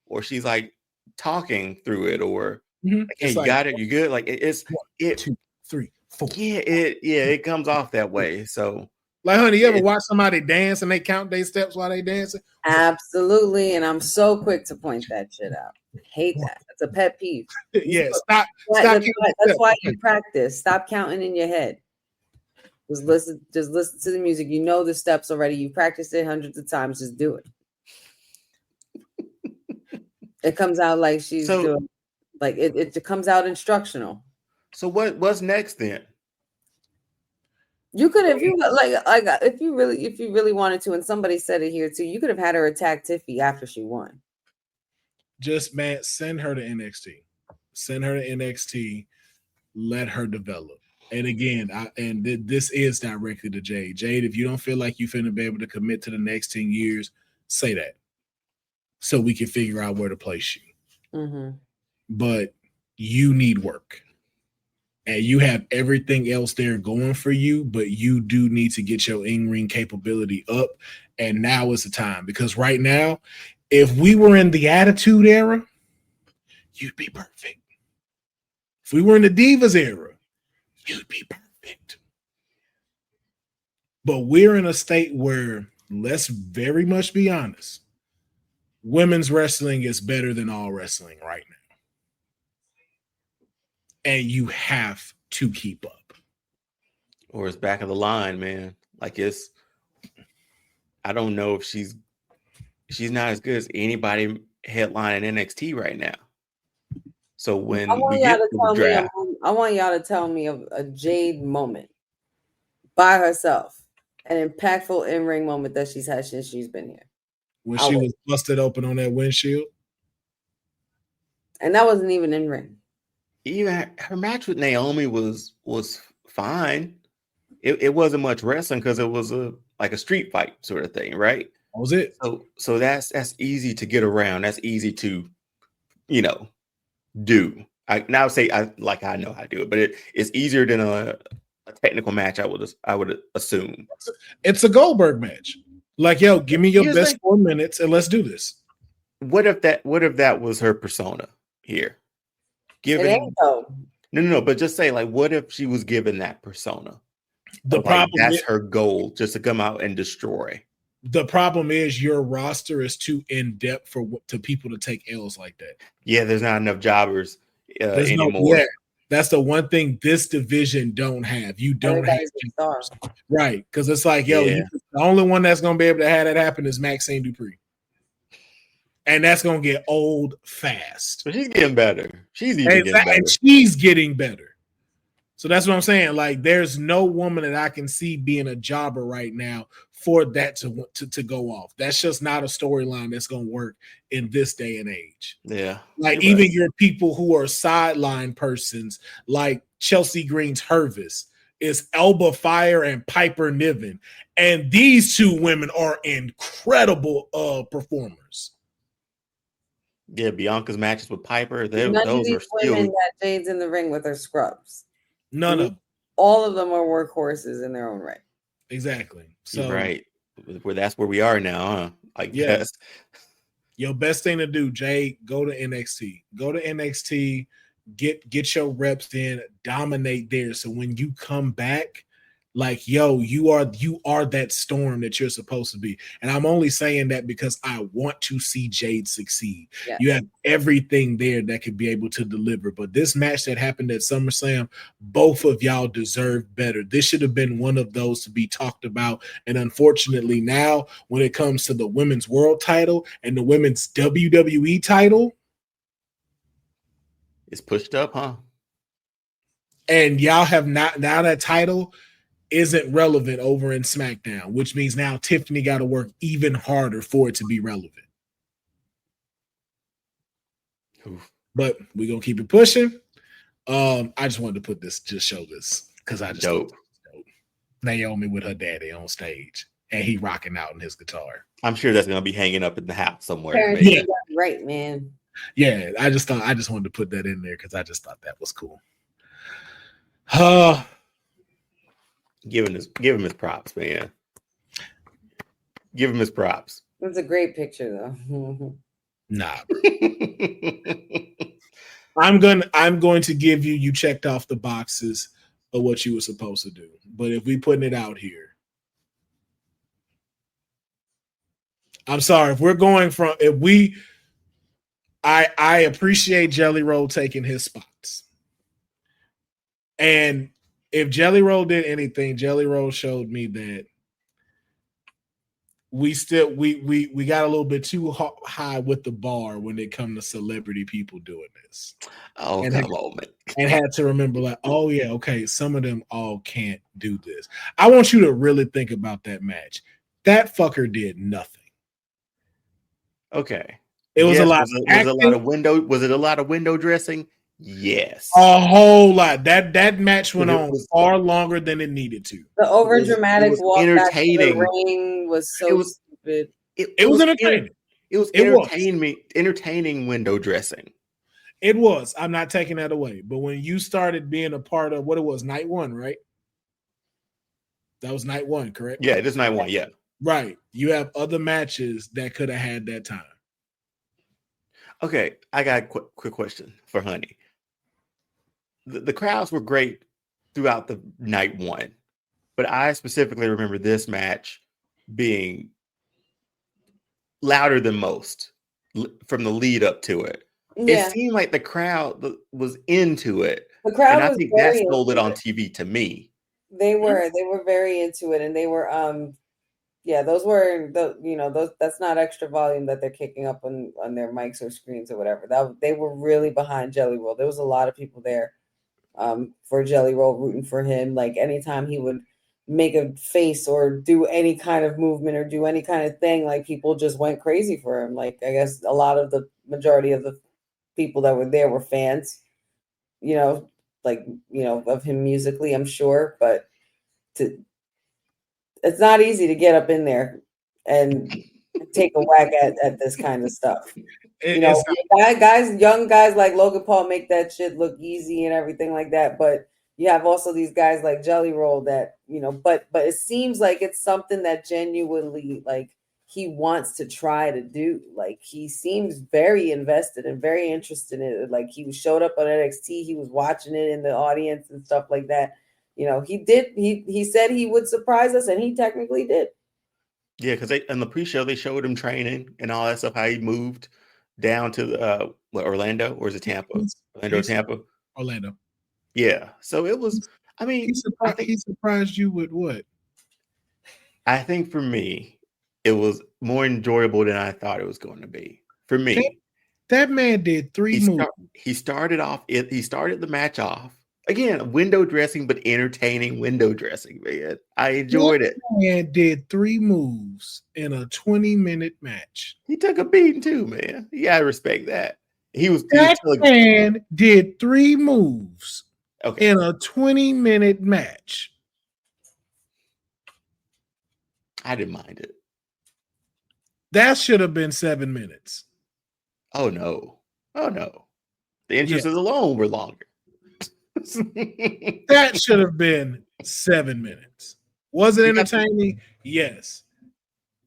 or she's like talking through it, or like, hey, you got it, you good? Like it's 1, 2, 3, 4. Yeah, it comes off that way. So, like, honey, you ever watch somebody dance and they count their steps while they dancing? Absolutely, and I'm so quick to point that shit out. Hate that. That's a pet peeve. Yeah, stop. That's why you practice. Stop counting in your head. Just listen to the music. You know the steps already. You practiced it hundreds of times. Just do it. It comes out like she's doing, like it comes out instructional. So what's next then? You could have, if you really wanted to, and somebody said it here too, you could have had her attack Tiffy after she won. Just, man, send her to NXT. Send her to NXT. Let her develop. And again, this is directed to Jade. Jade, if you don't feel like you're finna be able to commit to the next 10 years, say that, so we can figure out where to place you. Mm-hmm. But you need work. And you have everything else there going for you, but you do need to get your in-ring capability up. And now is the time. Because right now, if we were in the Attitude Era, you'd be perfect. If we were in the Divas Era, you'd be perfect. But we're in a state where, let's very much be honest, women's wrestling is better than all wrestling right now. And you have to keep up. Or it's back of the line, man. Like I don't know if she's not as good as anybody headlining NXT right now. So when we get to the draft, I want y'all to tell me a Jade moment by herself, an impactful in-ring moment that she's had since she's been here. When she was busted open on that windshield. And that wasn't even in-ring. Even her match with Naomi was fine. It wasn't much wrestling because it was like a street fight sort of thing, right? That was it. So that's easy to get around. That's easy to, do. I know how to do it, but it's easier than a technical match. I would assume it's a Goldberg match. Like, yo, give me your best 4 minutes and let's do this. What if that was her persona here? No, but just say, like, what if she was given that persona? The problem that's her goal, just to come out and destroy. The problem is your roster is too in depth to people to take L's like that. Yeah, there's not enough jobbers anymore. That's the one thing this division don't have. You don't have stars, right? Because it's like, the only one that's gonna be able to have that happen is Maxine Dupree. And that's gonna get old fast. But she's getting better. She's even getting better. And she's getting better. So that's what I'm saying. Like, there's no woman that I can see being a jobber right now for that to go off. That's just not a storyline that's gonna work in this day and age. Yeah. Like, even your people who are sideline persons, like Chelsea Green's Hervis, is Elba Fire and Piper Niven. And these two women are incredible performers. Yeah, Bianca's matches with Piper, those are still women that Jade's in the ring with her scrubs. None of them. All of them are workhorses in their own right. Exactly. So right. That's where we are now, huh? I guess. Your best thing to do, Jade, go to NXT. Go to NXT, get your reps in, dominate there. So when you come back, Like, yo, you are that storm that you're supposed to be. And I'm only saying that because I want to see Jade succeed. Yes. You have everything there that could be able to deliver. But this match that happened at SummerSlam, both of y'all deserve better. This should have been one of those to be talked about. And unfortunately, now when it comes to the women's world title and the women's WWE title, it's pushed up, huh? And y'all have not, now that title isn't relevant over in SmackDown, which means now Tiffany got to work even harder for it to be relevant. Oof. But we're going to keep it pushing. I just wanted to put this, just show this, because I just dope. Naomi with her daddy on stage, and he rocking out in his guitar. I'm sure that's going to be hanging up in the house somewhere. Yeah. Right, man. Yeah, I just wanted to put that in there because I just thought that was cool. Give him his props, man. Give him his props. It's a great picture, though. Nah. I'm going to give you checked off the boxes of what you were supposed to do. But if we putting it out here, I'm sorry, if we're going from I appreciate Jelly Roll taking his spots. And if Jelly Roll did anything, Jelly Roll showed me that we got a little bit too high with the bar when it comes to celebrity people doing this. Oh, and come on, man. And had to remember, like, oh yeah, okay, some of them all can't do this. I want you to really think about that match. That fucker did nothing. Okay. It was a lot. Was it a lot of window dressing? Yes. A whole lot. That match went on far longer than it needed to. The over dramatic walk back to the ring was so stupid. It was entertaining. It was entertaining window dressing. It was. I'm not taking that away. But when you started being a part of what it was, night one, right? That was night one, correct? Yeah, it is night one. Yeah. Right. You have other matches that could have had that time. Okay, I got a quick question for Honey. The crowds were great throughout the night one, but I specifically remember this match being louder than most from the lead up to it. Yeah. It seemed like the crowd was into it. The crowd and I think that stole it on TV to me. They were very into it, and they were those were that's not extra volume that they're kicking up on their mics or screens or whatever. They were really behind Jelly Roll. There was a lot of people there for Jelly Roll, rooting for him. Like anytime he would make a face or do any kind of movement or do any kind of thing, like people just went crazy for him. Like I guess a lot of the majority of the people that were there were fans, of him musically, I'm sure, but it's not easy to get up in there and take a whack at this kind of stuff. Young guys like Logan Paul make that shit look easy and everything like that. But you have also these guys like Jelly Roll that, but it seems like it's something that genuinely like he wants to try to do. Like he seems very invested and very interested in it. Like he showed up on NXT, he was watching it in the audience and stuff like that. He said he would surprise us, and he technically did. Yeah, because in the pre-show they showed him training and all that stuff. How he moved down to Orlando, or is it Tampa? Tampa. Orlando. Yeah. So it was. I mean, he surprised you with what? I think for me, it was more enjoyable than I thought it was going to be. For me, that man did three moves. He started the match off. Again, window dressing, but entertaining window dressing, man. I enjoyed it. Man did three moves in a 20-minute match. He took a beating too, man. You gotta respect that. Man did three moves in a 20-minute match. I didn't mind it. That should have been 7 minutes. Oh no. The entrances alone were longer. That should have been 7 minutes. Was it entertaining? Yes.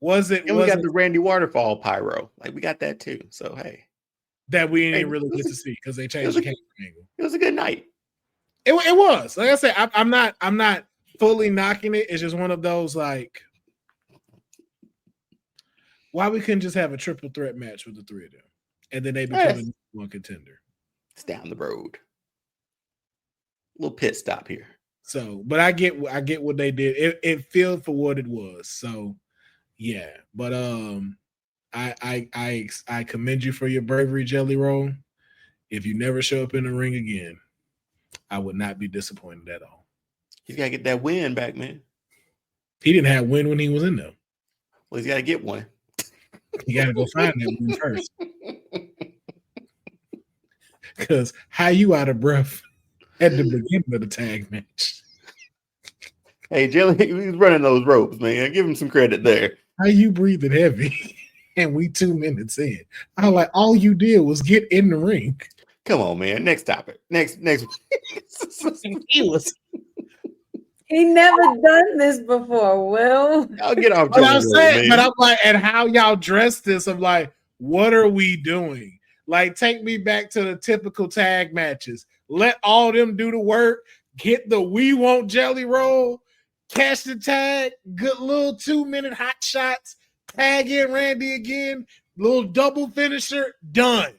Was it? And we got the Randy Waterfall pyro. Like we got that too. So hey, that we didn't really get to see because they changed the camera angle. It was a good night. It was. Like I said, I'm not fully knocking it. It's just one of those like, why we couldn't just have a triple threat match with the three of them, and then they become a one contender. It's down the road. Little pit stop here. So, but I get what they did. It felt for what it was. So, yeah. But I commend you for your bravery, Jelly Roll. If you never show up in the ring again, I would not be disappointed at all. He's got to get that win back, man. He didn't have win when he was in there. Well, he's got to get one. You got to go find that win first. Because how you out of breath at the beginning of the tag match? Hey, Jelly, he's running those ropes, man. Give him some credit there. How you breathing heavy? And we 2 minutes in. I was like, all you did was get in the ring. Come on, man. Next topic. Next. He never done this before, Will. I'll get off. But I'm saying, but I'm like, and how y'all dress this? I'm like, what are we doing? Like, take me back to the typical tag matches. Let all them do the work. Get the we want Jelly Roll. Catch the tag. Good little 2-minute hot shots. Tag in Randy again. Little double finisher. Done.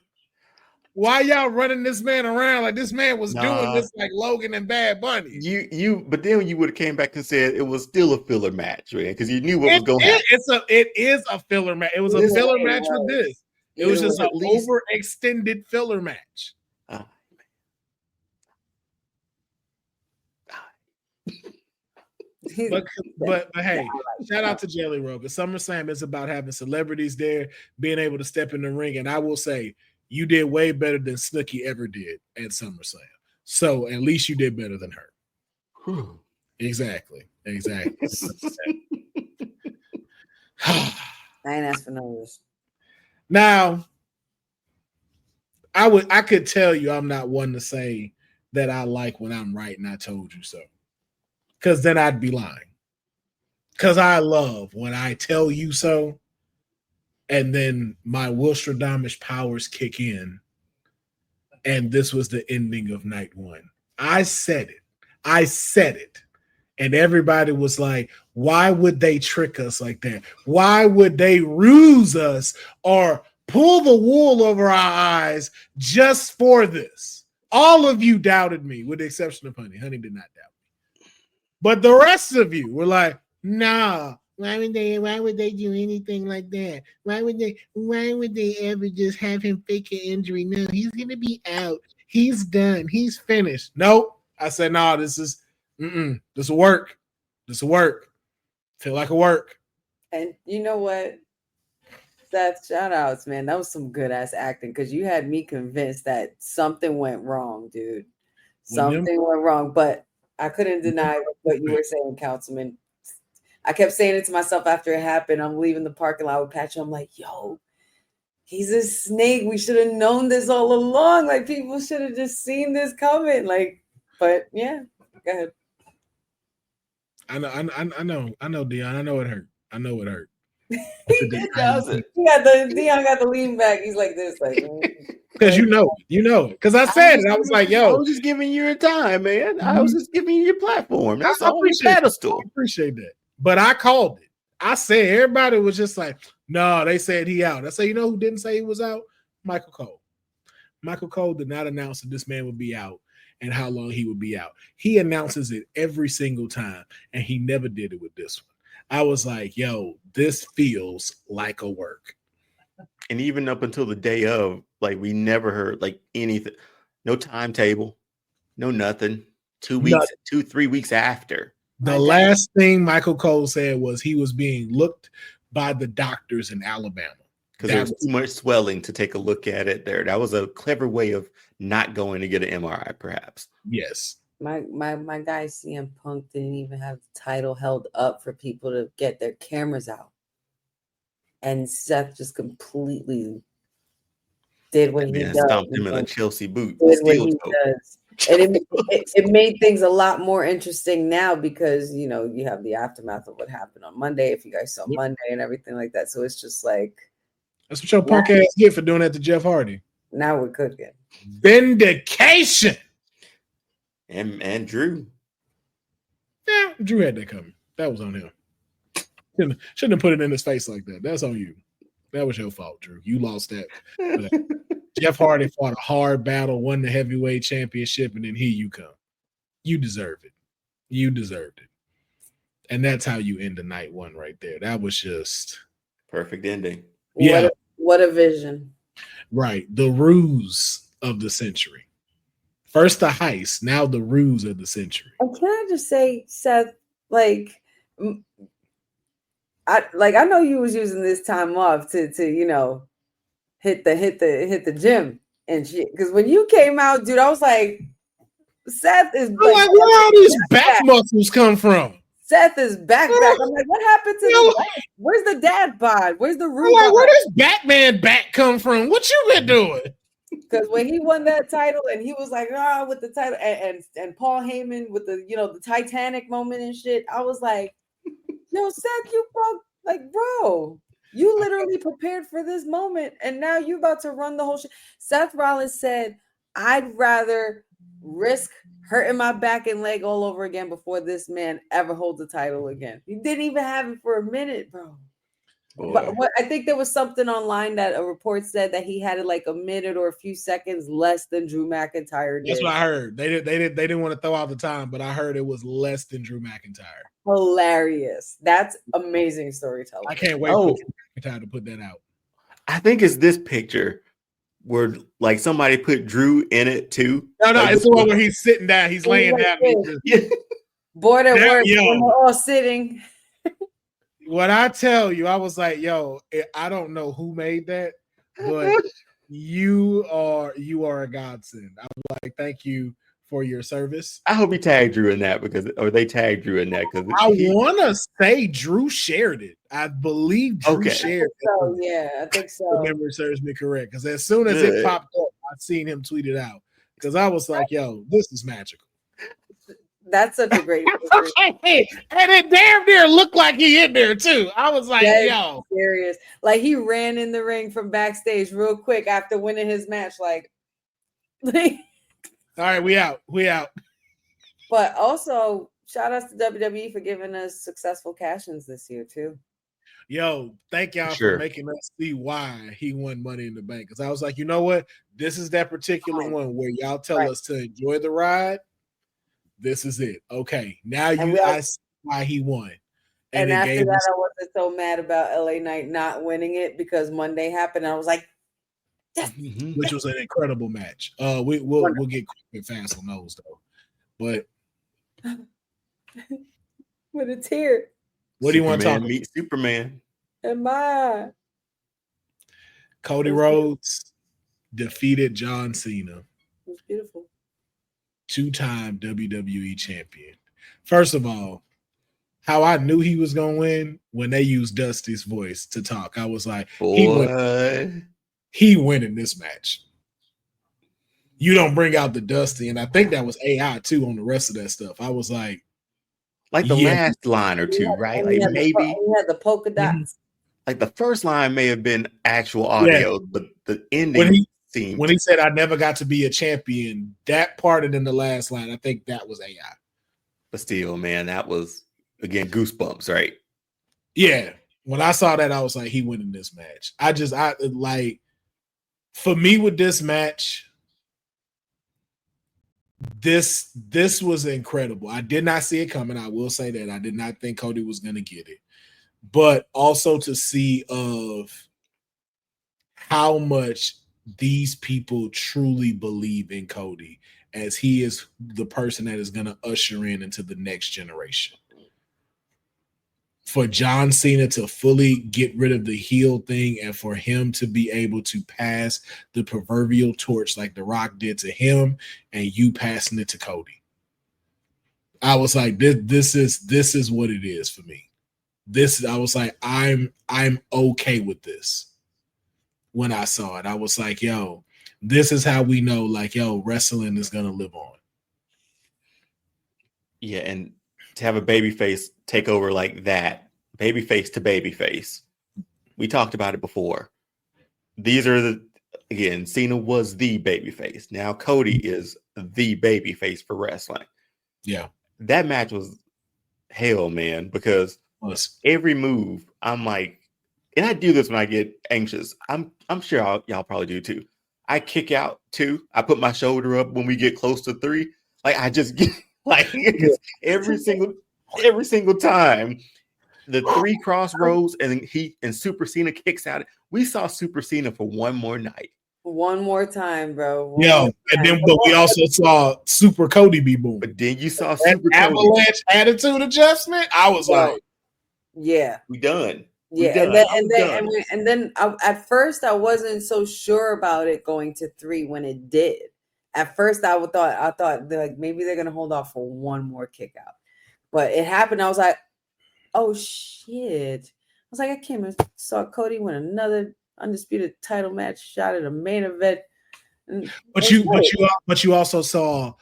Why y'all running this man around like this man was doing this like Logan and Bad Bunny? But then you would have came back and said it was still a filler match, man, because you knew what was going to happen. It is a filler match. It was a filler match with this. It was just an overextended filler match. But hey, shout out to Jelly Roll. Because SummerSlam is about having celebrities there, being able to step in the ring, and I will say, you did way better than Snooki ever did at SummerSlam. So at least you did better than her. Exactly. I ain't asked for numbers. Now, I could tell you I'm not one to say that I like when I'm right and I told you so. Because then I'd be lying. Because I love when I tell you so. And then my Wilstradamus powers kick in. And this was the ending of night one. I said it. And everybody was like, why would they trick us like that? Why would they ruse us or pull the wool over our eyes just for this? All of you doubted me, with the exception of Honey. Honey did not doubt me. But the rest of you were like, nah. Why would they do anything like that? Why would they ever just have him fake an injury? No, he's gonna be out. He's done. He's finished. Nope. I said, no, this will work. This will work. Feel like a work. And you know what? Seth, shout outs, man. That was some good ass acting because you had me convinced that something went wrong, dude. Something went wrong. But I couldn't deny what you were saying, Councilman. I kept saying it to myself after it happened. I'm leaving the parking lot with Patrick. I'm like, yo, he's a snake. We should have known this all along. Like, people should have just seen this coming. Like, but yeah, go ahead. I know, Deonne. I know it hurt. Deonne got the lean back. He's like this, like, because you know it. Because I said it. I was like, yo, I was just giving you your time, man. I was just giving you your platform. That's all. I appreciate that. But I called it. I said everybody was just like, no, they said he out. I said, you know who didn't say he was out? Michael Cole. Michael Cole did not announce that this man would be out and how long he would be out. He announces it every single time, and he never did it with this one. I was like, yo, this feels like a work. And even up until the day of, like, we never heard like anything, no timetable, no nothing. 2 weeks, 3 weeks after. The last thing Michael Cole said was he was being looked by the doctors in Alabama. Because there was too much swelling to take a look at it there. That was a clever way of not going to get an MRI, perhaps. Yes. My guy CM Punk didn't even have the title held up for people to get their cameras out. And Seth just completely did what he does. Stomped him in a Chelsea boot. Did what he does. And it made things a lot more interesting now because, you know, you have the aftermath of what happened on Monday, if you guys saw Monday and everything like that. So it's just like. That's what your punk ass get for doing that to Jeff Hardy. Now we're cooking. Vindication. And Drew. Yeah, Drew had that coming. That was on him. Shouldn't have put it in his face like that. That's on you. That was your fault, Drew. You lost that. Jeff Hardy fought a hard battle, won the heavyweight championship, and then here you come. You deserve it. You deserved it. And that's how you end the night one right there. That was just perfect ending. Yeah. What a vision. Right. The ruse of the century. First the heist, now the ruse of the century. And can I just say, Seth, I know you was using this time off to hit the gym and shit. Because when you came out, dude, I was like, Seth is where all these back muscles come from? Seth is back. I'm like, what happened to the back? Where's the dad bod? Where's the root? Where does Batman back come from? What you been doing? Because when he won that title and he was like, with the title and Paul Heyman with the the Titanic moment and shit, I was like, yo, Seth, you bro, you literally prepared for this moment and now you about to run the whole shit. Seth Rollins said, I'd rather risk hurting my back and leg all over again before this man ever holds the title again. He didn't even have it for a minute, bro. But I think there was something online that a report said that he had it like a minute or a few seconds less than Drew McIntyre did. That's what I heard. They didn't want to throw out the time, but I heard it was less than Drew McIntyre. Hilarious. That's amazing storytelling. I can't wait for McIntyre to put that out. I think it's this picture where like somebody put Drew in it too. No, it's the one where he's sitting down. He's laying down. Bored at work. When we're all sitting. What I tell you, I was like, yo, I don't know who made that, but you are a godsend. I'm like, thank you for your service. I hope he tagged Drew in that or they tagged Drew in that because I want to say Drew shared it. I believe Drew shared it. So, yeah, I think so. If memory serves me correct, because as soon as it popped up, I seen him tweet it out because I was like, yo, this is magical. That's such a great and it damn near looked like he in there too. I was like, yo, serious. Like he ran in the ring from backstage real quick after winning his match. Like all right, we out. But also, shout out to WWE for giving us successful cash-ins this year too. Yo, thank y'all for making us see why he won Money in the Bank. Because I was like, you know what? This is that particular one where y'all tell us to enjoy the ride. This is it. Okay, now I see why he won. And after that, I wasn't so mad about LA Knight not winning it because Monday happened. I was like, which was an incredible match. We'll get quick and fast on those though. But with a tear. What do you want to talk about? Meet Superman. Am I? Cody Rhodes defeated John Cena. It was beautiful. 2-time WWE champion. First of all, how I knew he was going to win when they used Dusty's voice to talk. I was like, he winning this match. You don't bring out the Dusty, and I think that was AI too on the rest of that stuff. I was like the last line or two, right? Like maybe he had the polka dots. Like the first line may have been actual audio, but the ending when he said I never got to be a champion, that part and then the last line, I think that was AI. But still, man, that was again goosebumps, right? Yeah. When I saw that, I was like, he winning this match. I like for me with this match, this was incredible. I did not see it coming. I will say that I did not think Cody was going to get it, but also to see of how much these people truly believe in Cody as he is the person that is going to usher into the next generation. For John Cena to fully get rid of the heel thing and for him to be able to pass the proverbial torch like The Rock did to him and you passing it to Cody. I was like, this is what it is for me. I was like, I'm okay with this. When I saw it, I was like, yo, this is how we know, like, yo, wrestling is going to live on. Yeah, and to have a babyface take over like that, babyface to babyface. We talked about it before. These are Cena was the babyface. Now Cody is the babyface for wrestling. Yeah. That match was hell, man, because every move, I'm like, and I do this when I get anxious. I'm sure y'all probably do too. I kick out 2. I put my shoulder up when we get close to 3. Like I just get like every single time the 3 crossroads and Super Cena kicks out. We saw Super Cena for one more night. One more time, bro. But we also saw Super Cody be boom. But then you saw that Super Avalanche Cody. attitude adjustment. I was like, yeah, we done. Yeah, and then at first I wasn't so sure about it going to 3 when it did. At first I thought like maybe they're gonna hold off for one more kick out, but it happened. I was like, oh shit! I was like, I came and saw Cody win another undisputed title match, shot at a main event. But you also saw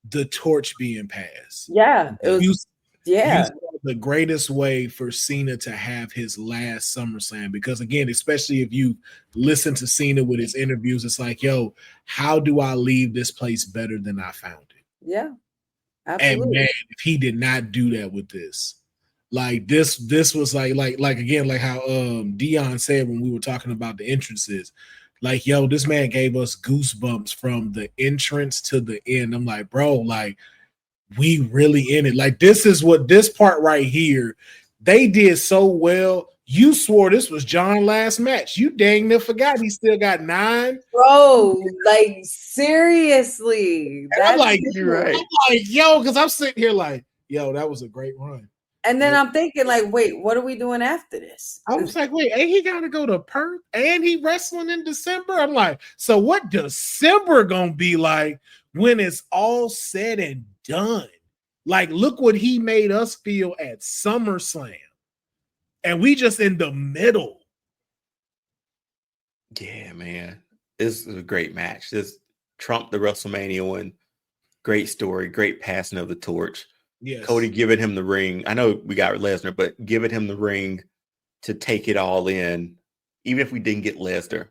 the torch being passed. Yeah, it was. Yeah, the greatest way for Cena to have his last SummerSlam, because again, especially if you listen to Cena with his interviews, it's like, yo, how do I leave this place better than I found it? Yeah, absolutely. And man, if he did not do that with this, like this was like again, like how Deonne said when we were talking about the entrances, like, yo, this man gave us goosebumps from the entrance to the end. I'm like, bro, like, we really in it. Like, this is what this part right here, they did so well. You swore this was John's last match. You dang near forgot he still got 9. Bro, like, seriously. I'm like, you're right. I'm like, yo, because I'm sitting here like, yo, that was a great run. And then I'm thinking, like, wait, what are we doing after this? I was like, wait, ain't he got to go to Perth? And he wrestling in December? I'm like, so what December gonna be like when it's all said and done? Like, look what he made us feel at SummerSlam. And we just in the middle. Yeah, man. This is a great match. This trumped the WrestleMania one. Great story, great passing of the torch. Yes. Cody giving him the ring. I know we got Lesnar, but giving him the ring to take it all in. Even if we didn't get Lesnar,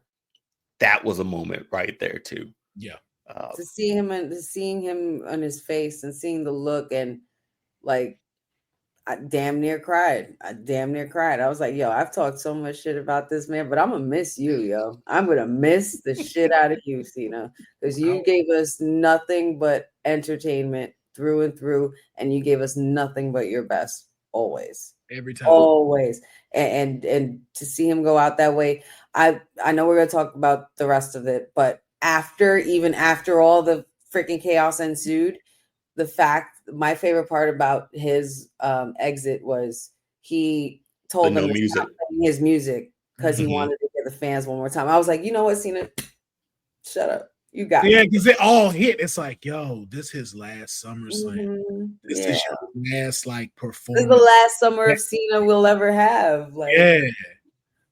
that was a moment right there too. Yeah. To see him and seeing him on his face and seeing the look, and like, I damn near cried. I was like, yo, I've talked so much shit about this man, but I'm gonna miss you, yo. I'm gonna miss the shit out of you, Cena, because you gave us nothing but entertainment through and through, and you gave us nothing but your best always. Every time. Always. And to see him go out that way, I know we're gonna talk about the rest of it, but even after all the freaking chaos ensued, my favorite part about his exit was he told them to stop playing his music because he wanted to get the fans one more time. I was like, you know what, Cena, shut up. You got it. Yeah, because it all hit. It's like, yo, this is his last SummerSlam. This is your last performance. This is the last summer of Cena we'll ever have. Like, yeah.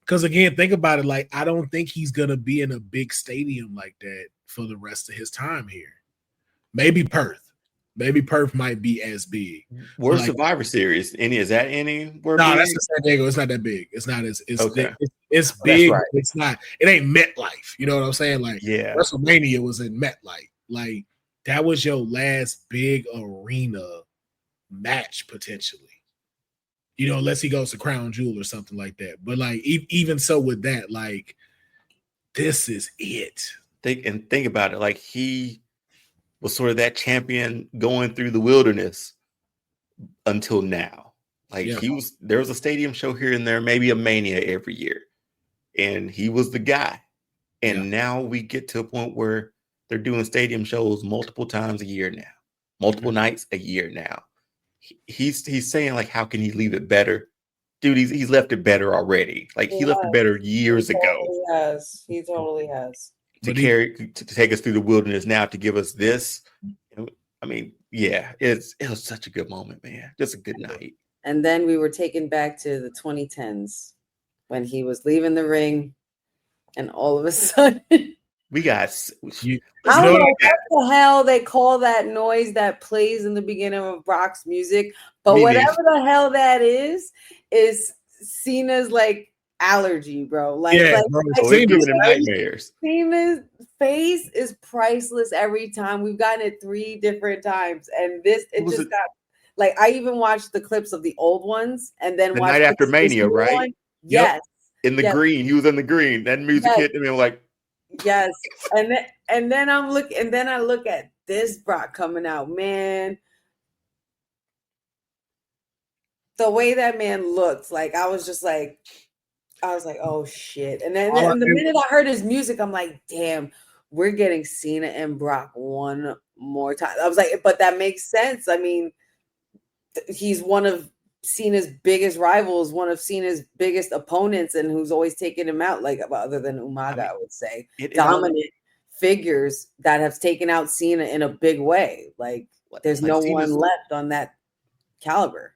Because again, think about it. Like, I don't think he's gonna be in a big stadium like that for the rest of his time here. Maybe Perth. Maybe Perth might be as big. Where's Survivor Series? Is that anywhere? No, that's in San Diego. It's not that big. It's not as okay. It's big. Right. It's not. It ain't MetLife. You know what I'm saying? Like, yeah, WrestleMania was in MetLife. Like, that was your last big arena match potentially. You know, unless he goes to Crown Jewel or something like that. But like, even so, with that, like, this is it. Think about it. Like, he was sort of that champion going through the wilderness until now. Like, there was a stadium show here and there, maybe a Mania every year, and he was the guy. And now we get to a point where they're doing stadium shows multiple times a year now, multiple nights a year now. He's saying, like, how can he leave it better? Dude, he's left it better already. Like, he left it better years ago. He totally has. To take us through the wilderness now to give us this. I mean, yeah, it was such a good moment, man. Just a good night. And then we were taken back to the 2010s when he was leaving the ring, and all of a sudden we got. I don't know what the hell they call that noise that plays in the beginning of Brock's music, but whatever the hell that is Cena's like allergy, bro. Like, bro. Nightmares. Cena's face is priceless every time. We've gotten it 3 different times, and Like I even watched the clips of the old ones and then The watched night after this Mania, new right? one. Yes. In the Yes. green. He was in the green. That music Yes. hit him and like, yes. And then I look at this Brock coming out, man. The way that man looks, like I was like, oh shit. And then and the minute I heard his music, I'm like, damn, we're getting Cena and Brock one more time. I was like, but that makes sense. I mean, he's one of Cena's biggest rivals, one of Cena's biggest opponents, and who's always taken him out, like other than Umaga, I would say. Dominant figures that have taken out Cena in a big way. Like there's no one left on that caliber.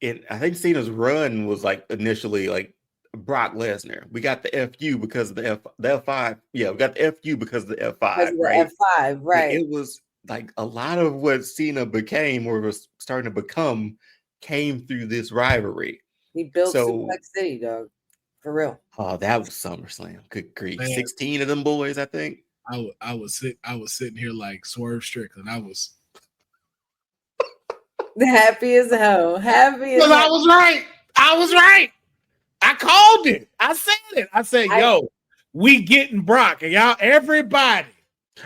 I think Cena's run was like initially like Brock Lesnar. We got the FU because of the F5. Yeah, we got the FU because of the F5, right? F5, right. It was like a lot of what Cena became or was starting to become came through this riverry. He built Suplex City, dog. For real. Oh, that was SummerSlam. Good grief. Man. 16 of them boys, I think. I was sitting here like Swerve Strickland. I was happy as hell. Because I was right. I called it. I said it. I said, yo, we getting Brock. And y'all, everybody.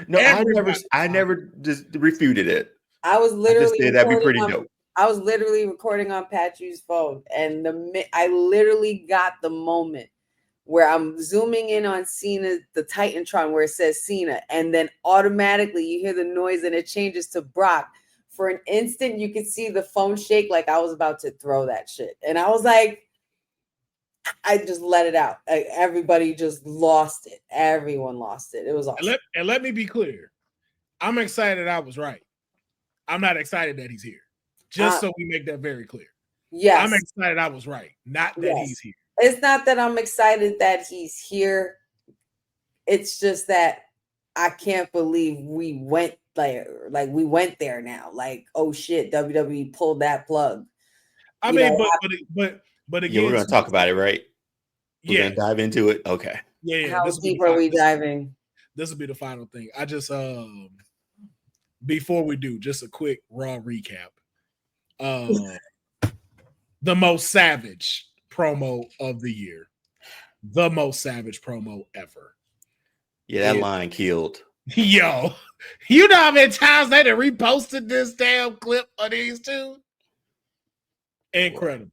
No, I never just refuted it. I was literally that'd be pretty dope. I was literally recording on Patchu's phone, and I literally got the moment where I'm zooming in on Cena, the Titantron, where it says Cena, and then automatically you hear the noise and it changes to Brock. For an instant, you could see the phone shake like I was about to throw that shit. And I was like, I just let it out. Like, everybody just lost it. Everyone lost it. It was awesome. And let me be clear. I'm excited I was right. I'm not excited that he's here. Just so we make that very clear. Yes. I'm excited I was right. Not that he's here. It's not that I'm excited that he's here. It's just that I can't believe we went there. Like we went there now. Like, oh shit, WWE pulled that plug. But again, we're gonna talk about it, right? We're gonna dive into it. Okay. Yeah. How deep are we diving? This will be the final thing. I just before we do, just a quick Raw recap. The most savage promo of the year. The most savage promo ever. Yeah, that line killed. Yo, you know how many times they done reposted this damn clip of these two? Incredible.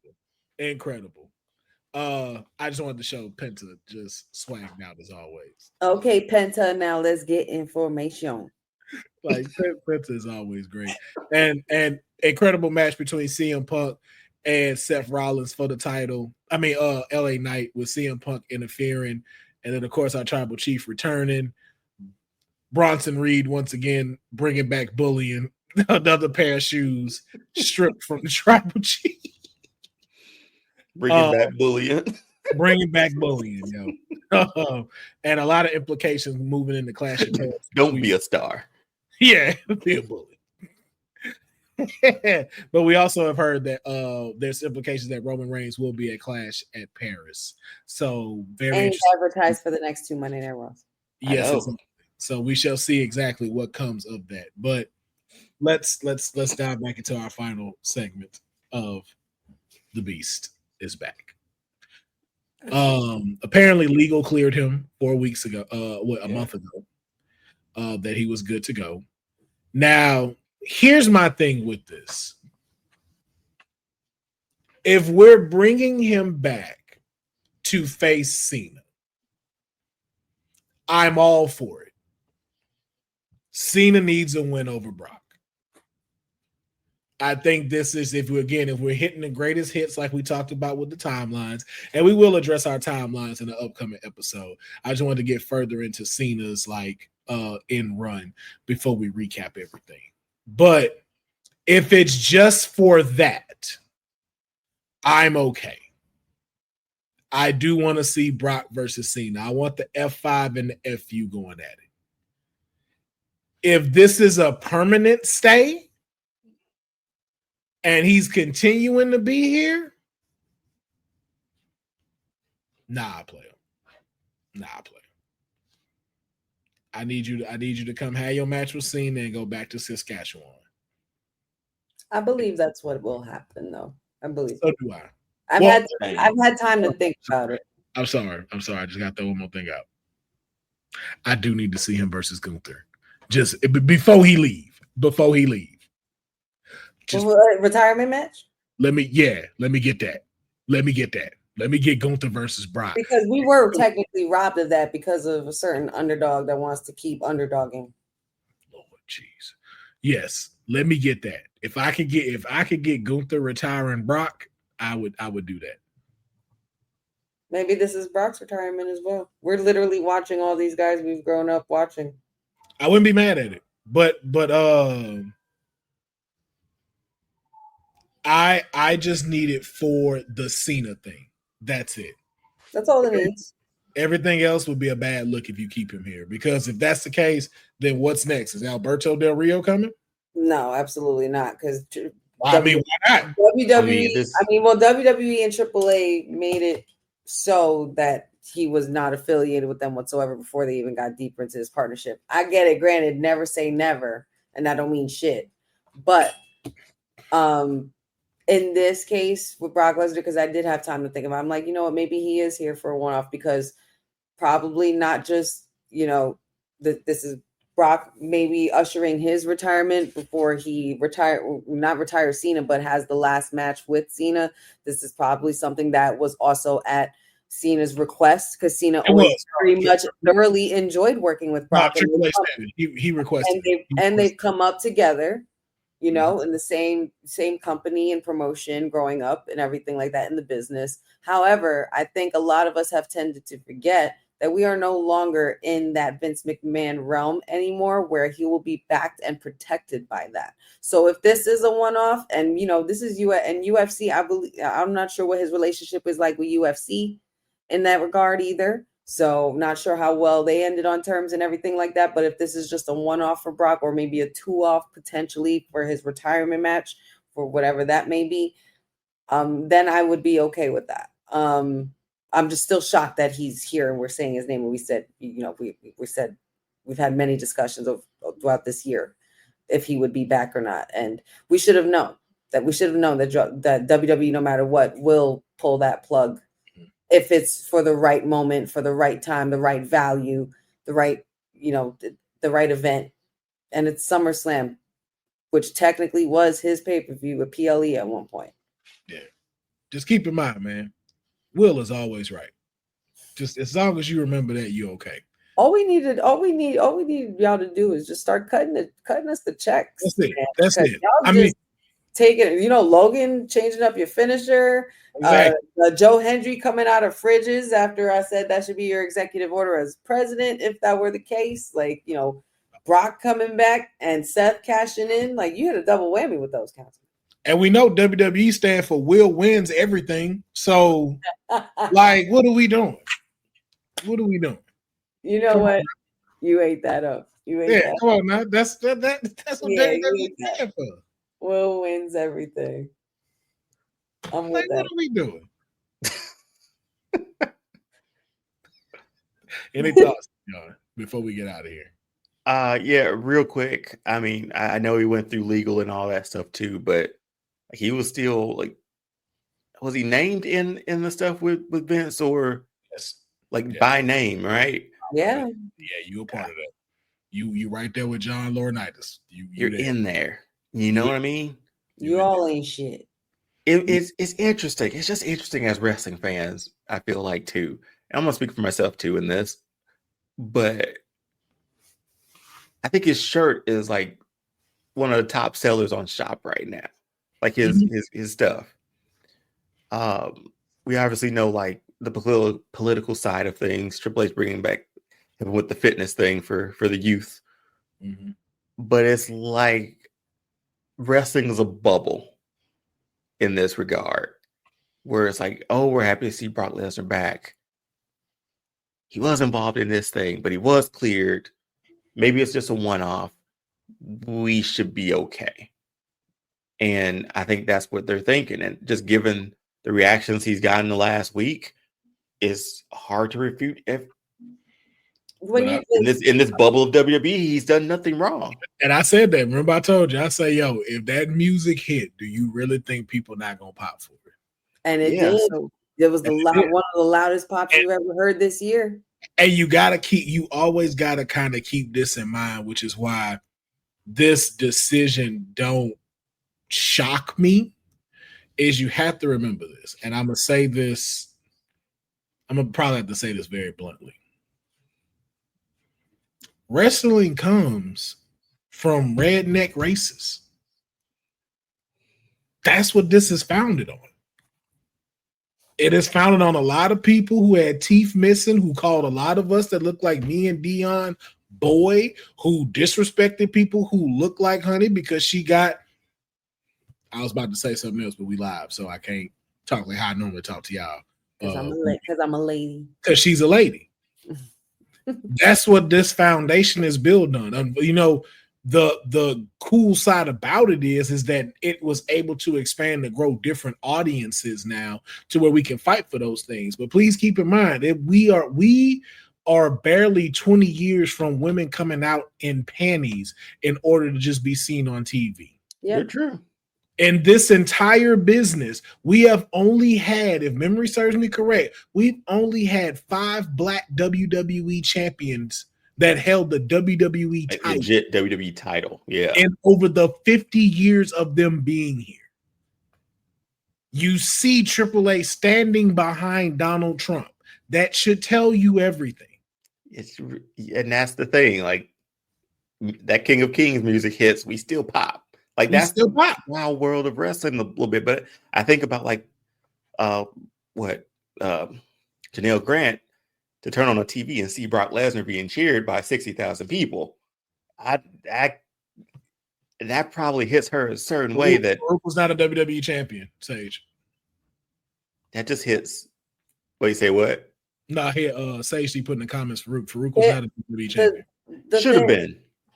I just wanted to show Penta just swagged out as always. Okay, Penta, now let's get information. Like Penta is always great. And incredible match between CM Punk and Seth Rollins for the title. I mean, LA Knight with CM Punk interfering. And then, of course, our tribal chief returning. Bronson Reed, once again, bringing back bullying. Another pair of shoes stripped from the tribal chief. Bringing back bullying. Bringing back bullying, yo. And a lot of implications moving into Clash of Champions. Don't be a star. Yeah, be a bully. But we also have heard that there's implications that Roman Reigns will be at Clash at Paris. So very interesting. Advertised for the next 2 Monday Night Raws. Yes, exactly. So we shall see exactly what comes of that. But let's dive back into our final segment of The Beast is back. Apparently legal cleared him 4 weeks ago, a month ago, that he was good to go. Now, here's my thing with this. If we're bringing him back to face Cena, I'm all for it. Cena needs a win over Brock. I think this is, if we're hitting the greatest hits like we talked about with the timelines, and we will address our timelines in the upcoming episode. I just wanted to get further into Cena's in run before we recap everything. But if it's just for that, I'm okay. I do want to see Brock versus Cena. I want the F5 and the FU going at it. If this is a permanent stay and he's continuing to be here, I play him. I need you to come have your match with Cena and go back to Saskatchewan. I believe that's what will happen, though. I believe. So do I. I've had time to think about it. I'm sorry. I just got to throw one more thing out. I do need to see him versus Gunther. Just before he leave. Just retirement match? Let me get that. Let me get Gunther versus Brock. Because we were technically robbed of that because of a certain underdog that wants to keep underdogging. Lord jeez. Yes, let me get that. If I could get Gunther retiring Brock, I would do that. Maybe this is Brock's retirement as well. We're literally watching all these guys we've grown up watching. I wouldn't be mad at it. But I just need it for the Cena thing. That's it. That's all it needs. Everything else would be a bad look if you keep him here. Because if that's the case, then what's next? Is Alberto Del Rio coming? No, absolutely not. Because why not? WWE and AAA made it so that he was not affiliated with them whatsoever before they even got deeper into this partnership. I get it. Granted, never say never, and I don't mean shit. But in this case with Brock Lesnar, because I did have time to think about it, I'm like, you know what, maybe he is here for a one-off, because probably not just, this is Brock maybe ushering his retirement before he not retires Cena, but has the last match with Cena. This is probably something that was also at Cena's request, because Cena always pretty much thoroughly enjoyed working with Brock. He requested, and they've come up together, in the same company and promotion growing up and everything like that in the business. However, I think a lot of us have tended to forget that we are no longer in that Vince McMahon realm anymore, where he will be backed and protected by that. So if this is a one-off, and this is UFC, I'm not sure what his relationship is like with UFC in that regard either. So not sure how well they ended on terms and everything like that. But if this is just a one-off for Brock, or maybe a two-off potentially for his retirement match, for whatever that may be, then I would be okay with that. I'm just still shocked that he's here and we're saying his name. And we said, we said we've had many discussions throughout this year if he would be back or not. And we should have known that WWE, no matter what, will pull that plug if it's for the right moment, for the right time, the right value, the right, the right event. And it's SummerSlam, which technically was his pay-per-view with PLE at one point. Yeah. Just keep in mind, man, Will is always right. Just as long as you remember that, you're okay. All we needed y'all to do is just start cutting us the checks. That's it. Taking, Logan changing up your finisher, exactly. Joe Hendry coming out of fridges after I said that should be your executive order as president, if that were the case. Brock coming back and Seth cashing in. You had a double whammy with those counts. And we know WWE stand for Will wins everything. So, what are we doing? What are we doing? You know what? You ate that up. Come on now. That's what WWE stand for. Will wins everything. I'm with that. What are we doing? Any thoughts, before we get out of here? Yeah, real quick. I mean, I know he went through legal and all that stuff too, but he was still was he named in the stuff with Vince, or by name, right? Yeah. Yeah, you a part of that. You right there with John Laurinaitis. You're there. In there. You know what I mean? You all ain't shit. It's interesting. It's just interesting as wrestling fans, I feel like, too. And I'm gonna speak for myself too in this, but I think his shirt is one of the top sellers on Shop right now. His stuff. We obviously know the political side of things. Triple H bringing back with the fitness thing for the youth. Mm-hmm. But it's wrestling is a bubble in this regard, where it's we're happy to see Brock Lesnar back. He was involved in this thing, but he was cleared. Maybe it's just a one-off. We should be okay. And I think that's what they're thinking. And just given the reactions he's gotten the last week, it's hard to refute. when you in this bubble of WWE, he's done nothing wrong. And I said that. Remember, I told you. I say, yo, if that music hit, do you really think people not gonna pop for it? And it did. So it was one of the loudest pops you've ever heard this year. And you always gotta kind of keep this in mind, which is why this decision don't shock me. Is you have to remember this, and I'm gonna say this. I'm gonna probably have to say this very bluntly. Wrestling comes from redneck races. That's what this is founded on. It is founded on a lot of people who had teeth missing, who called a lot of us that look like me and Deonne boy, who disrespected people who look like Honey because she got. I was about to say something else, but we live, so I can't talk like how I normally talk to y'all. Because I'm a lady. Because she's a lady. That's what this foundation is built on. You know, the cool side about it is that it was able to expand and grow different audiences now to where we can fight for those things. But please keep in mind that we are barely 20 years from women coming out in panties in order to just be seen on TV. Yeah, true. In this entire business, we have only had, if memory serves me correct, we've only had 5 black WWE champions that held the WWE title. Legit WWE title, yeah. And over the 50 years of them being here. You see AAA standing behind Donald Trump. That should tell you everything. And that's the thing. Like, that King of Kings music hits, we still pop. Like, that's the wild world of wrestling a little bit. But I think about Janelle Grant to turn on a TV and see Brock Lesnar being cheered by 60,000 people. That probably hits her a certain way. That Farouk was not a WWE champion, Sage. That just hits. What you say? What? No, here, Sage, he put in the comments. Farouk was not a WWE champion.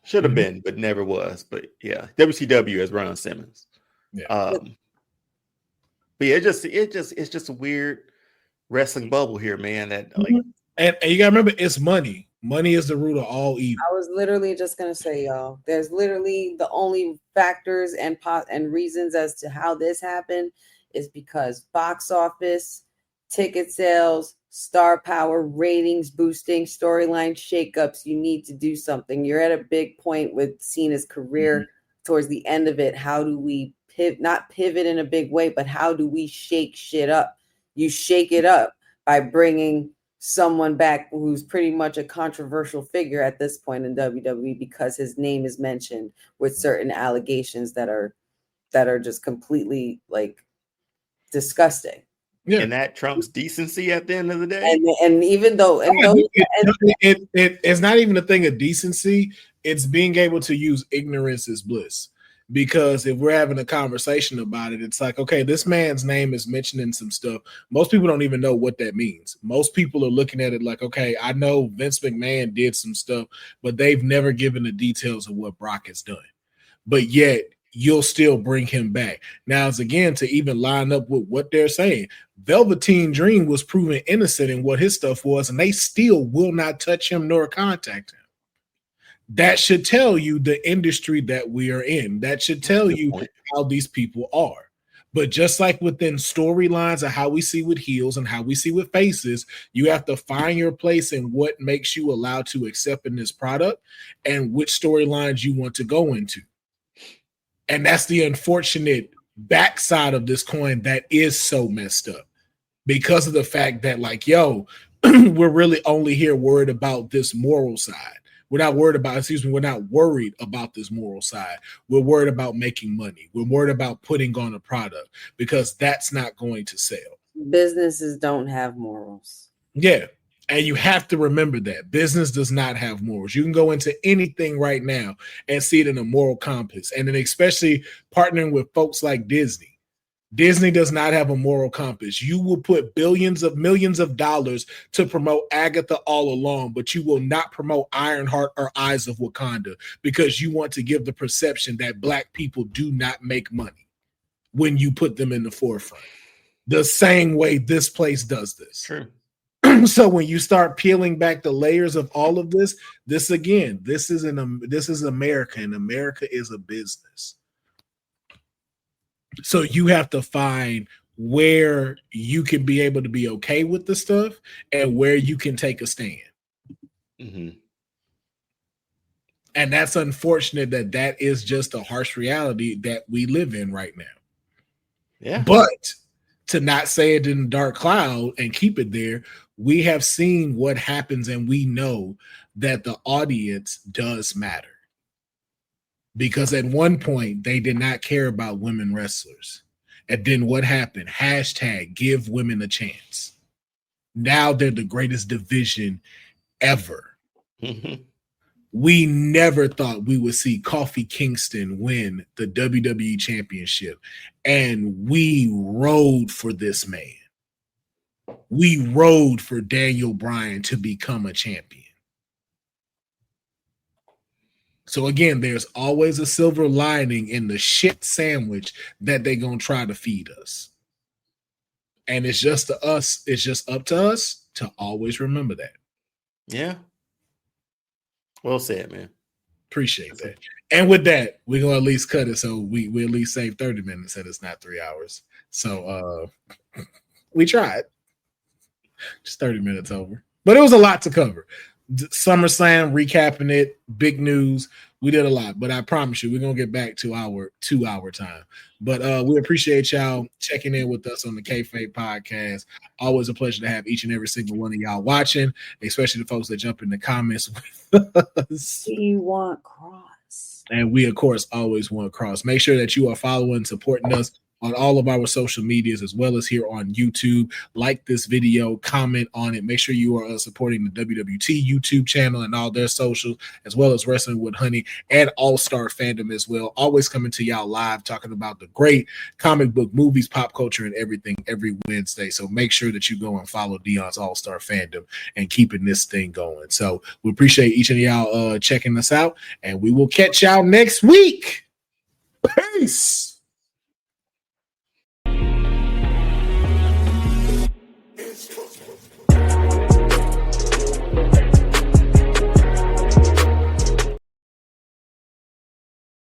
Should have been, but never was. But yeah, WCW as Ron Simmons. Yeah. But yeah, it's just a weird wrestling bubble here, man. That and you gotta remember, it's money. Money is the root of all evil. I was literally just gonna say, y'all, there's literally the only factors and reasons as to how this happened is because box office, ticket sales, star power, ratings boosting, storyline shakeups. You need to do something. You're at a big point with Cena's career towards the end of it. How do we not pivot in a big way, but how do we shake shit up? You shake it up by bringing someone back who's pretty much a controversial figure at this point in WWE because his name is mentioned with certain allegations that are just completely like disgusting. Yeah. And that trumps decency at the end of the day. And even though it's not even a thing of decency, it's being able to use ignorance as bliss. Because if we're having a conversation about it, it's like, okay, this man's name is mentioned in some stuff. Most people don't even know what that means. Most people are looking at it like, okay, I know Vince McMahon did some stuff, but they've never given the details of what Brock has done. But yet, you'll still bring him back. Now, it's again to even line up with what they're saying. Velveteen Dream was proven innocent in what his stuff was, and they still will not touch him nor contact him. That should tell you the industry that we are in. That should tell you how these people are. But just like within storylines of how we see with heels and how we see with faces, you have to find your place in what makes you allowed to accept in this product and which storylines you want to go into. And that's the unfortunate backside of this coin that is so messed up because of the fact that, like, yo, we're really only here worried about this moral side. We're not worried about this moral side. We're worried about making money. We're worried about putting on a product because that's not going to sell. Businesses don't have morals. Yeah. And you have to remember that business does not have morals. You can go into anything right now and see it in a moral compass. And then especially partnering with folks like Disney. Disney does not have a moral compass. You will put millions of dollars to promote Agatha all along, but you will not promote Ironheart or Eyes of Wakanda because you want to give the perception that Black people do not make money when you put them in the forefront. The same way this place does this. True. So when you start peeling back the layers of all of this, this is America, and America is a business. So you have to find where you can be able to be okay with the stuff and where you can take a stand. Mm-hmm. And that's unfortunate that is just a harsh reality that we live in right now. Yeah. But to not say it in a dark cloud and keep it there, we have seen what happens, and we know that the audience does matter. Because at one point, they did not care about women wrestlers. And then what happened? Hashtag give women a chance. Now they're the greatest division ever. Mm-hmm. We never thought we would see Kofi Kingston win the WWE Championship. And we rode for this man. We rode for Daniel Bryan to become a champion. So again, there's always a silver lining in the shit sandwich that they're going to try to feed us. And it's just up to us to always remember that. Yeah. Well said, man. Appreciate that. And with that, we're going to at least cut it so we at least save 30 minutes and it's not 3 hours. So we tried. Just 30 minutes over. But it was a lot to cover. SummerSlam, recapping it, big news. We did a lot, but I promise you, we're going to get back to our 2-hour time. But we appreciate y'all checking in with us on the Kayfabe Podcast. Always a pleasure to have each and every single one of y'all watching, especially the folks that jump in the comments with us. We want cross. And we, of course, always want cross. Make sure that you are following, supporting us on all of our social medias, as well as here on YouTube. Like this video, comment on it. Make sure you are supporting the WWT YouTube channel and all their socials, as well as Wrestling with Honey and All-Star Fandom as well. Always coming to y'all live, talking about the great comic book, movies, pop culture, and everything every Wednesday. So make sure that you go and follow Deonne's All-Star Fandom and keeping this thing going. So we appreciate each of y'all checking us out, and we will catch y'all next week. Peace.